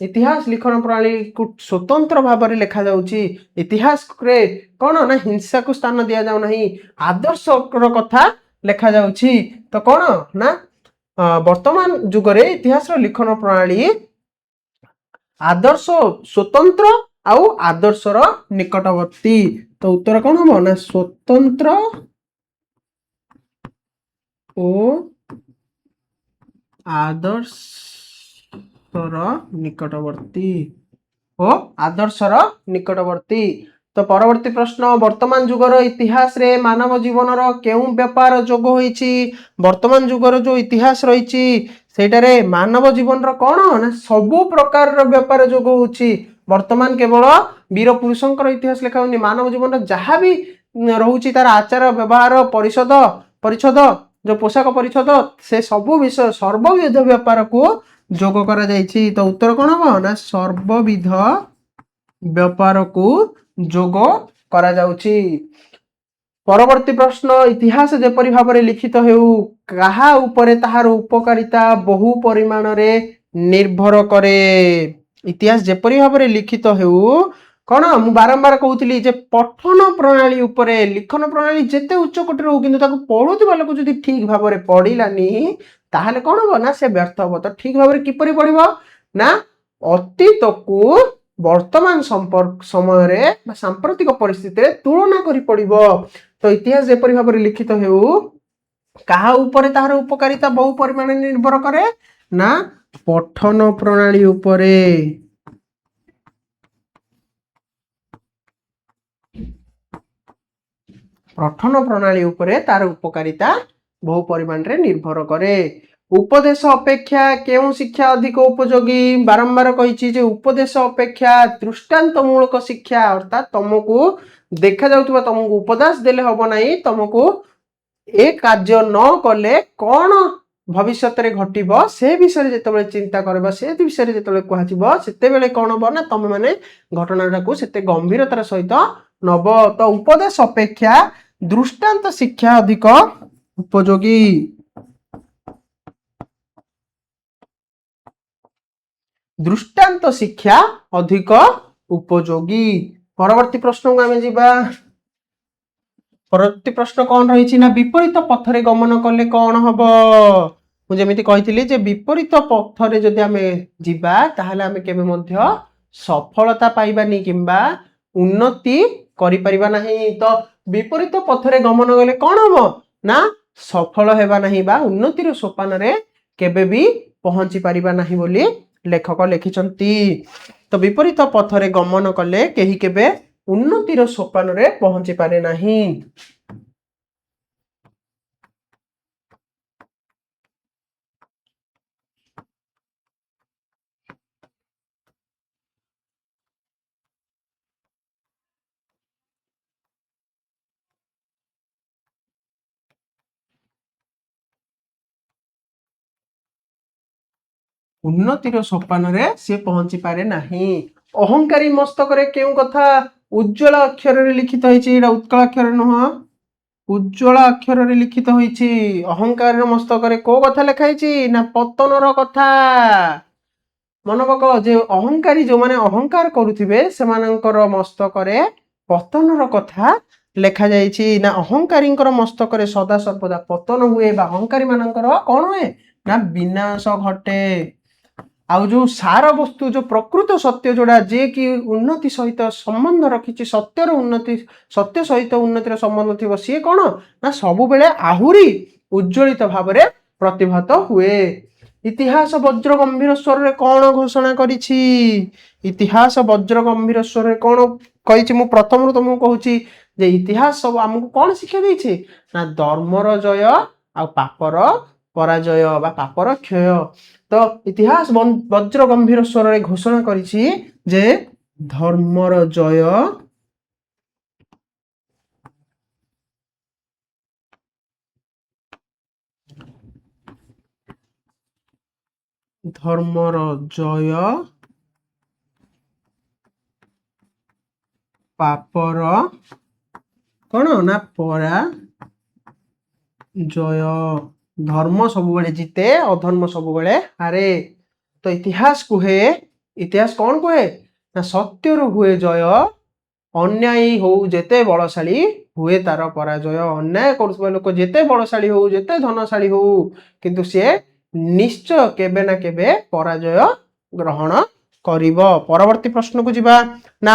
ଇତିହାସ ଲିଖନ ପ୍ରଣାଳୀକୁ ସ୍ୱତନ୍ତ୍ର ଭାବରେ ଲେଖା ଯାଉଛି। ଇତିହାସରେ କଣ ନା ହିଂସାକୁ ସ୍ଥାନ ଦିଆଯାଉ ନାହିଁ, ଆଦର୍ଶର କଥା ଲେଖା ଯାଉଛି। ତ କଣ ନା ବର୍ତ୍ତମାନ ଯୁଗରେ ଇତିହାସର ଲିଖନ ପ୍ରଣାଳୀ ଆଦର୍ଶ ସ୍ୱତନ୍ତ୍ର ଆଉ ଆଦର୍ଶର ନିକଟବର୍ତ୍ତୀ। ତ ଉତ୍ତର କଣ ହବ ନା ସ୍ୱତନ୍ତ୍ର ଓ ଆଦର୍ଶ ନିକଟବର୍ତ୍ତୀ ଓ ଆଦର୍ଶର ନିକଟବର୍ତ୍ତୀ। ତ ପରବର୍ତ୍ତୀ ପ୍ରଶ୍ନ, ବର୍ତ୍ତମାନ ଯୁଗର ଇତିହାସରେ ମାନବ ଜୀବନର କେଉଁ ବ୍ୟାପାର ଯୋଗ ହୋଇଛି? ବର୍ତ୍ତମାନ ଯୁଗର ଯୋଉ ଇତିହାସ ରହିଛି ସେଇଟାରେ ମାନବ ଜୀବନର କଣ ନା ସବୁ ପ୍ରକାରର ବ୍ୟାପାର ଯୋଗ ହଉଛି। ବର୍ତ୍ତମାନ କେବଳ ବୀର ପୁରୁଷଙ୍କର ଇତିହାସ ଲେଖା ହଉନି, ମାନବ ଜୀବନର ଯାହା ବି ରହୁଛି ତାର ଆଚାର ବ୍ୟବହାର ପରିଚ୍ଛଦ ଯୋଉ ପୋଷାକ ପରିଚ୍ଛଦ ସେ ସବୁ ବିଷୟ ସର୍ବବିଧ ବ୍ୟାପାରକୁ ଯୋଗ କରାଯାଇଛି। ତ ଉତ୍ତର କଣ ହବ ନା ସର୍ବବିଧ ବ୍ୟାପାରକୁ ଯୋଗ କରାଯାଉଛି। ପରବର୍ତ୍ତୀ ପ୍ରଶ୍ନ, ଇତିହାସ ଯେପରି ଭାବରେ ଲିଖିତ ହେଉ କାହା ଉପରେ ତାହାର ଉପକାରିତା ବହୁ ପରିମାଣରେ ନିର୍ଭର କରେ? ଇତିହାସ ଯେପରି ଭାବରେ ଲିଖିତ ହେଉ କଣ ମୁଁ ବାରମ୍ବାର କହୁଥିଲି ଯେ ପଠନ ପ୍ରଣାଳୀ ଉପରେ, ଲିଖନ ପ୍ରଣାଳୀ ଯେତେ ଉଚ୍ଚ କୋଟିର ହଉ କିନ୍ତୁ ତାକୁ ପଢୁଥିବା ଲୋକ ଯଦି ଠିକ ଭାବରେ ପଢିଲାନି ତାହେଲେ କଣ ହବ ନା ସେ ବ୍ୟର୍ଥ ହବ। ତ ଠିକ ଭାବରେ କିପରି ପଢିବ ନା ଅତୀତକୁ ବର୍ତ୍ତମାନ ସମୟରେ ବା ସାମ୍ପ୍ରତିକ ପରିସ୍ଥିତିରେ ତୁଳନା କରି ପଡିବ। ତ ଇତିହାସ ଯେପରି ଭାବରେ ଲିଖିତ ହେଉ କାହା ଉପରେ ତାହାର ଉପକାରିତା ବହୁ ପରିମାଣରେ ନିର୍ଭର କରେ ନା ପଠନ ପ୍ରଣାଳୀ ଉପରେ। ପଠନ ପ୍ରଣାଳୀ ଉପରେ ତାର ଉପକାରିତା ବହୁ ପରିମାଣରେ ନିର୍ଭର କରେ। ଉପଦେଶ ଅପେକ୍ଷା କେଉଁ ଶିକ୍ଷା ଅଧିକ ଉପଯୋଗୀ? ବାରମ୍ବାର କହିଛି ଯେ ଉପଦେଶ ଅପେକ୍ଷା ଦୃଷ୍ଟାନ୍ତ ମୂଳକ ଶିକ୍ଷା, ଅର୍ଥାତ ତମକୁ ଦେଖାଯାଉଥିବା ତମକୁ ଉପଦେଶ ଦେଲେ ହବ ନାହିଁ, ତମକୁ ଏ କାର୍ଯ୍ୟ ନ କଲେ କଣ ଭବିଷ୍ୟତରେ ଘଟିବ ସେ ବିଷୟରେ ଯେତେବେଳେ ଚିନ୍ତା କରିବ, ସେ ବିଷୟରେ ଯେତେବେଳେ କୁହାଯିବ ସେତେବେଳେ କଣ ହବ ନା ତମେ ମାନେ ଘଟଣାଟାକୁ ସେତେ ଗମ୍ଭୀରତାର ସହିତ ନବ। ତ ଉପଦେଶ ଅପେକ୍ଷା ଦୃଷ୍ଟାନ୍ତ ଶିକ୍ଷା ଅଧିକ ଉପଯୋଗୀ। ଦୃଷ୍ଟାନ୍ତ ଶିକ୍ଷା ଅଧିକ ଉପଯୋଗୀ। ପରବର୍ତ୍ତୀ ପ୍ରଶ୍ନକୁ ଆମେ ଯିବା। ପରବର୍ତ୍ତୀ ପ୍ରଶ୍ନ କଣ ରହିଛି ନା ବିପରୀତ ପଥରେ ଗମନ କଲେ କଣ ହବ? ମୁଁ ଯେମିତି କହିଥିଲି ଯେ ବିପରୀତ ପଥରେ ଯଦି ଆମେ ଯିବା ତାହେଲେ ଆମେ କେବେ ମଧ୍ୟ ସଫଳତା ପାଇବାନି କିମ୍ବା ଉନ୍ନତି କରିପାରିବା ନାହିଁ। ତ ବିପରୀତ ପଥରେ ଗମନ କଲେ କଣ ହବ ନା ସଫଳ ହେବା ନାହିଁ ବା ଉନ୍ନତିର ସୋପାନରେ କେବେ ବି ପହଞ୍ଚି ପାରିବା ନାହିଁ ବୋଲି ଲେଖକ ଲେଖିଛନ୍ତି। ତ ବିପରୀତ ପଥରେ ଗମନ କଲେ କେହି କେବେ ଉନ୍ନତିର ସୋପାନରେ ପହଞ୍ଚି ପାରେ ନାହିଁ। ଉନ୍ନତିର ସୋପାନରେ ସେ ପହଞ୍ଚି ପାରେ ନାହିଁ। ଅହଙ୍କାରୀ ମସ୍ତକରେ କେଉଁ କଥା ଉଜ୍ଜଳ ଅକ୍ଷରରେ ଲିଖିତ ହେଇଛି? ଏଇଟା ଉତ୍କଳ ଅକ୍ଷର ନୁହଁ, ଉଜ୍ଜଳ ଅକ୍ଷରରେ ଲିଖିତ ହୋଇଛି। ଅହଙ୍କାରୀର ମସ୍ତକରେ କୋଉ କଥା ଲେଖା ହେଇଛି ନା ପତନର କଥା। ମନେ ପକାଅ ଯେ ଅହଙ୍କାରୀ ଯୋଉମାନେ ଅହଙ୍କାର କରୁଥିବେ ସେମାନଙ୍କର ମସ୍ତକରେ ପତନର କଥା ଲେଖା ଯାଇଛି। ନା ଅହଙ୍କାରୀଙ୍କର ମସ୍ତକରେ ସଦା ସର୍ବଦା ପତନ ହୁଏ ବା ଅହଙ୍କାରୀ ମାନଙ୍କର କଣ ହୁଏ ନା ବିନାଶ ଘଟେ। ଆଉ ଯୋଉ ସାର ବସ୍ତୁ ଯୋଉ ପ୍ରକୃତ ସତ୍ୟ ଯୋଉଟା ଯିଏ କି ଉନ୍ନତି ସହିତ ସମ୍ବନ୍ଧ ରଖିଛି, ସତ୍ୟର ଉନ୍ନତି ସତ୍ୟ ସହିତ ଉନ୍ନତିର ସମ୍ବନ୍ଧ ଥିବ ସିଏ କଣ ନା ସବୁବେଳେ ଆହୁରି ଉଜ୍ଜଳିତ ଭାବରେ ପ୍ରତିଭାତ ହୁଏ। ଇତିହାସ ବଜ୍ର ଗମ୍ଭୀର ସ୍ୱରରେ କଣ ଘୋଷଣା କରିଛି? ଇତିହାସ ବଜ୍ର ଗମ୍ଭୀର ସ୍ୱରରେ କଣ କହିଛି? ମୁଁ ପ୍ରଥମରୁ ତମକୁ କହୁଛି ଯେ ଇତିହାସ ସବୁ ଆମକୁ କଣ ଶିକ୍ଷା ଦେଇଛି ନା ଧର୍ମର ଜୟ ଆଉ ପାପର ପରାଜୟ ବା ପାପର କ୍ଷୟ। ତ ଇତିହାସ ବଜ୍ର ଗମ୍ଭୀର ସ୍ୱରରେ ଘୋଷଣା କରିଛି ଯେ ଧର୍ମର ଜୟ ଧର୍ମର ଜୟ ପାପର କଣ ନା ପରାଜୟ। ଧର୍ମ ସବୁବେଳେ ଜିତେ, ଅଧର୍ମ ସବୁବେଳେ ହାରେ। ତ ଇତିହାସ କୁହେ, ଇତିହାସ କଣ କୁହେ ନା ସତ୍ୟରୁ ହୁଏ ଜୟ, ଅନ୍ୟାୟୀ ହଉ ଯେତେ ବଳଶାଳୀ ହୁଏ ତାର ପରାଜୟ। ଅନ୍ୟାୟ କରୁଥିବା ଲୋକ ଯେତେ ବଳଶାଳୀ ହଉ ଯେତେ ଧନଶାଳୀ ହଉ କିନ୍ତୁ ସିଏ ନିଶ୍ଚୟ କେବେ ନା କେବେ ପରାଜୟ ଗ୍ରହଣ କରିବ। ପରବର୍ତ୍ତୀ ପ୍ରଶ୍ନକୁ ଯିବା। ନା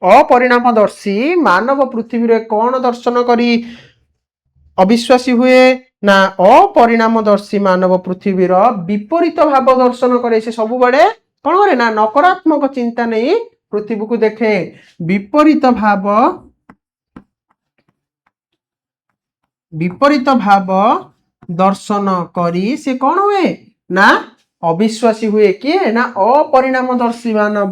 ଅପରିଣାମଦର୍ଶୀ ମାନବ ପୃଥିବୀରେ କଣ ଦର୍ଶନ କରି ଅବିଶ୍ୱାସୀ ହୁଏ? ନା अपरिणामदर्शी मानव पृथ्वीर विपरीत भाव दर्शन करे से सब बड़े कौन करे ना नकारात्मक चिंता नहीं पृथ्वी को देखे विपरीत भाव दर्शन करी से कौन हुए ना अविश्वासी हुए किए ना अपरिणामदर्शी मानव।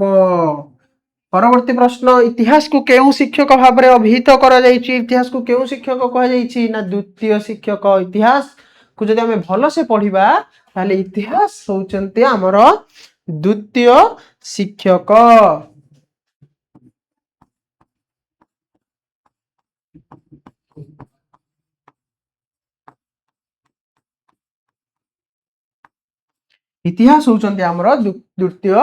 परवर्ती प्रश्न इतिहास को केउ शिक्षक भाव में अभिहित करा जायछि इतिहास को केउ शिक्षक कहा जायछि ना द्वितीय शिक्षक। इतिहास को जदि आमे भलो से पढ़िबा ताले इतिहास होउचंती हमर द्वितीय शिक्षक। इतिहास होउचंती हमर द्वितीय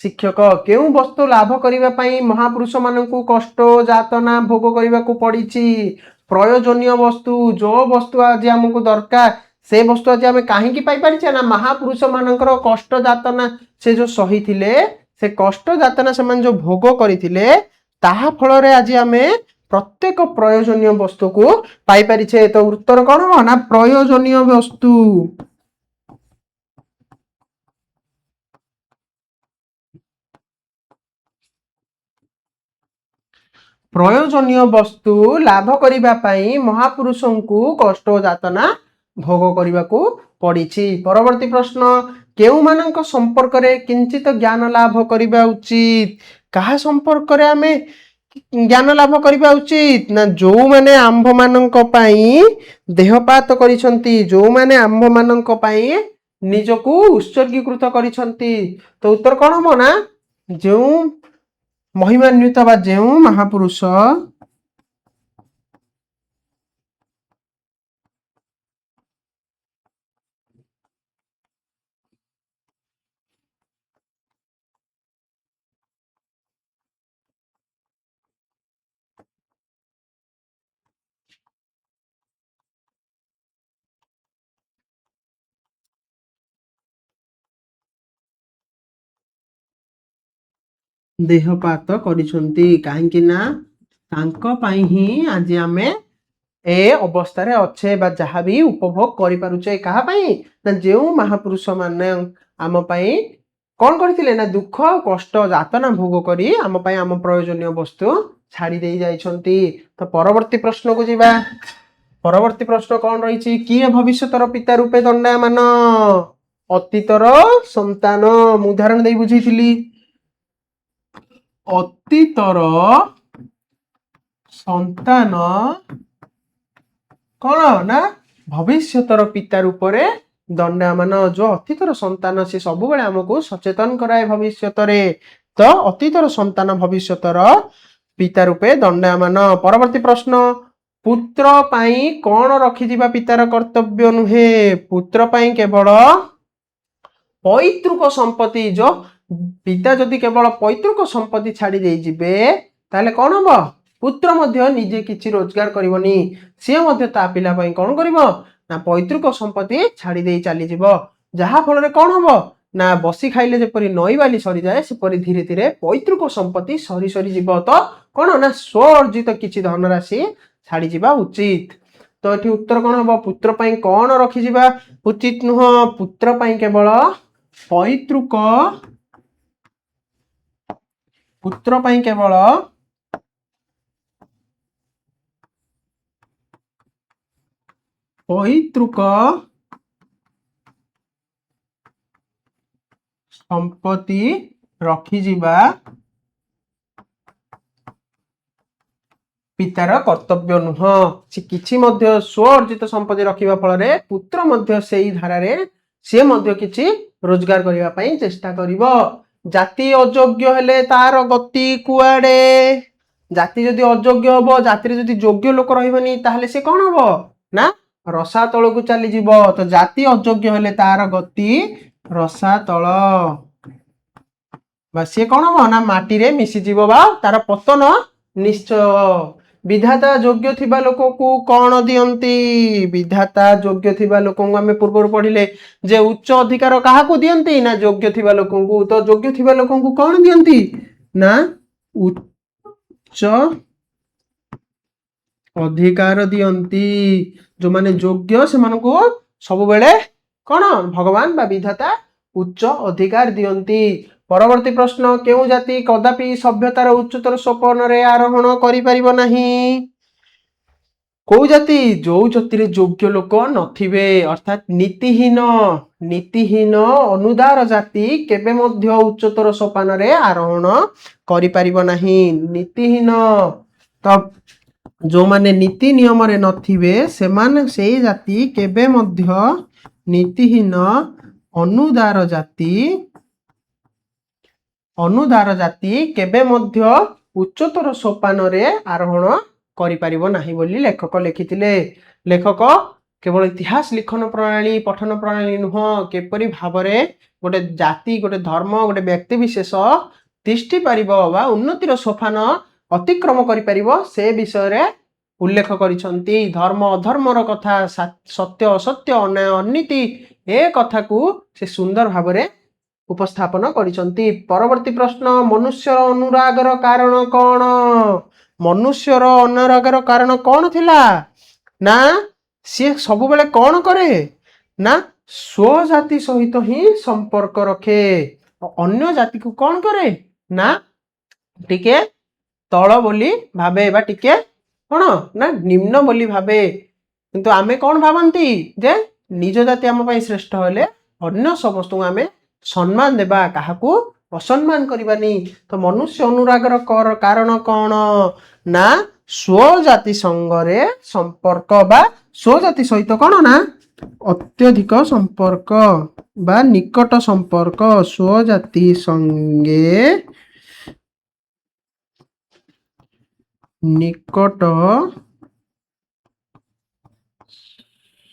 शिक्षक। केउ वस्तु लाभ करिबा पई महापुरुष माननकु कष्ट जातना भोग करिबा को पड़िछि प्रयोजनीय वस्तु जो वस्तु आज हमको दरकार से वस्तु आज आम कहीं पाई पारिछे ना महापुरुष मानकर कष्ट जातना से जो सही थिले से कष्ट जातना से जो भोग करथिले ताहा फल रे आज आमे प्रत्येक प्रयोजनीय वस्तु को पाई पारिछे। तो उत्तर कौन हो ना प्रयोजनीय वस्तु। प्रयोजनीय वस्तु लाभ करिबा पई महापुरुषंकु कष्ट जातना भोग करिबा को पड़िछि। परवर्ती प्रश्न केउ मानक संपर्क रे किंचित ज्ञान लाभ करिबा उचित कहा संपर्क रे आमे ज्ञान लाभ करिबा उचित ना जो माने आंभ मानक पई देहपात करिसंती जो माने आंभ मानक पई निजको उत्सर्गीकृत करिसंती। तो उत्तर कोन हो ना जो महिमान्वित बा जो महापुरुष देहपात करिसंती काहेकि ना तांको पई ही आज आमे ए अवस्था रे अच्छे बा जहाँ भी उपभोग करि पारुचे कहा पई ना जो महापुरुष माने आम पई कौन करथिले ना दुख कष्ट जातना भोग करी आम पई आम प्रयोजनीय वस्तु छाड़ी दे जाइछंती। तो परवर्ती प्रश्न को जीवा। परवर्ती प्रश्न कौन रही किए भविष्यतर पिता रूपे दंडायमान अतीतर संतान मु उदाहरण दे बुझीथिली अतीतर संतान कौन ना भविष्यतर पिता रूप रे दंडायमान जो अतीतर संतान से सब बेले हमको सचेतन कराए भविष्यत रे। तो अतीतर संतान भविष्यतर पिता रूपे दंडायमान। परवर्ती प्रश्न पुत्र पाई कौन रखी दिबा पितार कर्तव्य नुहे पुत्र पाई केवल पैतृक संपत्ति जो पिता जदि केवल पैतृक संपत्ति छाड़ी दे जिबे ताले कौन हबो पुत्र मध्य निजे किछि रोजगार करिवनी से मध्य ता पिला पई कौन करिवो ना पैतृक संपत्ति छाड़ी दे चली जिवो जहा फल रे कौन हबो ना बसी खाइले जेपरि नई बाली सरी जाए सेपरि धीरे धीरे पैतृक संपत्ति सरी सरी जीव। तो कौन ना स्व अर्जित किछि धन राशि छाड़ी जीवा उचित। तो एठी उत्तर कौन हबो पुत्र पई कौन रखी जीवा उचित नुह पुत्र पई केवल पैतृक पुत्र पई केवल पैतृक संपत्ति रखी जीवा पितार कर्तव्य नुह से किछि मध्य स्व अर्जित संपत्ति रखिबा फल रे पुत्र मध्य सेई धारा रे से मध्य किछि रोजगार करिबा पई चेष्टा करिवो। जाति अयोग्य हेले तार गति कुआडे जाति जदि अयोग्य हबो जाति रे जदि योग्य लोक रहिबनी ताहले से कोन हबो ना रसा तळ को चली जीवो। तो जाति अयोग्य हेले तार गति रसा तळ बा से कोन हबो ना माटी रे मिसी जीवो बा तार पतन निश्चय। विधाता योग्य थिबा लोक को कौन दियंती विधाता योग्य थिबा लोक को आमे पूर्व पढ़िले जे उच्च अधिकार काहा को दियंती ना योग्य थिबा लोक को। तो योग्य थिबा लोक को कौन दियंती ना उच्च ଅଧିକାର ଦିଅନ୍ତି जो माने योग्य से मानको सब बेले कौन भगवान बा विधाता उच्च अधिकार दियंती। परवर्ती प्रश्न केउ जाति कदापि सभ्यतार उच्चतर सोपान रे आरोहण करि परिबो नाही। कोउ जाति जो जाति रे योग्य लोक नथिबे अर्थात नीतिहीन नीतिहीन अनुदार जाति केबे मध्य उच्चतर सोपान रे आरोहण करि परिबो नाही। नीतिहीन तब जो माने नीति नियम रे नथिबे सेमान सेई जाति केबे मध्य नीतिहीन अनुदार जाति केबे मध्य उच्चतर सोपान रे आरोहण करि परिबो नाही बोली लेखक लिखिथिले। लेखक केवल इतिहास लिखन प्रणाली पठन प्रणाली नुह केपरि भाबरे गोटे जाति गोटे धर्म गोटे व्यक्ति विशेष तिष्ठि परिबो बा उन्नतिर सोपान अतिक्रम करि परिबो से विषय रे उल्लेख करिसंती। धर्म अधर्मर कथा सत्य असत्य अन्याय अनीति ए कथा को से सुंदर भाबरे उपस्थापन करिसंती। परवर्ती प्रश्न मनुष्यर अनुरागर कारण कौन। मनुष्यर अनुरागर कारण कौन थिला ना सी सब बेले कौन करे ना स्वजाति सहित ही संपर्क रखे अन्य जाति को कौन करे ना टिके तळ बोली भाबे बा टिके कौन ना निम्न बोली भाबे। किंतु आमे कौन भावंती जे निज जाति आम पई श्रेष्ठ हेले अन्य समस्त आमे सम्मान देबा काहाकू असम्मान करिबानी। तो मनुष्य अनुरागर कारण कौन ना स्वजाति संगरे संपर्क बा स्वजाति सहित कौन ना अत्यधिक संपर्क बा निकट संपर्क स्वजाति संगे निकट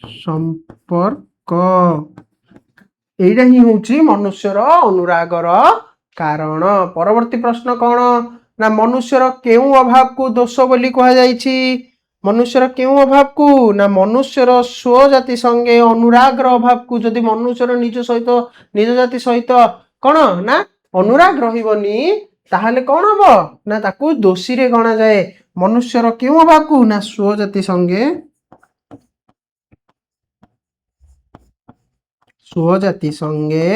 संपर्क एटा ही होची मनुष्यर अनुरागर कारण। परवर्ती प्रश्न कौन ना मनुष्यर केउ अभाव को दोष बोली कहा जायछि। मनुष्यर केउ अभाव को ना मनुष्यर स्वजाति संगे अनुरागर अभाव को जदि मनुष्यर निज सहित निज जाति सहित कौन ना अनुराग रहिबनी ताहले कौन हबो ना ताकू दोषी रे गणा जाए। मनुष्यर केउ अभाव को ना स्वजाति संगे स्वजाति संगे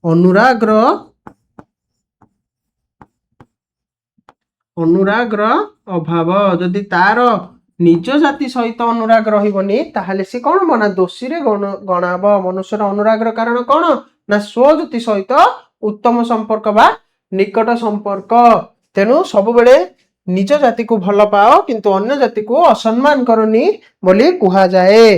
अनुराग अभाव जदि तार निज जाति सहित अनुराग रहिबनी ताहले से कौन बना दोषी रे गणाब। मनुष्यर अनुराग कारण कौन ना स्वजाति सहित उत्तम संपर्क बा निकट संपर्क। तेनु सब बेले निज जाति को भल पाओ किंतु अन्य जाति को असम्मान करनी बोली कुहा जाए।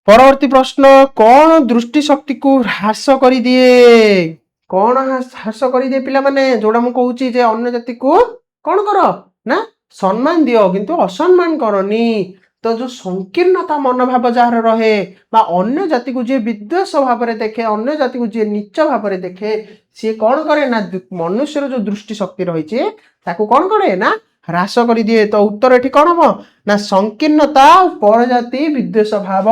परवर्ती प्रश्न कौन दृष्टि शक्ति को ह्रास कर दिए। कौन ह्रास कर दिए पिला माने जोड़ा मु कहूची जे अन्य जाति को कौन करो ना सम्मान दियो किंतु असम्मान करनी। तो जो संकीर्णता मनोभाव जार रहे बा अन्य जाति को जे विद्वेष भाव रे देखे अन्य जाति को जे नीच भाव रे देखे सी कौन करे ना मनुष्यर जो दृष्टि शक्ति रही ताकू कौन करे ना ह्रास कर दिए। तो उत्तर एठी कौन हो ना संकीर्णता परजाति विद्वेष भाव।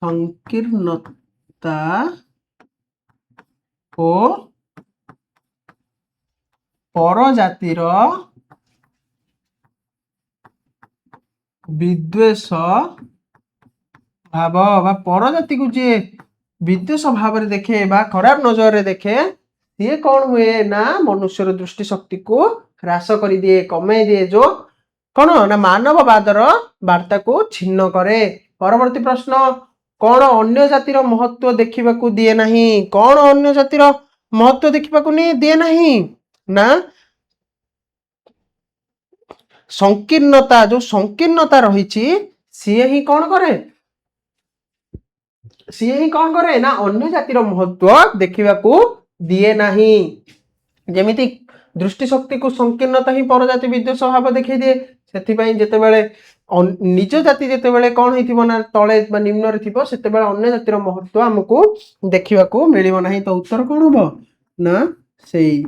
संकीर्णता ओ परजातिर विद्वेष भाव बा परजाति को जे विद्वेष भाव रे देखे बा खराब नजर रे देखे ये कौन हुए ना मनुष्यर दृष्टि शक्ति को ह्रास कर दिए कमे दिए जो कौन ना मानववादर वार्ता को छिन्न करे। परवर्ती प्रश्न कौन अन्य जातिर महत्व देखा दिए नहीं। कौन अन्य जातिर महत्व देखा दिए नहीं ना संकीर्णता जो संकीर्णता रही सी ही कौन करे सी ही कौन करे ना अन्य जातिर महत्व देखा दिए नहीं। जेमिति दृष्टि शक्ति को संकीर्णता ही परजाति विद्वेष भाव देखै दिए सेथिपई जेतेबेले निज जाति जेतेबेले कौन होइथिबो ना तळे बा निम्न रे थिबो सेतेबेले अन्य जातिर महत्व हमकु देखिबाकू मिलिबो नाही। तो उत्तर कोन हबो ना सेई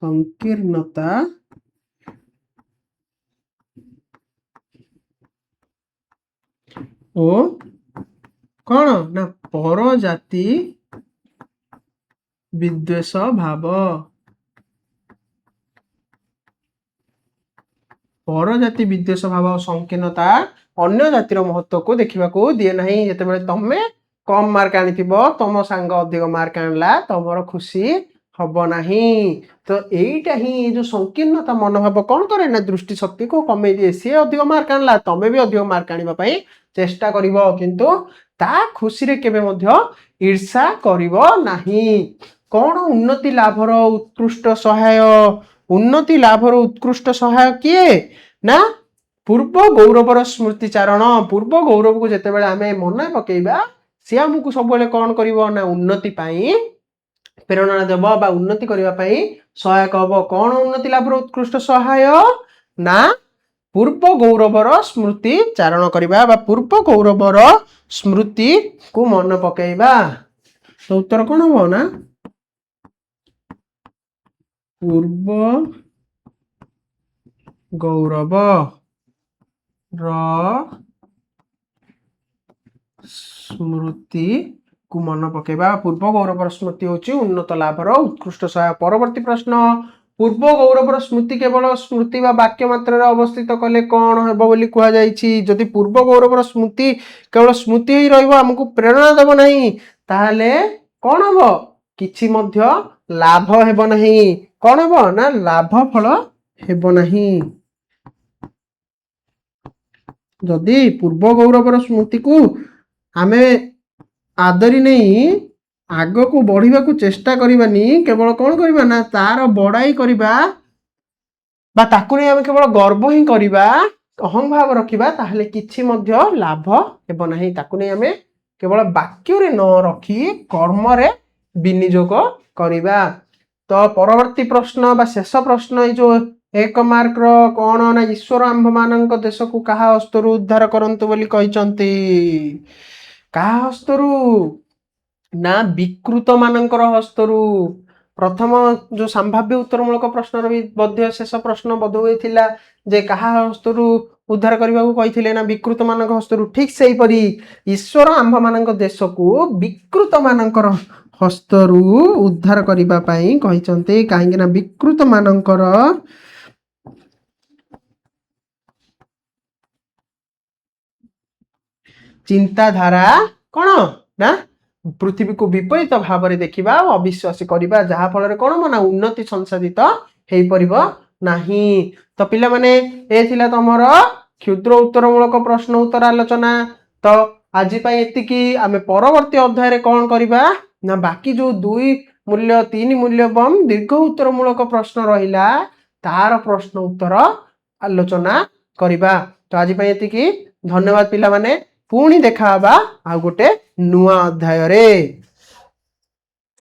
संकीर्णता ओ कौन ना परजाति विद्वेष भाव पर जाति विद्वेष भाव संकीर्णता अन्य जातिर महत्व को देखा दिए ना जिते तमें कम मार्क आनीथिबो तुम सांग अधिक मार्क आणला तुमर खुशी हब नहीं तो यहीटा ही जो संकीर्णता मनोभाव कौन करे ना दृष्टि शक्ति को कमे दिए सी अधिक मार्क आणला तमें भी अधिक मार्क आने चेष्टा करिवो किंतु ता खुशी रे केबे मध्य ईर्षा करिवो नहीं कौन उन्नति लाभर उत्कृष्ट सहाय उन्नति लाभर उत्कृष्ट सहाय किए ना पूर्व गौरवर स्मृतिचारण पूर्व गौरव को जिते बड़े आम मन पकेबा सी आमको सब कौन करिवो ना उन्नति पाई प्रेरणा देव बा उन्नति करने सहायक हम कौन उन्नति लाभर उत्कृष्ट सहाय ना पूर्व गौरवर स्मृति चारण करबा बा पूर्व गौरवर स्मृति को मन पकेबा तो उत्तर कौन हम ना पूर्व गौरव स्मृति को मन पकेबा पूर्व गौरवर स्मृति होची उन्नत लाभर उत्कृष्ट सहाय परवर्ती प्रश्न पूर्व गौरवर स्मृति केवल स्मृति बा वाक्य मात्र अवस्थित कले कौन हेबो बोली कहा जायछि जदि पूर्व गौरवर स्मृति केवल स्मृति ही रहइबो हमकु प्रेरणा देबो नहीं ताले कौन हबो किछि मध्य लाभ हेबो नहीं कौन हबो ना लाभ फल हेबो नहीं जदि पूर्व गौरवर स्मृति को आमे आदरी नहीं आग को बढ़िबा को चेष्टा करिबानी केवल कौन करिबा ना तार बड़ाई करिबा बा ताकु नै आमे केवल गर्व ही करिबा अहं भाव रखिबा ताहले किछि मध्य लाभ हेबो नाही ताकु नै आमे केवल वाक्य रे न रखी कर्म रे विनियोग करिबा तो परवर्ती प्रश्न बा शेष प्रश्न ए जो 1 मार्क रो कोन ना ईश्वर आंभ मानक देश को कहा हस्तरु उद्धार करंतु बोली कहिचंती कहा हस्तरु ना विकृत मानकर हस्तरु प्रथम जो संभाव्य उत्तरमूलक प्रश्न मध्य शेष प्रश्न बदहुए थिला जे कहा हस्तरु उद्धार करने को कही ना विकृत मानक हस्तरु ठीक से परी ईश्वर आंभ मानक देश को विकृत मानकर हस्तरु उद्धार करबा पई कहिसंते काहेकि ना विकृत मानकर चिंताधारा कौन ना पृथ्वी को विपरीत भाव में देखा अविश्वास करवा जहाँ फल कौन ना उन्नति संसाधित हो परिबो नाही तो पिला माने ए थिला तमर क्षुद्र उत्तरमूलक प्रश्न उत्तर आलोचना तो आज एतिकी आमे परवर्ती अध्याय रे कौन करबा ना बाकी जो 2 मूल्य 3 मूल्य बम दीर्घ उत्तरमूलक प्रश्न रहिला तार प्रश्न उत्तर आलोचना करबा तो आज एतिकी धन्यवाद पिला माने पुणी देखा आ गोटे नुआ अध्याय रे।